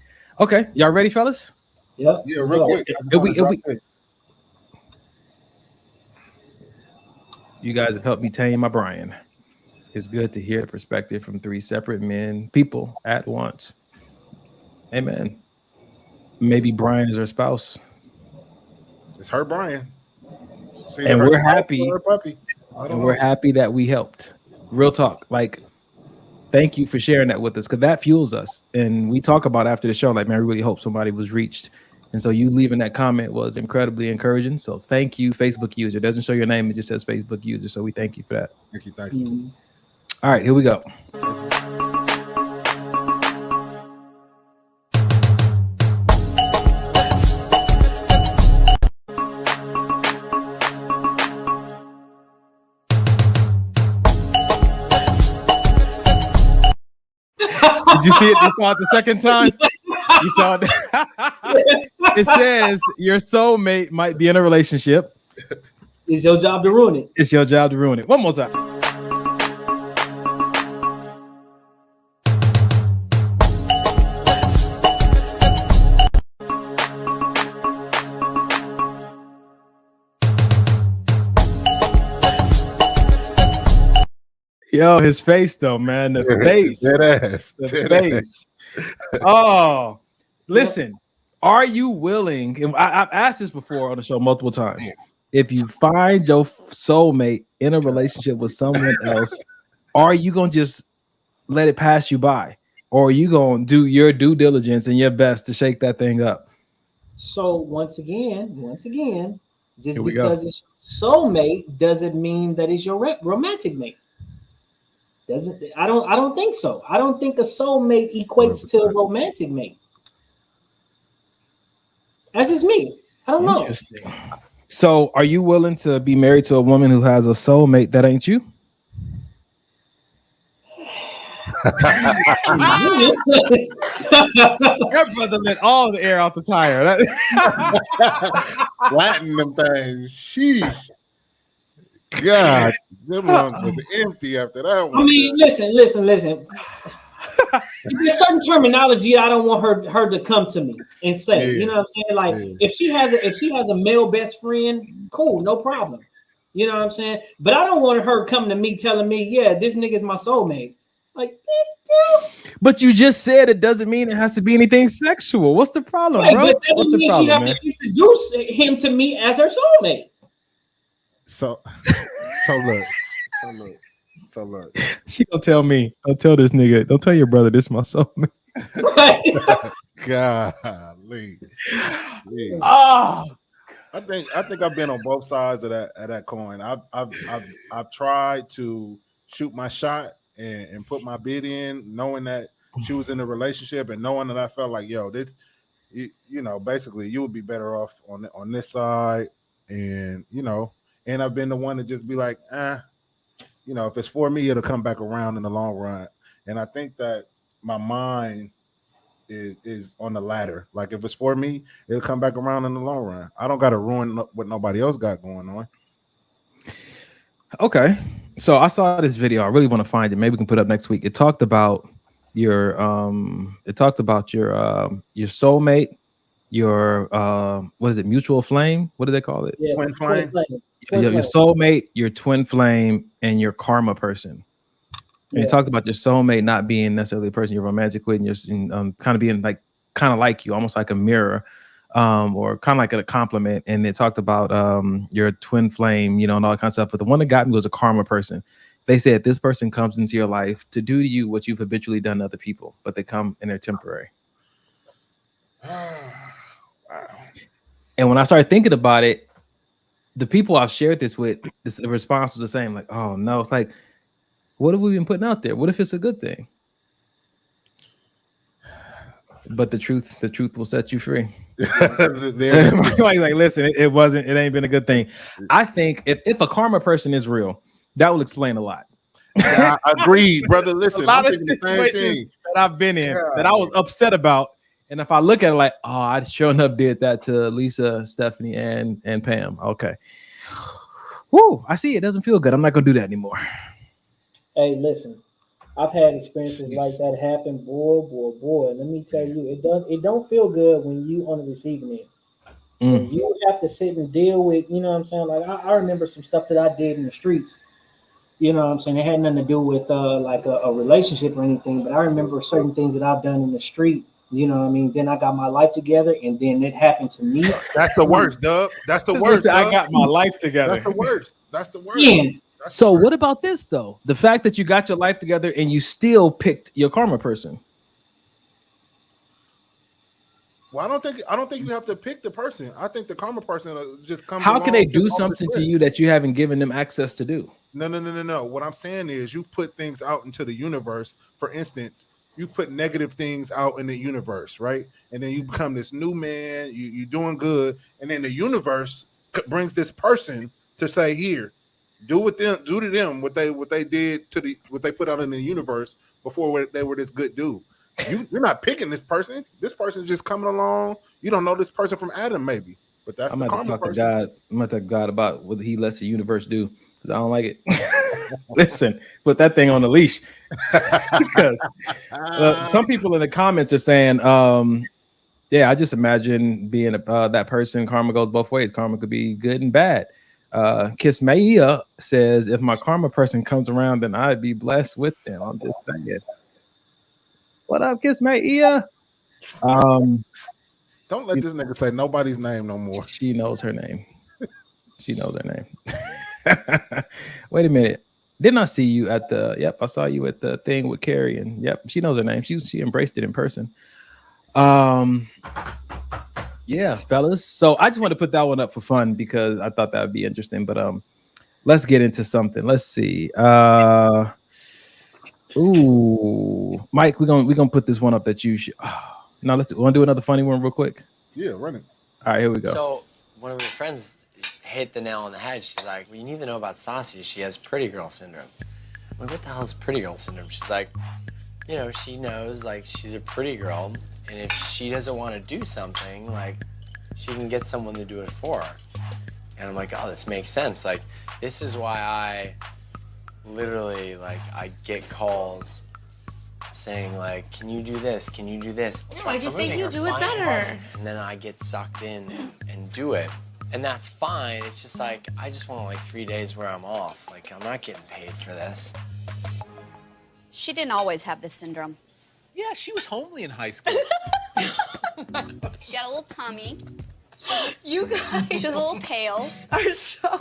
Okay, y'all ready, fellas? Yep. Yeah, real quick. You guys have helped me tame my Brian. It's good to hear the perspective from 3 separate people at once. Amen. Maybe Brian is her spouse. It's her Brian. And we're happy. And we're happy that we helped. Real talk. Like, Thank you for sharing that with us, because that fuels us. And we talk about after the show, like, man, we really hope somebody was reached. And so you leaving that comment was incredibly encouraging. So thank you, Facebook user. It doesn't show your name, it just says Facebook user. So we thank you for that. Thank you. All right, here we go. Did you see it? You saw it the second time? You saw it. It says your soulmate might be in a relationship. It's your job to ruin it. It's your job to ruin it. One more time. Yo, his face though, man. The face. The face. Oh, listen. Are you willing? And I've asked this before on the show multiple times. If you find your soulmate in a relationship with someone else, are you gonna just let it pass you by, or are you gonna do your due diligence and your best to shake that thing up? So once again, just because it's soulmate doesn't mean that it's your romantic mate. I don't think so. I don't think a soulmate equates to a romantic mate. That's just me. I don't know. Interesting. So are you willing to be married to a woman who has a soulmate that ain't you? Your brother let all the air out the tire. Flatten them things. Sheesh. God, them lungs was empty after that one. I mean, listen. There's certain terminology I don't want her to come to me and say. Yeah. You know what I'm saying? Like if she has a male best friend, cool, no problem. You know what I'm saying? But I don't want her coming to me telling me, yeah, this nigga's my soulmate. Like, but you just said it doesn't mean it has to be anything sexual. What's the problem, right, bro? But that What's the problem, she have man? to introduce him to me as her soulmate. So look. She don't tell me. Don't tell this nigga. Don't tell your brother this is my soulmate. Golly. Yeah. Oh, I think I've been on both sides of that coin. I've tried to shoot my shot and put my bid in, knowing that she was in a relationship and knowing that I felt like, yo, this, you know, basically you would be better off on this side, and you know, and I've been the one to just be like, you know, if it's for me, it'll come back around in the long run. And I think that my mind is on the latter. Like if it's for me, it'll come back around in the long run. I don't got to ruin what nobody else got going on. okay. So I saw this video. I really want to find it. Maybe we can put it up next week. It talked about your soulmate, your what is it, mutual flame? What do they call it? Yeah, twin flame. Your soulmate, your twin flame, and your karma person. And you talked about your soulmate not being necessarily the person you're romantic with, and you're kind of being kind of like you, almost like a mirror, or kind of like a compliment. And they talked about your twin flame, you know, and all that kind of stuff. But the one that got me was a karma person. They said this person comes into your life to do to you what you've habitually done to other people, but they come and they're temporary. Wow. And when I started thinking about it, the people I've shared this with, the response was the same. Like, oh no, it's like, what have we been putting out there? What if it's a good thing? But the truth will set you free. like, listen, it ain't been a good thing. I think if a karma person is real, that will explain a lot. Yeah, I agree, brother. Listen, a lot of situations that I've been in that I was upset about. And if I look at it like, oh, I sure enough did that to Lisa, Stephanie, and Pam. Okay. Woo, I see it doesn't feel good. I'm not gonna do that anymore. Hey, listen, I've had experiences like that happen. Boy. Let me tell you, it don't feel good when you on the receiving end. When you have to sit and deal with, you know what I'm saying? Like I remember some stuff that I did in the streets. You know what I'm saying? It had nothing to do with like a relationship or anything, but I remember certain things that I've done in the street. You know what I mean? Then I got my life together, and then it happened to me. That's the worst, Dub. That's the worst. I got my life together. That's the worst. So what about this though? The fact that you got your life together and you still picked your karma person. Well, I don't think you have to pick the person. I think the karma person just comes. How can they do something to you that you haven't given them access to do? No. What I'm saying is you put things out into the universe. For instance, you put negative things out in the universe, right? And then you become this new man. You're doing good, and then the universe brings this person to say, "Here, do to them what they did to what they put out in the universe before they were this good dude." You're not picking this person. This person's just coming along. You don't know this person from Adam, maybe, but that's I'm the going to karma talk to person. God. I'm going to talk to God about what He lets the universe do because I don't like it. Listen, put that thing on the leash because some people in the comments are saying, "Yeah, I just imagine being that person. Karma goes both ways. Karma could be good and bad." Kiss Maya says, "If my karma person comes around, then I'd be blessed with them." I'm just saying. What up, Kiss Maya? Don't let this nigga say nobody's name no more. She knows her name. She knows her name. Wait a minute. Didn't I see you at the? Yep, I saw you at the thing with Carrie, and yep, she knows her name. She embraced it in person. Yeah, fellas. So I just want to put that one up for fun because I thought that would be interesting. But let's get into something. Let's see. Ooh, Mike, we're gonna put this one up that you should. Now let's want to do another funny one real quick. Yeah, run it. All right, here we go. So one of my friends hit the nail on the head. She's like, "Well, you need to know about Stassi. She has pretty girl syndrome." I'm like, what the hell is pretty girl syndrome? She's like, you know, she knows like she's a pretty girl, and if she doesn't want to do something, like she can get someone to do it for her. And I'm like, oh, this makes sense. Like, this is why I literally, like, I get calls saying, like, can you do this? Can you do this? Why'd you say you do it better? And then I get sucked in and do it. And that's fine. It's just like, I just want like 3 days where I'm off. Like, I'm not getting paid for this. She didn't always have this syndrome. Yeah, she was homely in high school. She had a little tummy. You guys She was a little pale. are so.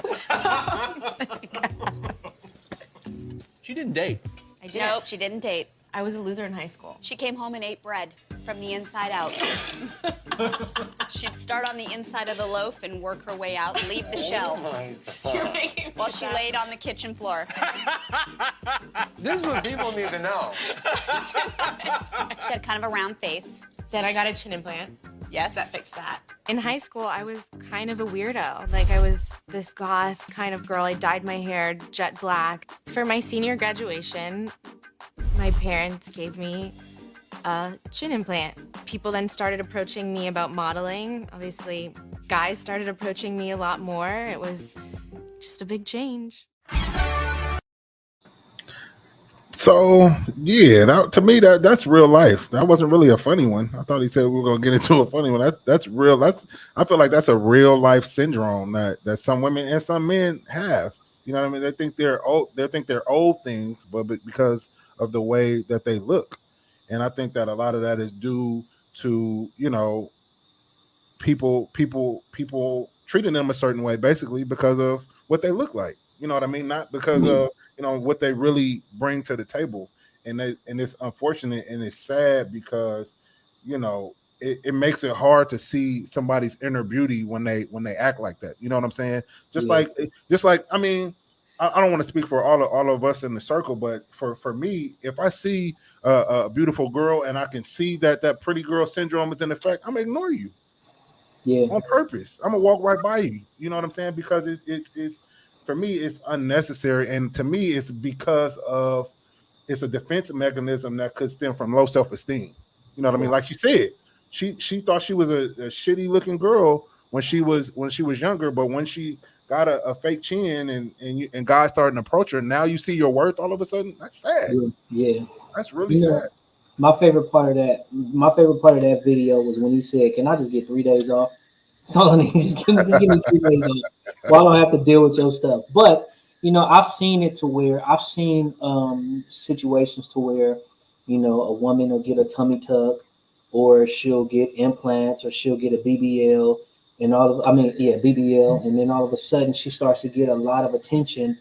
She didn't date. I did. Nope, she didn't date. I was a loser in high school. She came home and ate bread from the inside out. She'd start on the inside of the loaf and work her way out, leave the shell, You're making me while she sad. laid on the kitchen floor. This is what people need to know. She had kind of a round face. Then I got a chin implant. Yes. That fixed that. In high school, I was kind of a weirdo. Like, I was this goth kind of girl. I dyed my hair jet black. For my senior graduation, my parents gave me a chin implant. People then started approaching me about modeling. Obviously, guys started approaching me a lot more. It was just a big change. So yeah, to me that's real life. That wasn't really a funny one. I thought he said we were gonna get into a funny one. That's real. I feel like that's a real life syndrome that some women and some men have. You know what I mean? They think they're old. They think they're old things, but because of the way that they look, and I think that a lot of that is due to people treating them a certain way, basically because of what they look like. You know what I mean? Not because of what they really bring to the table. And it's unfortunate and it's sad because it makes it hard to see somebody's inner beauty when they act like that. You know what I'm saying? Just like I mean, I don't want to speak for all of us in the circle, but for me, if I see a beautiful girl and I can see that pretty girl syndrome is in effect, I'm gonna ignore you. Yeah. On purpose. I'm gonna walk right by you. You know what I'm saying? Because it's for me, it's unnecessary, and to me, it's because it's a defense mechanism that could stem from low self-esteem. You know what I mean? Like you said, she thought she was a shitty looking girl when she was younger, but when she got a fake chin and guys started to approach her, now you see your worth all of a sudden. That's sad. Yeah. That's really sad. My favorite part of that video was when he said, "Can I just get 3 days off? That's all I need. Just give me 3 days off. Well, I don't have to deal with your stuff." But I've seen it to where I've seen situations to where a woman will get a tummy tuck, or she'll get implants, or she'll get a BBL, and BBL, and then all of a sudden she starts to get a lot of attention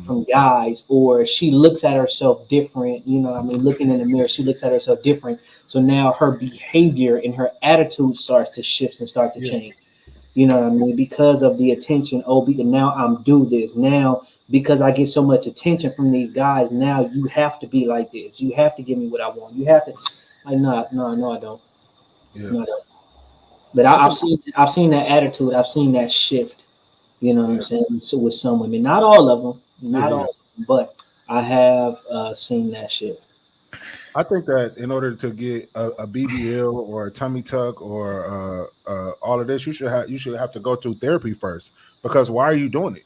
from guys, or she looks at herself different. You know what I mean? Looking in the mirror, she looks at herself different. So now her behavior and her attitude starts to shift and start to change. You know what I mean? Because of the attention. Oh, because now I'm do this. Now, because I get so much attention from these guys, now you have to be like this. You have to give me what I want. You have to, like, no, I don't. Yeah. No, I don't. But I've seen that attitude. I've seen that shift. You know what I'm saying? So with some women, not all of them, not all, of them, but I have seen that shift. I think that in order to get a BBL or a tummy tuck or all of this, you should have to go through therapy first. Because why are you doing it?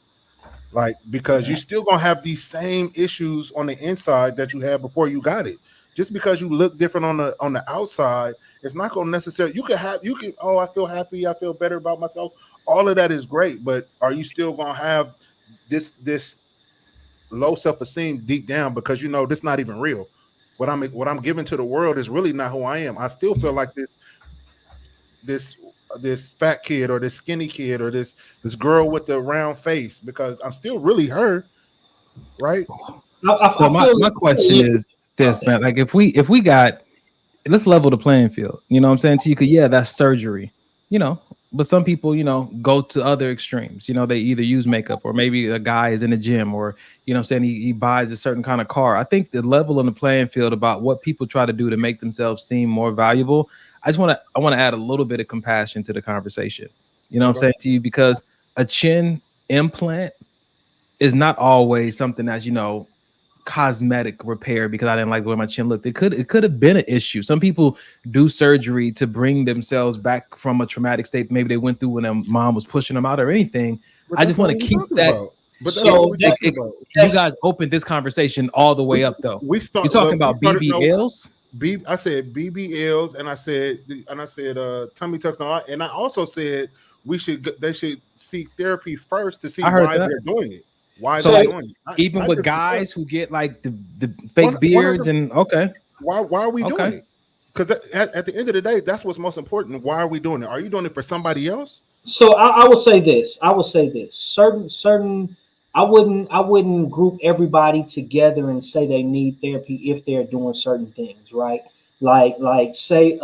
Like, because you're still gonna have these same issues on the inside that you had before you got it. Just because you look different on the outside, it's not gonna necessarily. You can. Oh, I feel happy. I feel better about myself. All of that is great, but are you still gonna have this low self-esteem deep down because you know this not even real? What I'm giving to the world is really not who I am. I still feel like this fat kid or this skinny kid or this girl with the round face because I'm still really her, right? So my question is this, man. Like if we got, let's level the playing field. You know what I'm saying to you? Cause yeah, that's surgery. You know, but some people, you know, go to other extremes. You know, they either use makeup or maybe a guy is in the gym or, you know what I'm saying, he buys a certain kind of car. I think the level on the playing field about what people try to do to make themselves seem more valuable. I want to add a little bit of compassion to the conversation. You know what I'm saying to you? Because a chin implant is not always something that's, you know, cosmetic repair because I didn't like the way my chin looked. It could have been an issue. Some people do surgery to bring themselves back from a traumatic state maybe they went through when their mom was pushing them out or anything. I just want to keep that. So you guys opened this conversation all the way up though. You're talking about BBLs? I said BBLs and I said tummy tucks and I also said they should seek therapy first to see why they're doing it. Why they're doing it. Even with guys who get like the fake beards and why are we doing it? Because at the end of the day, that's what's most important. Why are we doing it? Are you doing it for somebody else? So I will say this. Certain. I wouldn't group everybody together and say they need therapy if they're doing certain things, right? Like say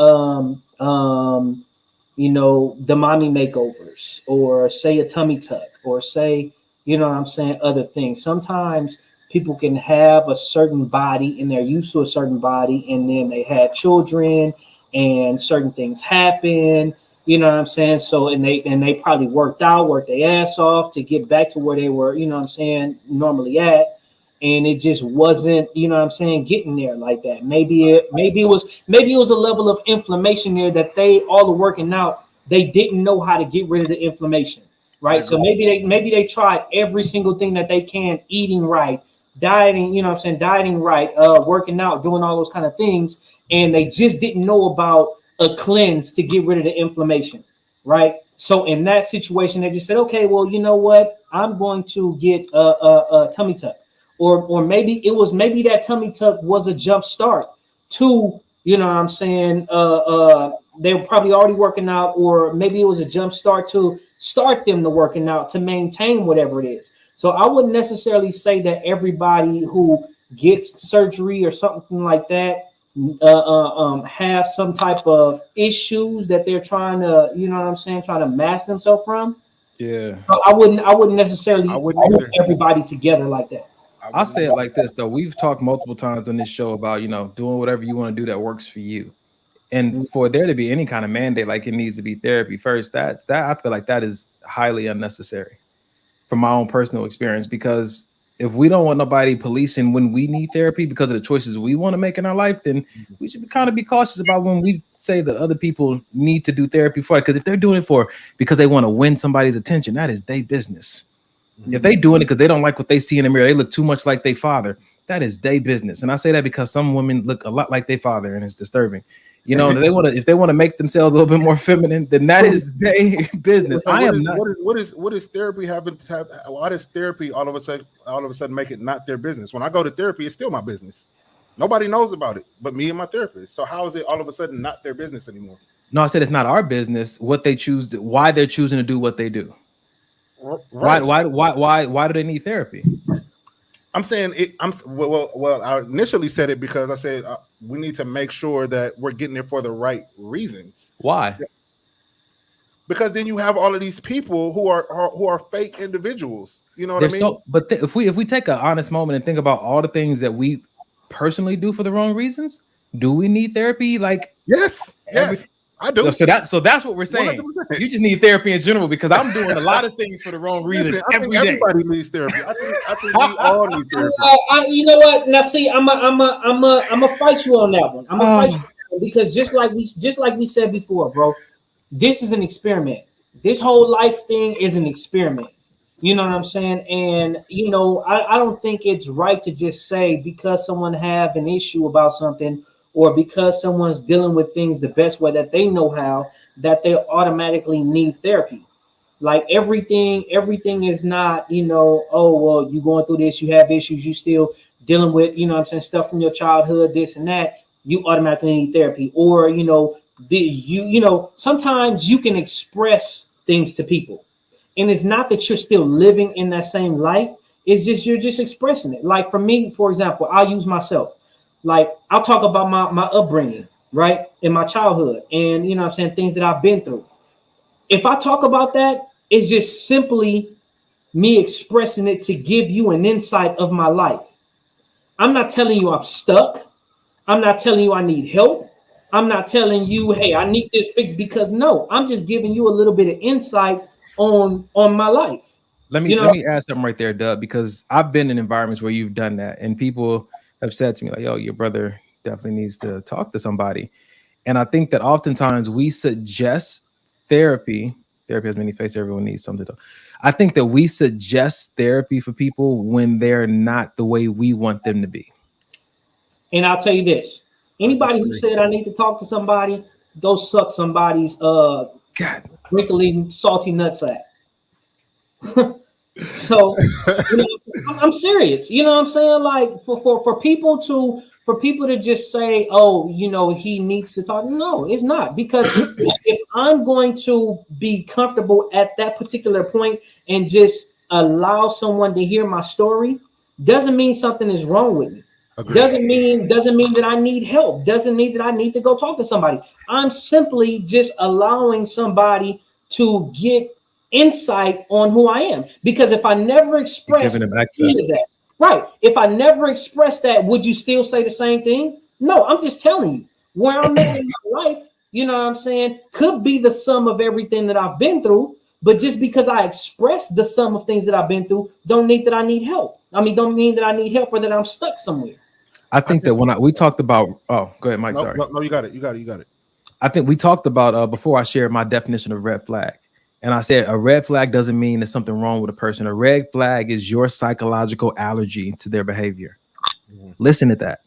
you know, the mommy makeovers, or say a tummy tuck, or say, you know what I'm saying, other things. Sometimes people can have a certain body and they're used to a certain body, and then they had children and certain things happen, you know what I'm saying? So and they probably worked their ass off to get back to where they were, you know what I'm saying, normally at. And it just wasn't, you know what I'm saying, getting there like that. Maybe it was a level of inflammation there that all the working out, they didn't know how to get rid of the inflammation, right? So maybe they tried every single thing that they can, eating right, dieting, you know what I'm saying, dieting right, working out, doing all those kind of things, and they just didn't know about a cleanse to get rid of the inflammation, right? So in that situation, they just said, okay, well, you know what, I'm going to get a tummy tuck. Or maybe that tummy tuck was a jump start to, you know what I'm saying, they were probably already working out, or maybe it was a jump start to start them to working out to maintain whatever it is. So I wouldn't necessarily say that everybody who gets surgery or something like that have some type of issues that they're trying to, you know what I'm saying, trying to mask themselves from. Yeah. So I wouldn't necessarily group everybody together like that. I'll say it like this though. We've talked multiple times on this show about, you know, doing whatever you want to do that works for you. And for there to be any kind of mandate, like it needs to be therapy first, that I feel like that is highly unnecessary from my own personal experience. Because if we don't want nobody policing when we need therapy because of the choices we want to make in our life, then we should kind of be cautious about when we say that other people need to do therapy for it. Because if they're doing it because they want to win somebody's attention, that is their business. If they doing it because they don't like what they see in the mirror, they look too much like their father, that is their business. And I say that because some women look a lot like their father, and it's disturbing. You know, if they want to make themselves a little bit more feminine, then that is their business. What is therapy having to have? Why does therapy all of a sudden make it not their business? When I go to therapy, it's still my business. Nobody knows about it but me and my therapist. So how is it all of a sudden not their business anymore? No, I said it's not our business what they choose, why they're choosing to do what they do. Right. Why do they need therapy? I'm saying it. Well. I initially said it because I said we need to make sure that we're getting there for the right reasons. Why? Because then you have all of these people who are fake individuals. You know what I mean? But if we take an honest moment and think about all the things that we personally do for the wrong reasons, do we need therapy? Like, yes, I do. So that's what we're saying. 100%. You just need therapy in general, because I'm doing a lot of things for the wrong reason. Listen, I think everybody needs therapy. I think we all need therapy. You know what? Now, see, I'm a fight you on that one. I'm gonna fight you because just like we said before, bro, this is an experiment. This whole life thing is an experiment. You know what I'm saying? And you know, I don't think it's right to just say because someone have an issue about something, or because someone's dealing with things the best way that they know how, that they automatically need therapy. Like everything is not, you know, oh, well, you're going through this, you have issues, you still dealing with, you know what I'm saying, stuff from your childhood, this and that, you automatically need therapy. Or, you know, you know, sometimes you can express things to people. And it's not that you're still living in that same light. It's just, you're just expressing it. Like for me, for example, I'll use myself. Like I'll talk about my upbringing, right, in my childhood, and you know what I'm saying, things that I've been through. If I talk about that, it's just simply me expressing it to give you an insight of my life. I'm not telling you I'm stuck. I'm not telling you I need help. I'm not telling you, hey, I need this fixed, because no, I'm just giving you a little bit of insight on my life. Let me add something right there, Dub, because I've been in environments where you've done that, and people have said to me like, yo, your brother definitely needs to talk to somebody. And I think that oftentimes we suggest therapy has many faces, everyone needs something to talk. I think that we suggest therapy for people when they're not the way we want them to be. And I'll tell you this, anybody who said I need to talk to somebody, go suck somebody's wrinkly, salty nutsack. So you know, I'm serious. You know what I'm saying? Like for people to just say, oh, you know, he needs to talk. No, it's not, because if I'm going to be comfortable at that particular point and just allow someone to hear my story, doesn't mean something is wrong with me. Agreed. Doesn't mean that I need help. Doesn't mean that I need to go talk to somebody. I'm simply just allowing somebody to get insight on who I am. Because if I never express that, right? If I never express that, would you still say the same thing? No, I'm just telling you where I'm at in my life. You know what I'm saying? Could be the sum of everything that I've been through. But just because I express the sum of things that I've been through, don't mean that I need help. Don't mean that I need help or that I'm stuck somewhere. I think that when we talked about, go ahead, Mike. Sorry. No, you got it. I think we talked about before I shared my definition of red flag. And I said a red flag doesn't mean there's something wrong with a person. A red flag is your psychological allergy to their behavior. Mm-hmm. Listen to that.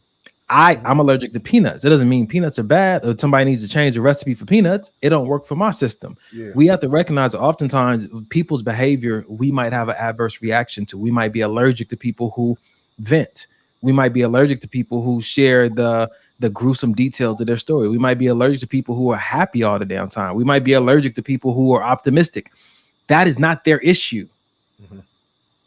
I'm allergic to peanuts. It doesn't mean peanuts are bad or somebody needs to change the recipe for peanuts. It don't work for my system. Yeah. We have to recognize that oftentimes people's behavior, we might have an adverse reaction to. We might be allergic to people who vent. We might be allergic to people who share the gruesome details of their story. We might be allergic to people who are happy all the damn time. We might be allergic to people who are optimistic. That is not their issue. Mm-hmm.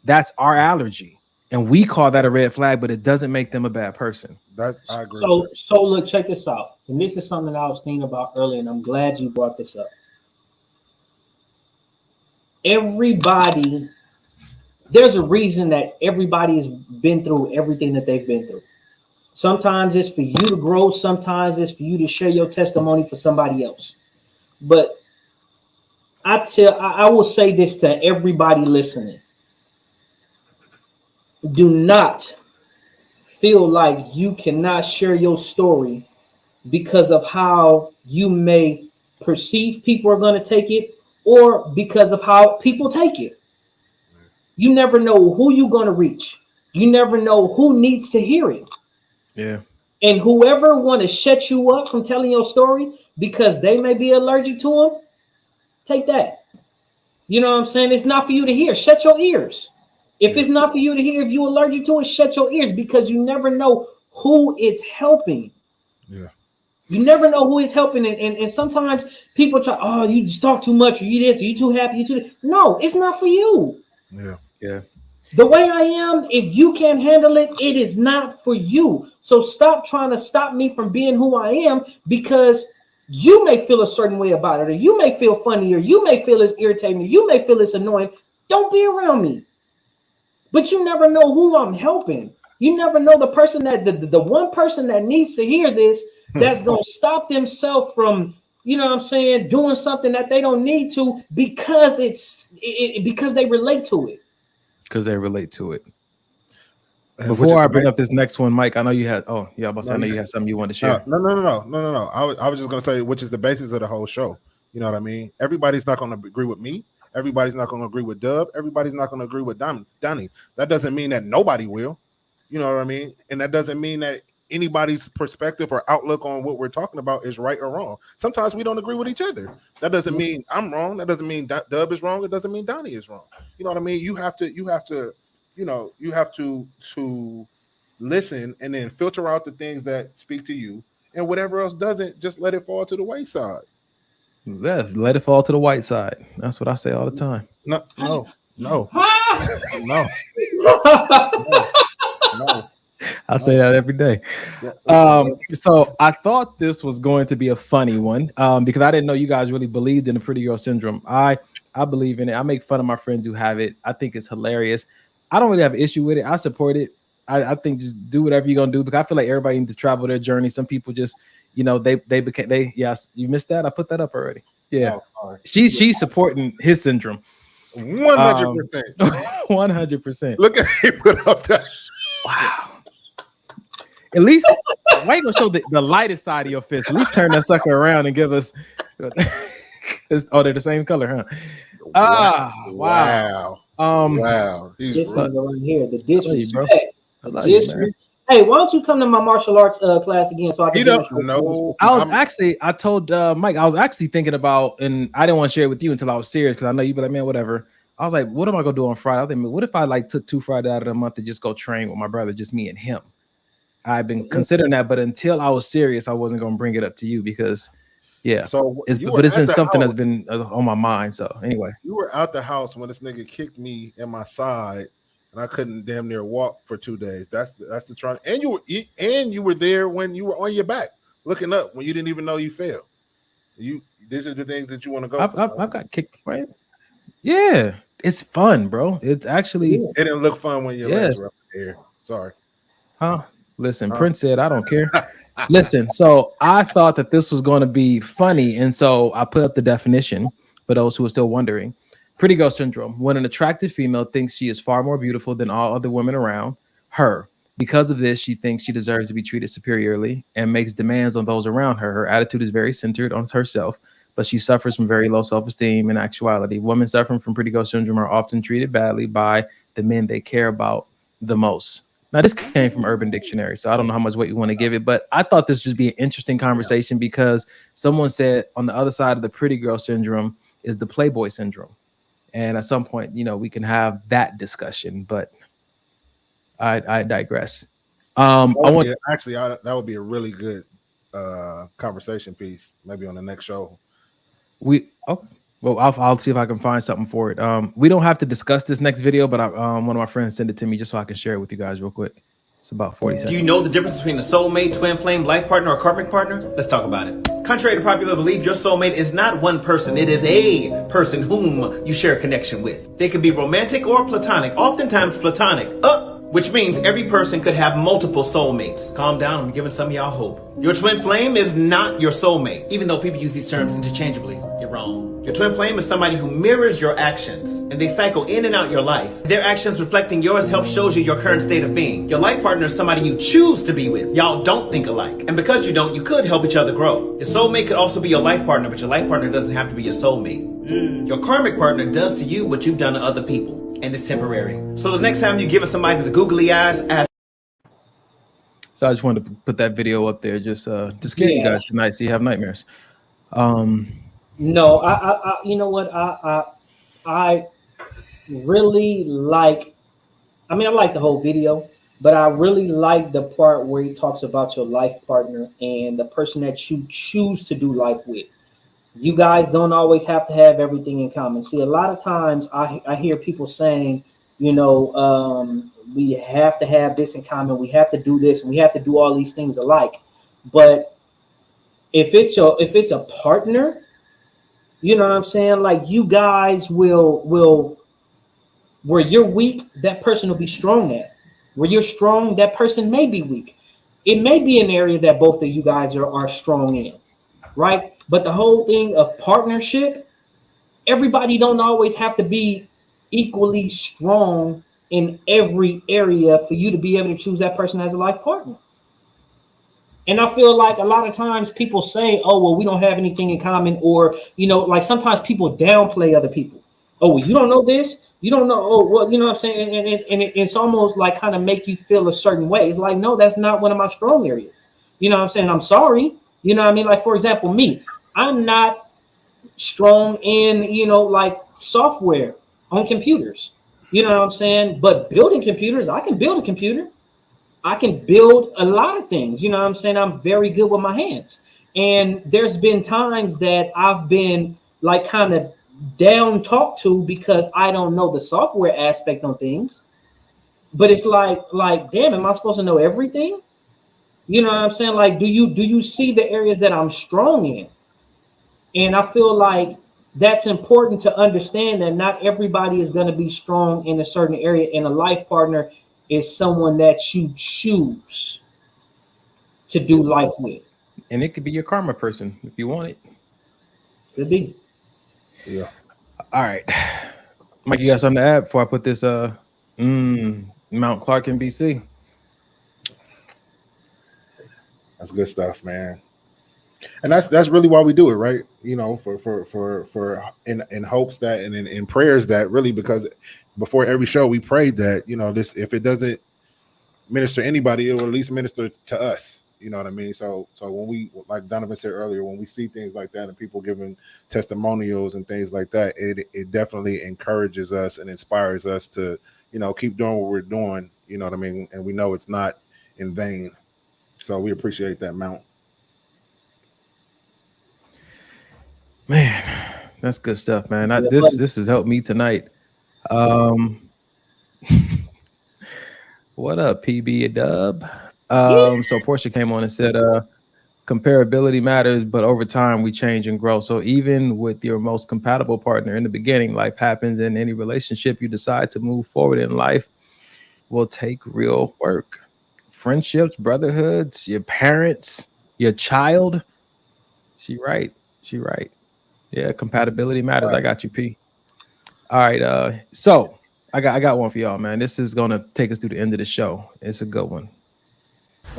That's our allergy. And we call that a red flag, but it doesn't make them a bad person. I agree. So look, check this out. And this is something that I was thinking about earlier, and I'm glad you brought this up. Everybody, there's a reason that everybody has been through everything that they've been through. Sometimes it's for you to grow. Sometimes it's for you to share your testimony for somebody else. But I will say this to everybody listening. Do not feel like you cannot share your story because of how you may perceive people are going to take it, or because of how people take it. You never know who you're going to reach. You never know who needs to hear it. Yeah. And whoever want to shut you up from telling your story because they may be allergic to them, take that. You know what I'm saying? It's not for you to hear. Shut your ears. If it's not for you to hear, if you're allergic to it, shut your ears, because you never know who it's helping. Yeah. You never know who is helping. And sometimes people try, oh, you just talk too much, or you this, or you too happy, you too. No, it's not for you. Yeah. Yeah. The way I am, if you can't handle it, it is not for you. So stop trying to stop me from being who I am because you may feel a certain way about it, or you may feel funny, or you may feel it's irritating, or you may feel it's annoying. Don't be around me. But you never know who I'm helping. You never know the person that the one person that needs to hear this that's going to stop themselves from, you know what I'm saying, doing something that they don't need to because because they relate to it. Because they relate to it. Before I bring up this next one, Mike, I know you had. Oh, yeah, I know you had something you wanted to share. No. I was just gonna say, which is the basis of the whole show. You know what I mean? Everybody's not gonna agree with me. Everybody's not gonna agree with Dub. Everybody's not gonna agree with Donnie. That doesn't mean that nobody will. You know what I mean? And that doesn't mean that anybody's perspective or outlook on what we're talking about is right or wrong. Sometimes we don't agree with each other. That doesn't mean I'm wrong. That doesn't mean Dub is wrong. It doesn't mean Donnie is wrong. You know what I mean? You have to listen and then filter out the things that speak to you, and whatever else doesn't, just let it fall to the wayside. Yes, let it fall to the white side. That's what I say all the time. No. I say that every day. So I thought this was going to be a funny one because I didn't know you guys really believed in the pretty girl syndrome. I believe in it. I make fun of my friends who have it. I think it's hilarious. I don't really have an issue with it. I support it. I think just do whatever you're gonna do because I feel like everybody needs to travel their journey. Some people just, you know, yes, you missed that. I put that up already. Yeah, she's supporting his syndrome. 100%. 100%. Look at he put up that. Wow. At least why you gonna show the lightest side of your fist? At least turn that sucker around and give us. Oh, they're the same color, huh? Wow. Wow. This is right here. The disrespect. You, hey, why don't you come to my martial arts class again so I can I told Mike, I was actually thinking about, and I didn't want to share it with you until I was serious because I know you'd be like, man, whatever. I was like, what am I gonna do on Friday? I think, what if I like took 2 Fridays out of the month to just go train with my brother, just me and him? I've been considering that, but until I was serious, I wasn't gonna bring it up to you because it's been something that's been on my mind. So anyway, you were out the house when this nigga kicked me in my side, and I couldn't damn near walk for 2 days. That's the trying. And you were there when you were on your back, looking up when you didn't even know you fell. These are the things that you want to go. I've got kicked, right? Yeah, it's fun, bro. It's actually. It didn't look fun when your legs were up in the air. Sorry. Huh? Listen, Prince said, I don't care. Listen, so I thought that this was going to be funny. And so I put up the definition for those who are still wondering. Pretty girl syndrome, when an attractive female thinks she is far more beautiful than all other women around her. Because of this, she thinks she deserves to be treated superiorly and makes demands on those around her. Her attitude is very centered on herself, but she suffers from very low self-esteem. In actuality, women suffering from pretty girl syndrome are often treated badly by the men they care about the most. Now, this came from Urban Dictionary, so I don't know how much weight you want to give it, but I thought this would just be an interesting conversation because someone said on the other side of the pretty girl syndrome is the playboy syndrome. And at some point, you know, we can have that discussion, but I digress. That would be a really good conversation piece, maybe on the next show. Well, I'll see if I can find something for it. We don't have to discuss this next video, but one of my friends sent it to me just so I can share it with you guys real quick. It's about 40 seconds. Do you know the difference between a soulmate, twin flame, life partner, or karmic partner? Let's talk about it. Contrary to popular belief, your soulmate is not one person. It is a person whom you share a connection with. They could be romantic or platonic, oftentimes platonic. Which means every person could have multiple soulmates. Calm down, I'm giving some of y'all hope. Your twin flame is not your soulmate, even though people use these terms interchangeably. You're wrong. Your twin flame is somebody who mirrors your actions, and they cycle in and out your life. Their actions reflecting yours help shows you your current state of being. Your life partner is somebody you choose to be with. Y'all don't think alike. And because you don't, you could help each other grow. Your soulmate could also be your life partner, but your life partner doesn't have to be your soulmate. Your karmic partner does to you what you've done to other people. And it's temporary. So the next time you give somebody the googly eyes, ask. So I just wanted to put that video up there just to scare you guys tonight so you have nightmares. No, I you know what? I really like, I like the whole video, but I really like the part where he talks about your life partner and the person that you choose to do life with. You guys don't always have to have everything in common. See, a lot of times I hear people saying, We have to have this in common. We have to do this, and we have to do all these things alike. But if it's a partner, you know what I'm saying? Like, you guys will where you're weak, that person will be strong at. Where you're strong, that person may be weak. It may be an area that both of you guys are strong in, right? But the whole thing of partnership, everybody don't always have to be equally strong in every area for you to be able to choose that person as a life partner. And I feel like a lot of times people say, oh, well, we don't have anything in common. Or, like sometimes people downplay other people. Oh, well, you don't know this. You don't know. Oh, well, you know what I'm saying? And it's almost like kind of make you feel a certain way. It's like, no, that's not one of my strong areas. You know what I'm saying? I'm sorry. You know what I mean? Like, for example, me, I'm not strong in, like software on computers. You know what I'm saying? But building computers, I can build a computer. I can build a lot of things. You know what I'm saying? I'm very good with my hands. And there's been times that I've been like kind of down talked to because I don't know the software aspect on things. But it's like, damn, am I supposed to know everything? You know what I'm saying? Like, do you see the areas that I'm strong in? And I feel like that's important to understand, that not everybody is going to be strong in a certain area, and a life partner is someone that you choose to do life with. And it could be your karma person if you want it. Could be. Yeah. All right. Mike, you got something to add before I put this Mount Clark in BC? That's good stuff, man. And that's really why we do it, right? For in hopes that, and in prayers that, really, because before every show we prayed that, this, if it doesn't minister to anybody, it will at least minister to us. You know what I mean? So when we, like Donovan said earlier, when we see things like that and people giving testimonials and things like that, it definitely encourages us and inspires us to, keep doing what we're doing. You know what I mean? And we know it's not in vain. So we appreciate that, Mount. Man, that's good stuff, man. This has helped me tonight. What up, PB Dub? So Portia came on and said, comparability matters, but over time we change and grow. So even with your most compatible partner in the beginning, life happens. In any relationship you decide to move forward in life will take real work. Friendships, brotherhoods, your parents, your child. She right. Yeah, compatibility matters. I got you, P. All right. So I got one for y'all, man. This is gonna take us through the end of the show. It's a good one.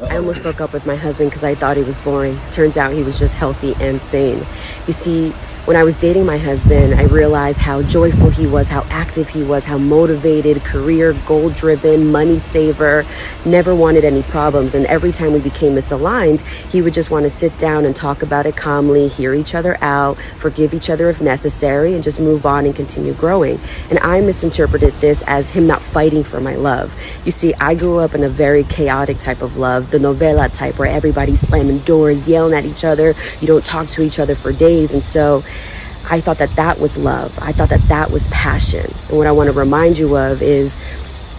I almost broke up with my husband because I thought he was boring. Turns out he was just healthy and sane. You see, when I was dating my husband, I realized how joyful he was, how active he was, how motivated, career, goal-driven, money saver, never wanted any problems. And every time we became misaligned, he would just want to sit down and talk about it calmly, hear each other out, forgive each other if necessary, and just move on and continue growing. And I misinterpreted this as him not fighting for my love. You see, I grew up in a very chaotic type of love, the novela type, where everybody's slamming doors, yelling at each other, you don't talk to each other for days. And so I thought that was love. I thought that was passion. And what I want to remind you of is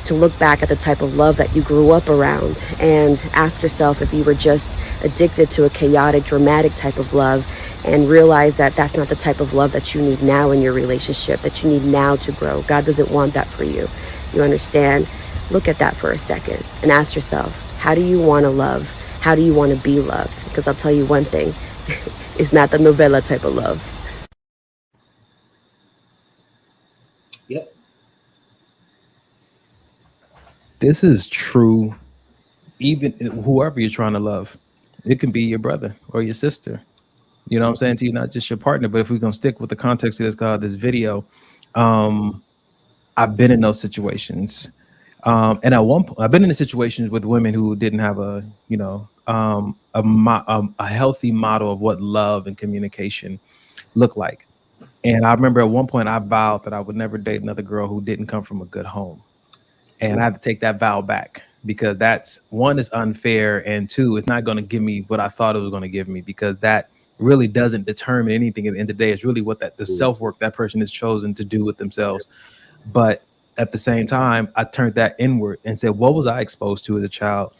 to look back at the type of love that you grew up around and ask yourself if you were just addicted to a chaotic, dramatic type of love, and realize that that's not the type of love that you need now in your relationship, that you need now to grow. God doesn't want that for you. You understand? Look at that for a second and ask yourself, how do you want to love? How do you want to be loved? Because I'll tell you one thing, it's not the novela type of love. Yep. This is true. Even whoever you're trying to love, it can be your brother or your sister. You know what I'm saying to you, not just your partner. But if we're gonna stick with the context of this video, I've been in those situations, and at one point, I've been in situations with women who didn't have a healthy model of what love and communication look like. And I remember at one point I vowed that I would never date another girl who didn't come from a good home. And I had to take that vow back, because that's, one, is unfair, and two, it's not going to give me what I thought it was going to give me, because that really doesn't determine anything at the end of the day. It's really what the self-work that person has chosen to do with themselves. But at the same time, I turned that inward and said, what was I exposed to as a child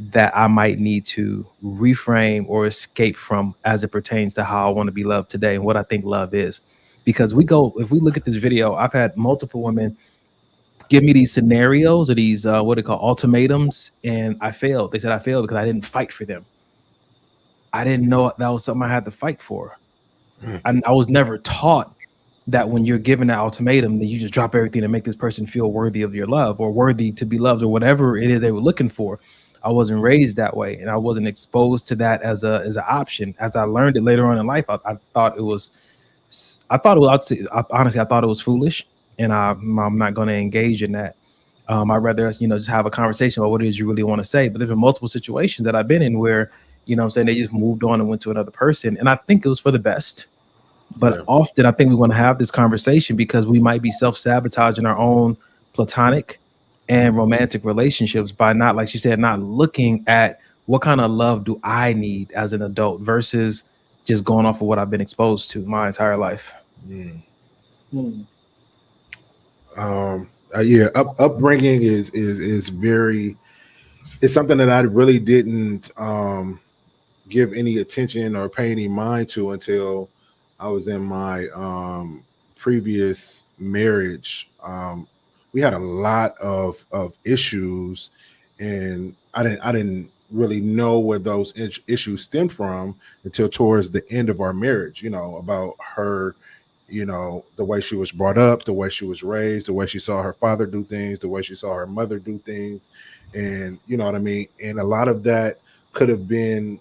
that I might need to reframe or escape from as it pertains to how I want to be loved today and what I think love is? Because if we look at this video, I've had multiple women give me these scenarios or these what they call ultimatums, and I failed. They said I failed because I didn't fight for them. I didn't know that was something I had to fight for. And I was never taught that when you're given that ultimatum, that you just drop everything and make this person feel worthy of your love or worthy to be loved or whatever it is they were looking for. I wasn't raised that way, and I wasn't exposed to that as an option. As I learned it later on in life, I thought it was honestly, I thought it was foolish, and I'm not going to engage in that. I'd rather just have a conversation about what it is you really want to say. But there's been multiple situations that I've been in where what I'm saying, they just moved on and went to another person, and I think it was for the best. But often I think we want to have this conversation because we might be self-sabotaging our own platonic and romantic relationships by not, like she said, not looking at what kind of love do I need as an adult versus just going off of what I've been exposed to my entire life. Upbringing is very, it's something that I really didn't give any attention or pay any mind to until I was in my previous marriage. We had a lot of issues, and I didn't really know where those issues stemmed from until towards the end of our marriage. About her, the way she was brought up, the way she was raised, the way she saw her father do things, the way she saw her mother do things, and you know what I mean. And a lot of that could have been,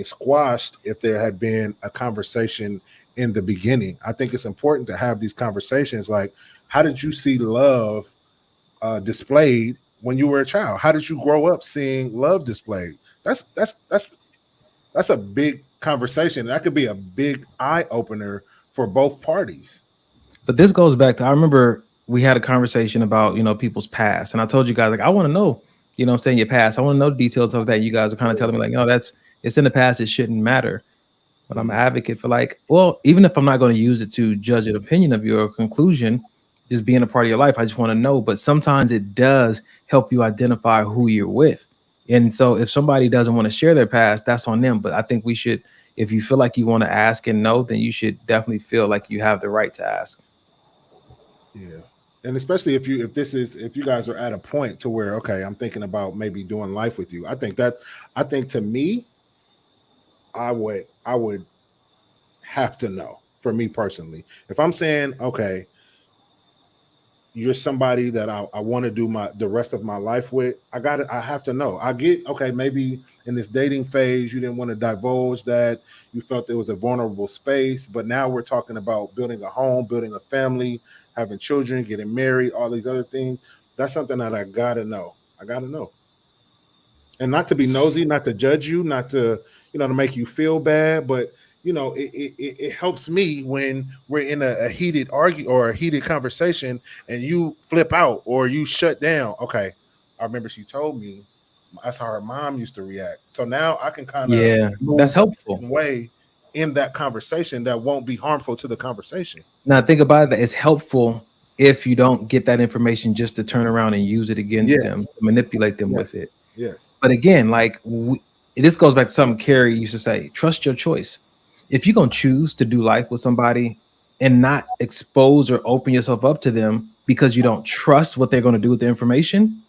squashed if there had been a conversation in the beginning. I think it's important to have these conversations. Like, how did you see love displayed when you were a child? How did you grow up seeing love displayed? That's a big conversation. That could be a big eye opener for both parties. But this goes back to, I remember we had a conversation about, people's past. And I told you guys, like, I want to know, your past. I want to know details of that. You guys are kind of telling me like, it's in the past. It shouldn't matter. But I'm an advocate for like, well, even if I'm not going to use it to judge an opinion of your conclusion, just being a part of your life, I just want to know. But sometimes it does help you identify who you're with. And so if somebody doesn't want to share their past, that's on them. But I think we should, if you feel like you want to ask and know, then you should definitely feel like you have the right to ask. Yeah. And especially if you guys are at a point to where, okay, I'm thinking about maybe doing life with you. I think to me, I would have to know, for me personally. If I'm saying, okay, you're somebody that I want to do the rest of my life with, I have to know. I get, okay, maybe in this dating phase, you didn't want to divulge that. You felt there was a vulnerable space, but now we're talking about building a home, building a family, having children, getting married, all these other things. That's something that I gotta know. And not to be nosy, not to judge you, not to, to make you feel bad, but it helps me when we're in a heated argue or a heated conversation and you flip out or you shut down. Okay, I remember she told me that's how her mom used to react. So now I can kind of that's helpful way in that conversation that won't be harmful to the conversation. Now think about that. It's helpful if you don't get that information just to turn around and use it against them, manipulate them with it. Yes. But again, like this goes back to something Carrie used to say, trust your choice. If you're going to choose to do life with somebody and not expose or open yourself up to them because you don't trust what they're going to do with the information,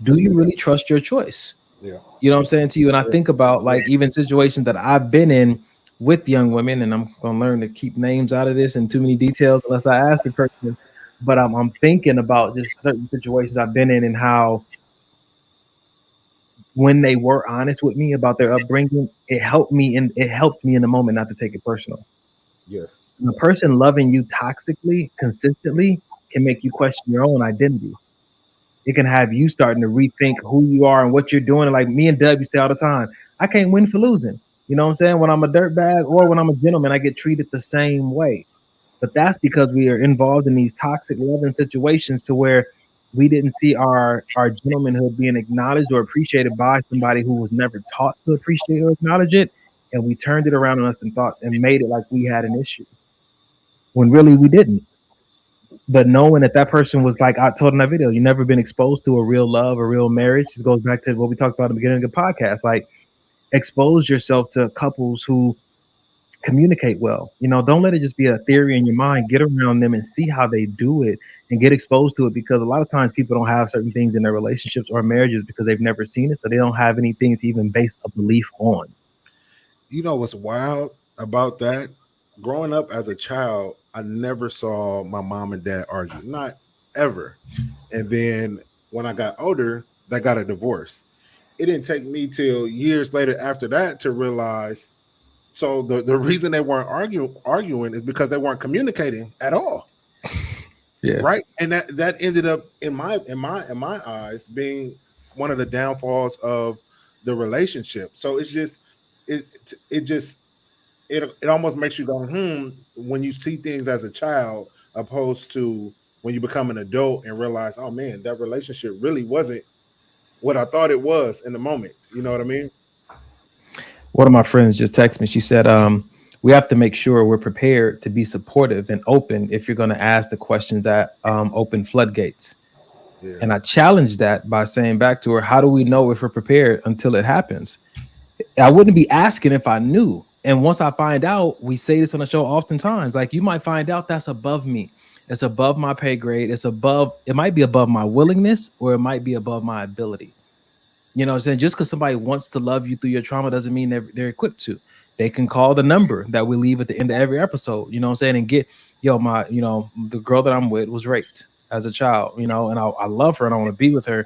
do you really trust your choice? Yeah. You know what I'm saying to you? And I think about like even situations that I've been in with young women, and I'm going to learn to keep names out of this and too many details unless I ask the person. But I'm thinking about just certain situations I've been in and how when they were honest with me about their upbringing, it helped me in the moment not to take it personal. Yes. The person loving you toxically, consistently, can make you question your own identity. It can have you starting to rethink who you are and what you're doing. And like me and Dub, you say all the time, I can't win for losing. You know what I'm saying? When I'm a dirtbag or when I'm a gentleman, I get treated the same way. But that's because we are involved in these toxic loving situations to where we didn't see our gentlemanhood being acknowledged or appreciated by somebody who was never taught to appreciate or acknowledge it. And we turned it around on us and made it like we had an issue when really we didn't. But knowing that that person was like I told in that video, you never been exposed to a real love, a real marriage. This goes back to what we talked about at the beginning of the podcast. Like expose yourself to couples who communicate well. You know, don't let it just be a theory in your mind. Get around them and see how they do it and get exposed to it, because a lot of times people don't have certain things in their relationships or marriages because they've never seen it. So they don't have anything to even base a belief on. You know what's wild about that? Growing up as a child, I never saw my mom and dad argue, not ever. And then when I got older, they got a divorce. It didn't take me till years later after that to realize. So the reason they weren't arguing is because they weren't communicating at all. Yeah. Right. And that ended up in my eyes being one of the downfalls of the relationship. So it's just it almost makes you go, when you see things as a child, opposed to when you become an adult and realize, oh man, that relationship really wasn't what I thought it was in the moment. You know what I mean? One of my friends just texted me. She said, we have to make sure we're prepared to be supportive and open if you're going to ask the questions that open floodgates. Yeah. And I challenged that by saying back to her, how do we know if we're prepared until it happens? I wouldn't be asking if I knew. And once I find out, we say this on the show oftentimes, like you might find out that's above me. It's above my pay grade. It might be above my willingness, or it might be above my ability. You know what I'm saying? Just because somebody wants to love you through your trauma doesn't mean they're equipped to. They can call the number that we leave at the end of every episode, you know what I'm saying? And get, the girl that I'm with was raped as a child, and I love her and I want to be with her.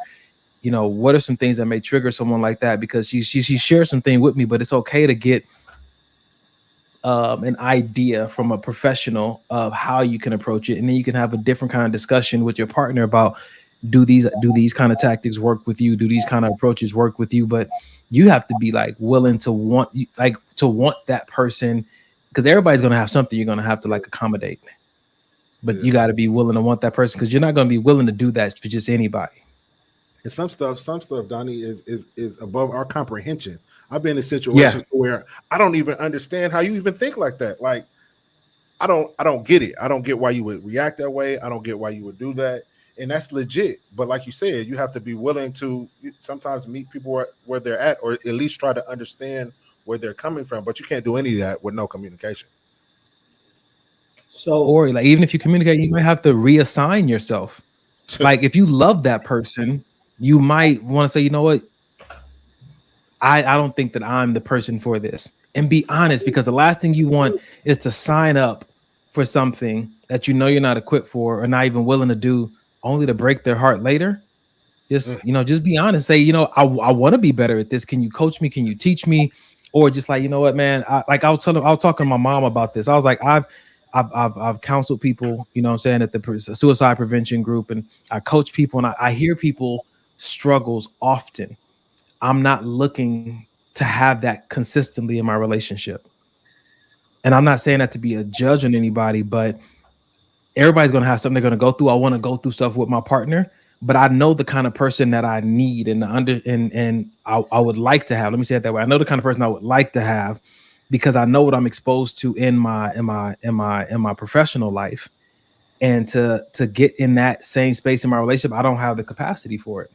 You know, what are some things that may trigger someone like that? Because she shares something with me, but it's okay to get an idea from a professional of how you can approach it. And then you can have a different kind of discussion with your partner about, do these kind of tactics work with you? Do these kind of approaches work with you? But you have to be like willing to want that person, because everybody's going to have something you're going to have to like accommodate. But you got to be willing to want that person, because you're not going to be willing to do that for just anybody. And some stuff, Donnie, is above our comprehension. I've been in situations where I don't even understand how you even think like that. Like, I don't get it. I don't get why you would react that way. I don't get why you would do that. And that's legit. But like you said, you have to be willing to sometimes meet people where they're at, or at least try to understand where they're coming from. But you can't do any of that with no communication. So, or like, even if you communicate, you might have to reassign yourself. Like if you love that person, you might want to say, you know what? I don't think that I'm the person for this. And be honest, because the last thing you want is to sign up for something that you're not equipped for or not even willing to do, only to break their heart later. Just be honest. Say, I want to be better at this. Can you coach me? Can you teach me? Or just like, you know what, man, I was talking to my mom about this. I was like, I've counseled people, you know what I'm saying, at the suicide prevention group, and I coach people, and I hear people struggles often. I'm not looking to have that consistently in my relationship. And I'm not saying that to be a judge on anybody, but everybody's going to have something they're going to go through. I want to go through stuff with my partner, but I know the kind of person that I need and I would like to have. Let me say it that way. I know the kind of person I would like to have, because I know what I'm exposed to in my professional life. And to get in that same space in my relationship, I don't have the capacity for it.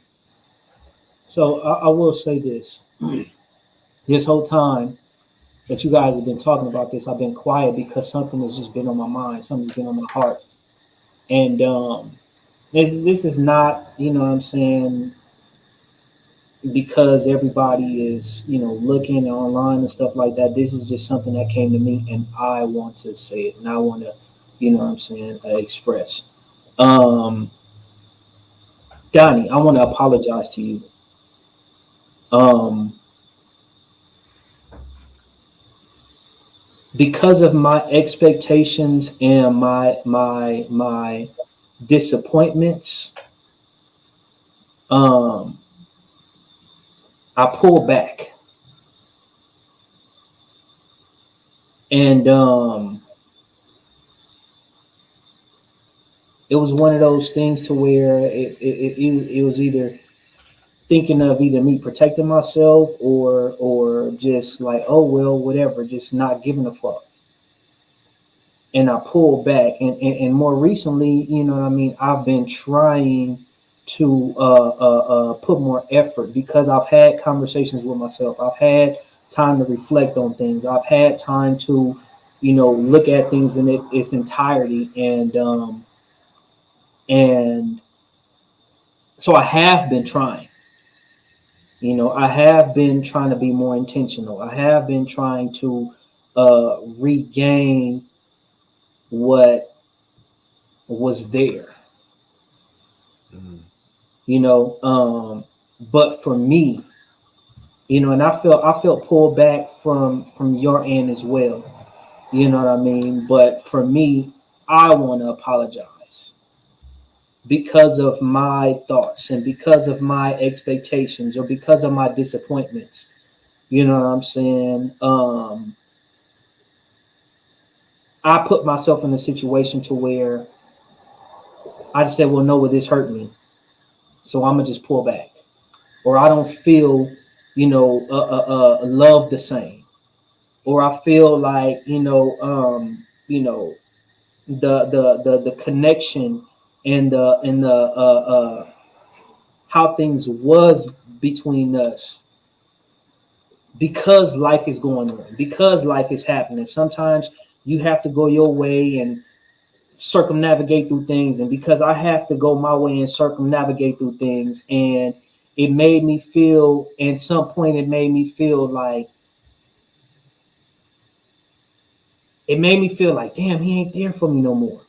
So I will say this. This whole time that you guys have been talking about this, I've been quiet because something has just been on my mind. Something's been on my heart. And this is not, you know what I'm saying, because everybody is, looking online and stuff like that. This is just something that came to me, and I want to say it, and I want to, express. Donnie, I want to apologize to you. Because of my expectations and my disappointments, I pulled back. And it was one of those things to where it was either thinking of either me protecting myself or just like, oh well, whatever, just not giving a fuck. and I pulled back. And more recently, you know what I mean, I've been trying to put more effort because I've had conversations with myself. I've had time to reflect on things. I've had time to, you know, look at things in its entirety. And so I have been trying. You know, I have been trying to be more intentional. I have been trying to regain what was there. You know, but for me, you know, and I felt pulled back from your end as well. You know what I mean? But for me, I want to apologize because of my thoughts and because of my expectations or because of my disappointments. You know what I'm saying? I put myself in a situation to where I said, well, no, well, this hurt me. So I'm going to just pull back. Or I don't feel, you know, love the same. Or I feel like, the connection and the how things was between us because life is going on, because life is happening. Sometimes you have to go your way and circumnavigate through things, and because I have to go my way and circumnavigate through things, and it made me feel, at some point it made me feel like damn, he ain't there for me no more.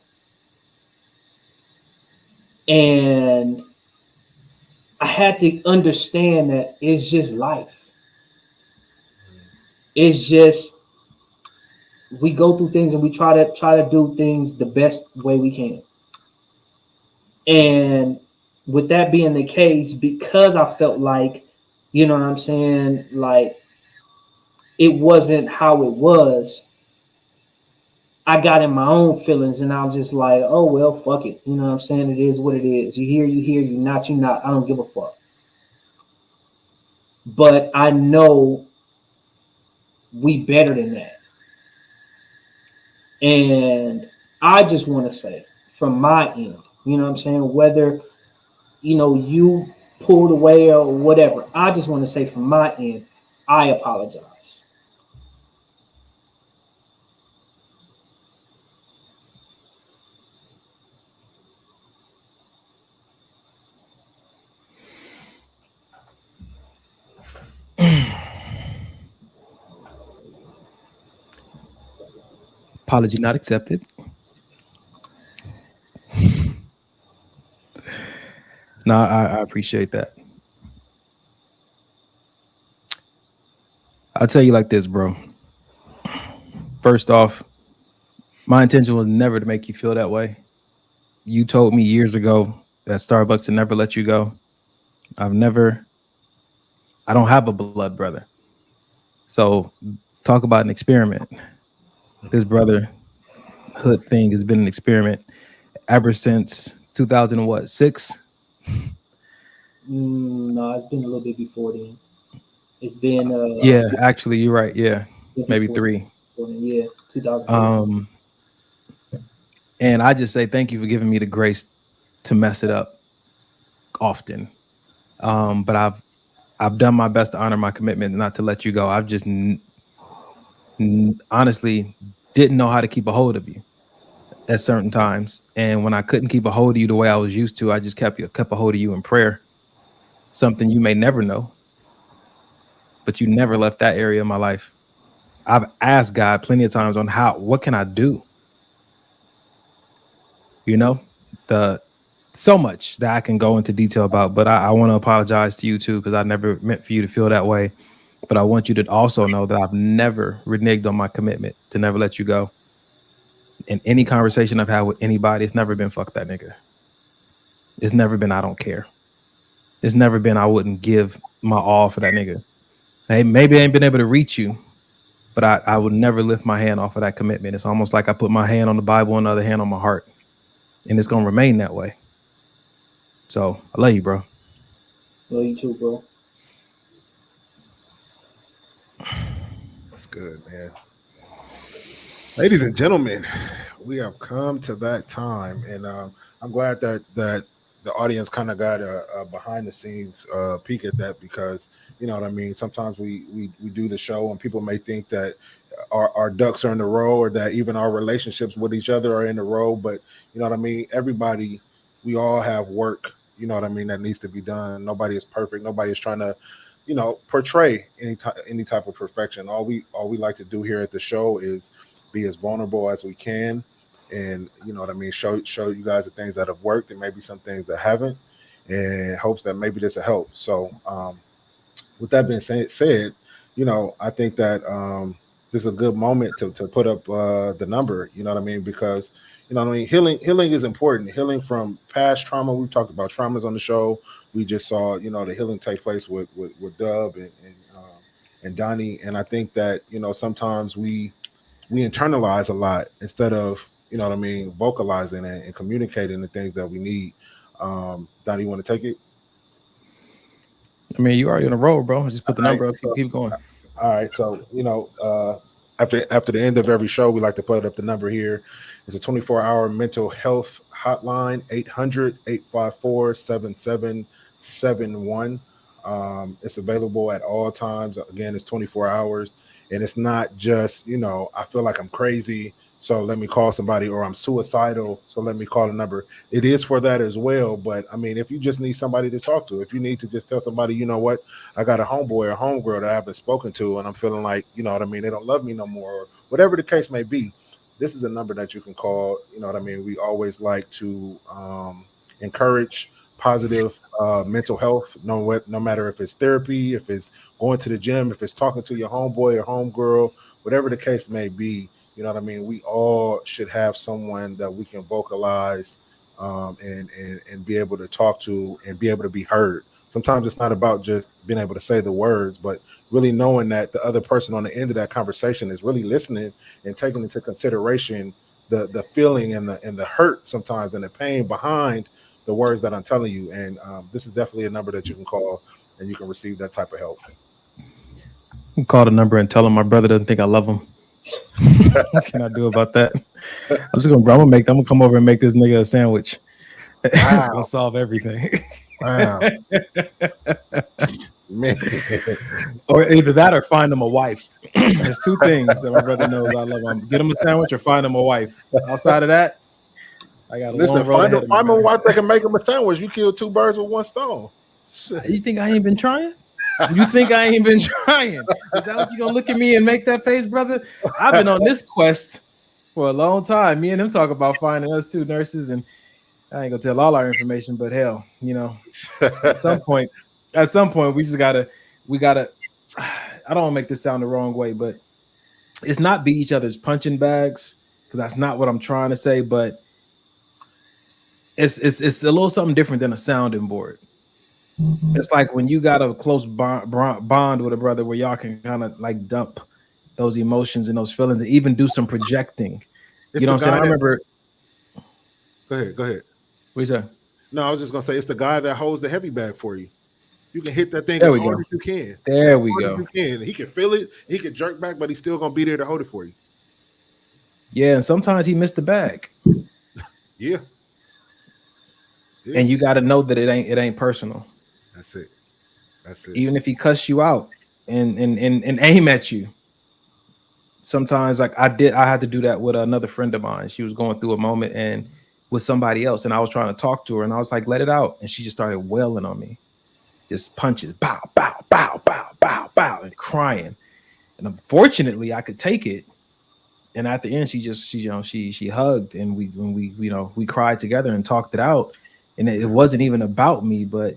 And I had to understand that it's just life. It's just we go through things and we try to do things the best way we can. And with that being the case, because I felt like, you know what I'm saying, like it wasn't how it was, I got in my own feelings and I was just like, oh well, fuck it. You know what I'm saying? It is what it is. You hear, you not, you not. I don't give a fuck. But I know we better than that. And I just want to say from my end, you know what I'm saying, whether, you know, you pulled away or whatever, I just want to say from my end, I apologize. Apology not accepted. No, I appreciate that. I'll tell you like this, bro. First off, my intention was never to make you feel that way. You told me years ago that Starbucks to never let you go. I don't have a blood brother. So talk about an experiment. This brotherhood thing has been an experiment ever since 2006. No, it's been a little bit before then. It's been yeah, actually, you're right. Yeah, maybe 3. Yeah, 2000. And I just say thank you for giving me the grace to mess it up often. But I've done my best to honor my commitment, not to let you go. I've just honestly didn't know how to keep a hold of you at certain times, and when I couldn't keep a hold of you the way I was used to, I just kept a hold of you in prayer. Something you may never know, but you never left that area of my life. I've asked God plenty of times on what can I do? You know, so much that I can go into detail about, but I want to apologize to you too, because I never meant for you to feel that way. But I want you to also know that I've never reneged on my commitment to never let you go. In any conversation I've had with anybody, it's never been fuck that nigga. It's never been I don't care. It's never been I wouldn't give my all for that nigga. Hey, maybe I ain't been able to reach you, but I would never lift my hand off of that commitment. It's almost like I put my hand on the Bible and the other hand on my heart, and it's gonna remain that way. So I love you, bro. Love you too, bro. That's good, man. Ladies and gentlemen, we have come to that time, and I'm glad that the audience kind of got a behind the scenes peek at that, because you know what I mean. Sometimes we do the show, and people may think that our ducks are in the row, or that even our relationships with each other are in the row. But you know what I mean. Everybody, we all have work. You know what I mean, that needs to be done. Nobody is perfect. Nobody is trying to, portray any type of perfection. All we like to do here at the show is be as vulnerable as we can, and you know what I mean. Show you guys the things that have worked, and maybe some things that haven't, and hopes that maybe this will help. So, with that being said, I think that this is a good moment to put up the number. You know what I mean? Because what I mean, healing is important. Healing from past trauma. We've talked about traumas on the show. We just saw the healing take place with Dub and Donnie. And I think that sometimes we internalize a lot instead of what I mean, vocalizing and communicating the things that we need. Donnie, you want to take it? I mean, you already on a roll, bro. Just put the number up. So, Keep going. All right. So, after the end of every show, we like to put up the number here. It's a 24-hour mental health hotline, 800-854-7771. It's available at all times. Again, it's 24 hours. And it's not just, I feel like I'm crazy, so let me call somebody, or I'm suicidal, so let me call a number. It is for that as well. But I mean, if you just need somebody to talk to, if you need to just tell somebody, you know what, I got a homeboy or homegirl that I haven't spoken to, and I'm feeling like, you know what I mean, they don't love me no more, or whatever the case may be, this is a number that you can call. You know what I mean? We always like to encourage positive mental health, no matter if it's therapy, if it's going to the gym, if it's talking to your homeboy or homegirl, whatever the case may be. You know what I mean? We all should have someone that we can vocalize and be able to talk to and be able to be heard. Sometimes it's not about just being able to say the words, but really knowing that the other person on the end of that conversation is really listening and taking into consideration the feeling and the hurt sometimes and the pain behind the words that I'm telling you. And this is definitely a number that you can call and you can receive that type of help. You call the number and tell him my brother doesn't think I love him. What can I do about that? I'm gonna come over and make this nigga a sandwich. Wow. It's gonna solve everything. Wow. Man. Or either that or find him a wife. There's two things that my brother knows I love him. Get him a sandwich or find him a wife. Outside of that, I got a long road ahead of me. Find him a wife that can make him a sandwich. You kill two birds with one stone. You think I ain't been trying? You think I ain't been trying? Is that what you gonna look at me and make that face, brother? I've been on this quest for a long time. Me and him talk about finding us two nurses, and I ain't gonna tell all our information, but hell, at some point, we gotta. I don't want to make this sound the wrong way, but it's not be each other's punching bags, because that's not what I'm trying to say. But it's a little something different than a sounding board. It's like when you got a close bond with a brother where y'all can kind of like dump those emotions and those feelings and even do some projecting. You know what I'm saying? I remember. Go ahead. What you say? No, I was just gonna say it's the guy that holds the heavy bag for you. You can hit that thing as hard as you can. There we go. You can. He can feel it. He can jerk back, but he's still gonna be there to hold it for you. Yeah, and sometimes he missed the bag. Yeah. And you got to know that it ain't personal. That's it. Even if he cuss you out and aim at you. Sometimes, like I had to do that with another friend of mine. She was going through a moment and with somebody else, and I was trying to talk to her, and I was like, "Let it out," and she just started wailing on me, just punches, bow, bow, bow, bow, bow, bow, and crying. And unfortunately, I could take it. And at the end, she hugged, and we cried together and talked it out. And it wasn't even about me, but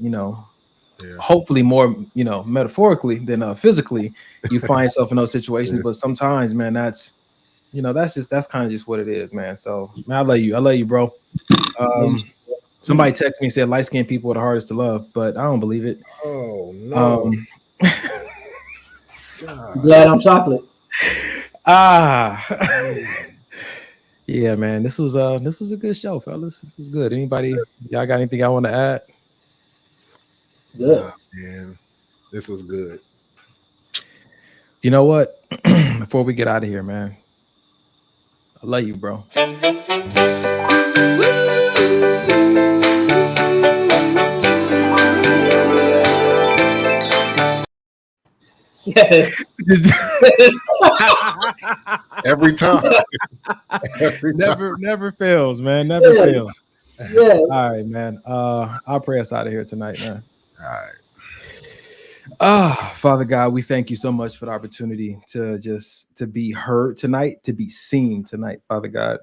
hopefully more metaphorically than physically, you find yourself in those situations. But sometimes, man, that's kind of just what it is, man. So man, I love you, bro. Somebody texted me and said light-skinned people are the hardest to love, but I don't believe it. Oh no. Glad I'm chocolate. Yeah, man. This was a good show, fellas. This is good. Anybody, y'all got anything I want to add? Good. Man, this was good. You know what? Before we get out of here, man, love you, bro. Yes. Every time. Never fails, man. Never fails. Yes. All right, man. I'll pray us out of here tonight, man. All right. Father God, we thank you so much for the opportunity to be heard tonight, to be seen tonight, Father God.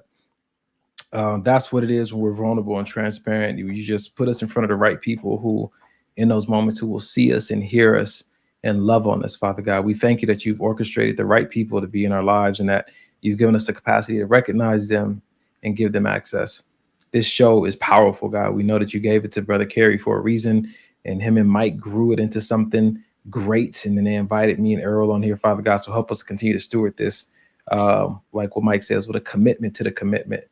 That's what it is when we're vulnerable and transparent. You just put us in front of the right people who, in those moments, who will see us and hear us and love on us, Father God. We thank you that you've orchestrated the right people to be in our lives and that you've given us the capacity to recognize them and give them access. This show is powerful, God. We know that you gave it to Brother Kerry for a reason, and him and Mike grew it into something great. And then they invited me and Earl on here, Father God. So help us continue to steward this, like what Mike says, with a commitment to the commitment.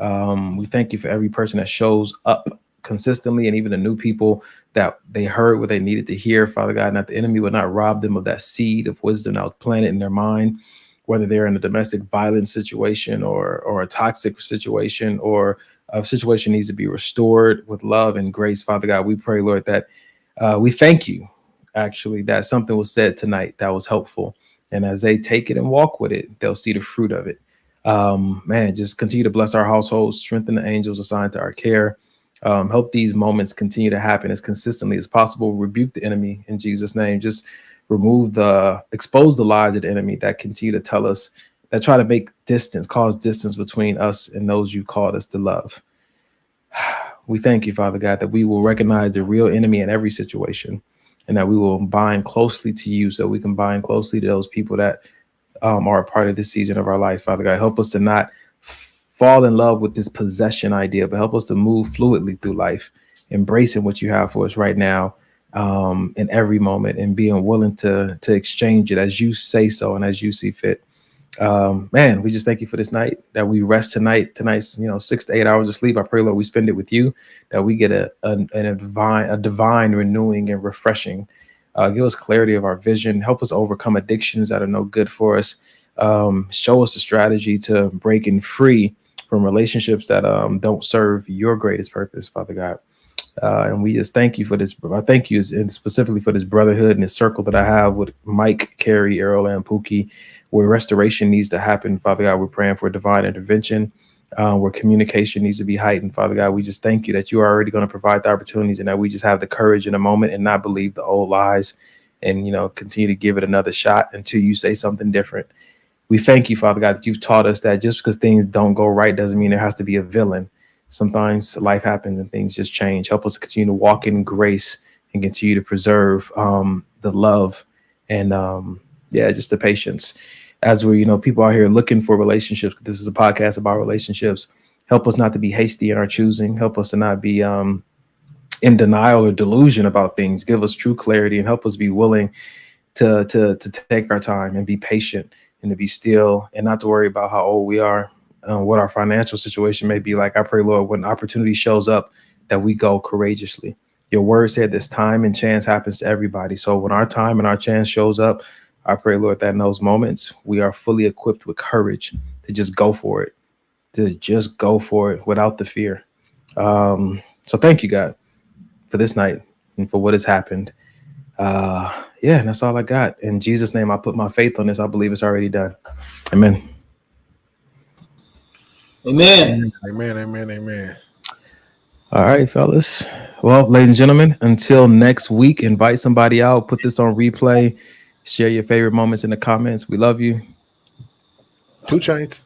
We thank you for every person that shows up consistently, and even the new people that they heard what they needed to hear, Father God, and that the enemy would not rob them of that seed of wisdom that was planted in their mind, whether they're in a domestic violence situation or a toxic situation, or a situation needs to be restored with love and grace. Father God, we pray, Lord, that we thank you, actually, that something was said tonight that was helpful. And as they take it and walk with it, they'll see the fruit of it. Man, just continue to bless our households, strengthen the angels assigned to our care. Help these moments continue to happen as consistently as possible. Rebuke the enemy in Jesus' name. Just expose the lies of the enemy that continue to tell us, that try to make distance, cause distance between us and those you called us to love. We thank you, Father God, that we will recognize the real enemy in every situation, and that we will bind closely to you so we can bind closely to those people that are a part of this season of our life. Father God, help us to not fall in love with this possession idea, but help us to move fluidly through life, embracing what you have for us right now, in every moment, and being willing to exchange it as you say so and as you see fit. Man, we just thank you for this night, that we rest tonight's 6 to 8 hours of sleep. I pray, Lord, we spend it with you, that we get a divine renewing and refreshing. Give us clarity of our vision. Help us overcome addictions that are no good for us. Show us a strategy to breaking free from relationships that don't serve your greatest purpose, Father God. And we just thank you for this. I thank you and specifically for this brotherhood and this circle that I have with Mike, Carrie, Earl, and Pookie, where restoration needs to happen. Father God, we're praying for divine intervention, where communication needs to be heightened. Father God, we just thank you that you are already going to provide the opportunities, and that we just have the courage in a moment and not believe the old lies, and continue to give it another shot until you say something different. We thank you, Father God, that you've taught us that just because things don't go right doesn't mean there has to be a villain. Sometimes life happens and things just change. Help us continue to walk in grace and continue to preserve the love and just the patience. As we, people out here looking for relationships, this is a podcast about relationships. Help us not to be hasty in our choosing. Help us to not be in denial or delusion about things. Give us true clarity and help us be willing to take our time and be patient and to be still and not to worry about how old we are, what our financial situation may be like. I pray, Lord, when opportunity shows up, that we go courageously. Your word said this time and chance happens to everybody. So when our time and our chance shows up, I pray, Lord, that in those moments, we are fully equipped with courage to just go for it, without the fear. So thank you, God, for this night and for what has happened. And that's all I got. In Jesus' name, I put my faith on this. I believe it's already done. Amen. Amen. Amen. Amen. Amen. All right, fellas. Well, ladies and gentlemen, until next week, invite somebody out, put this on replay, share your favorite moments in the comments. We love you. 2 Chainz.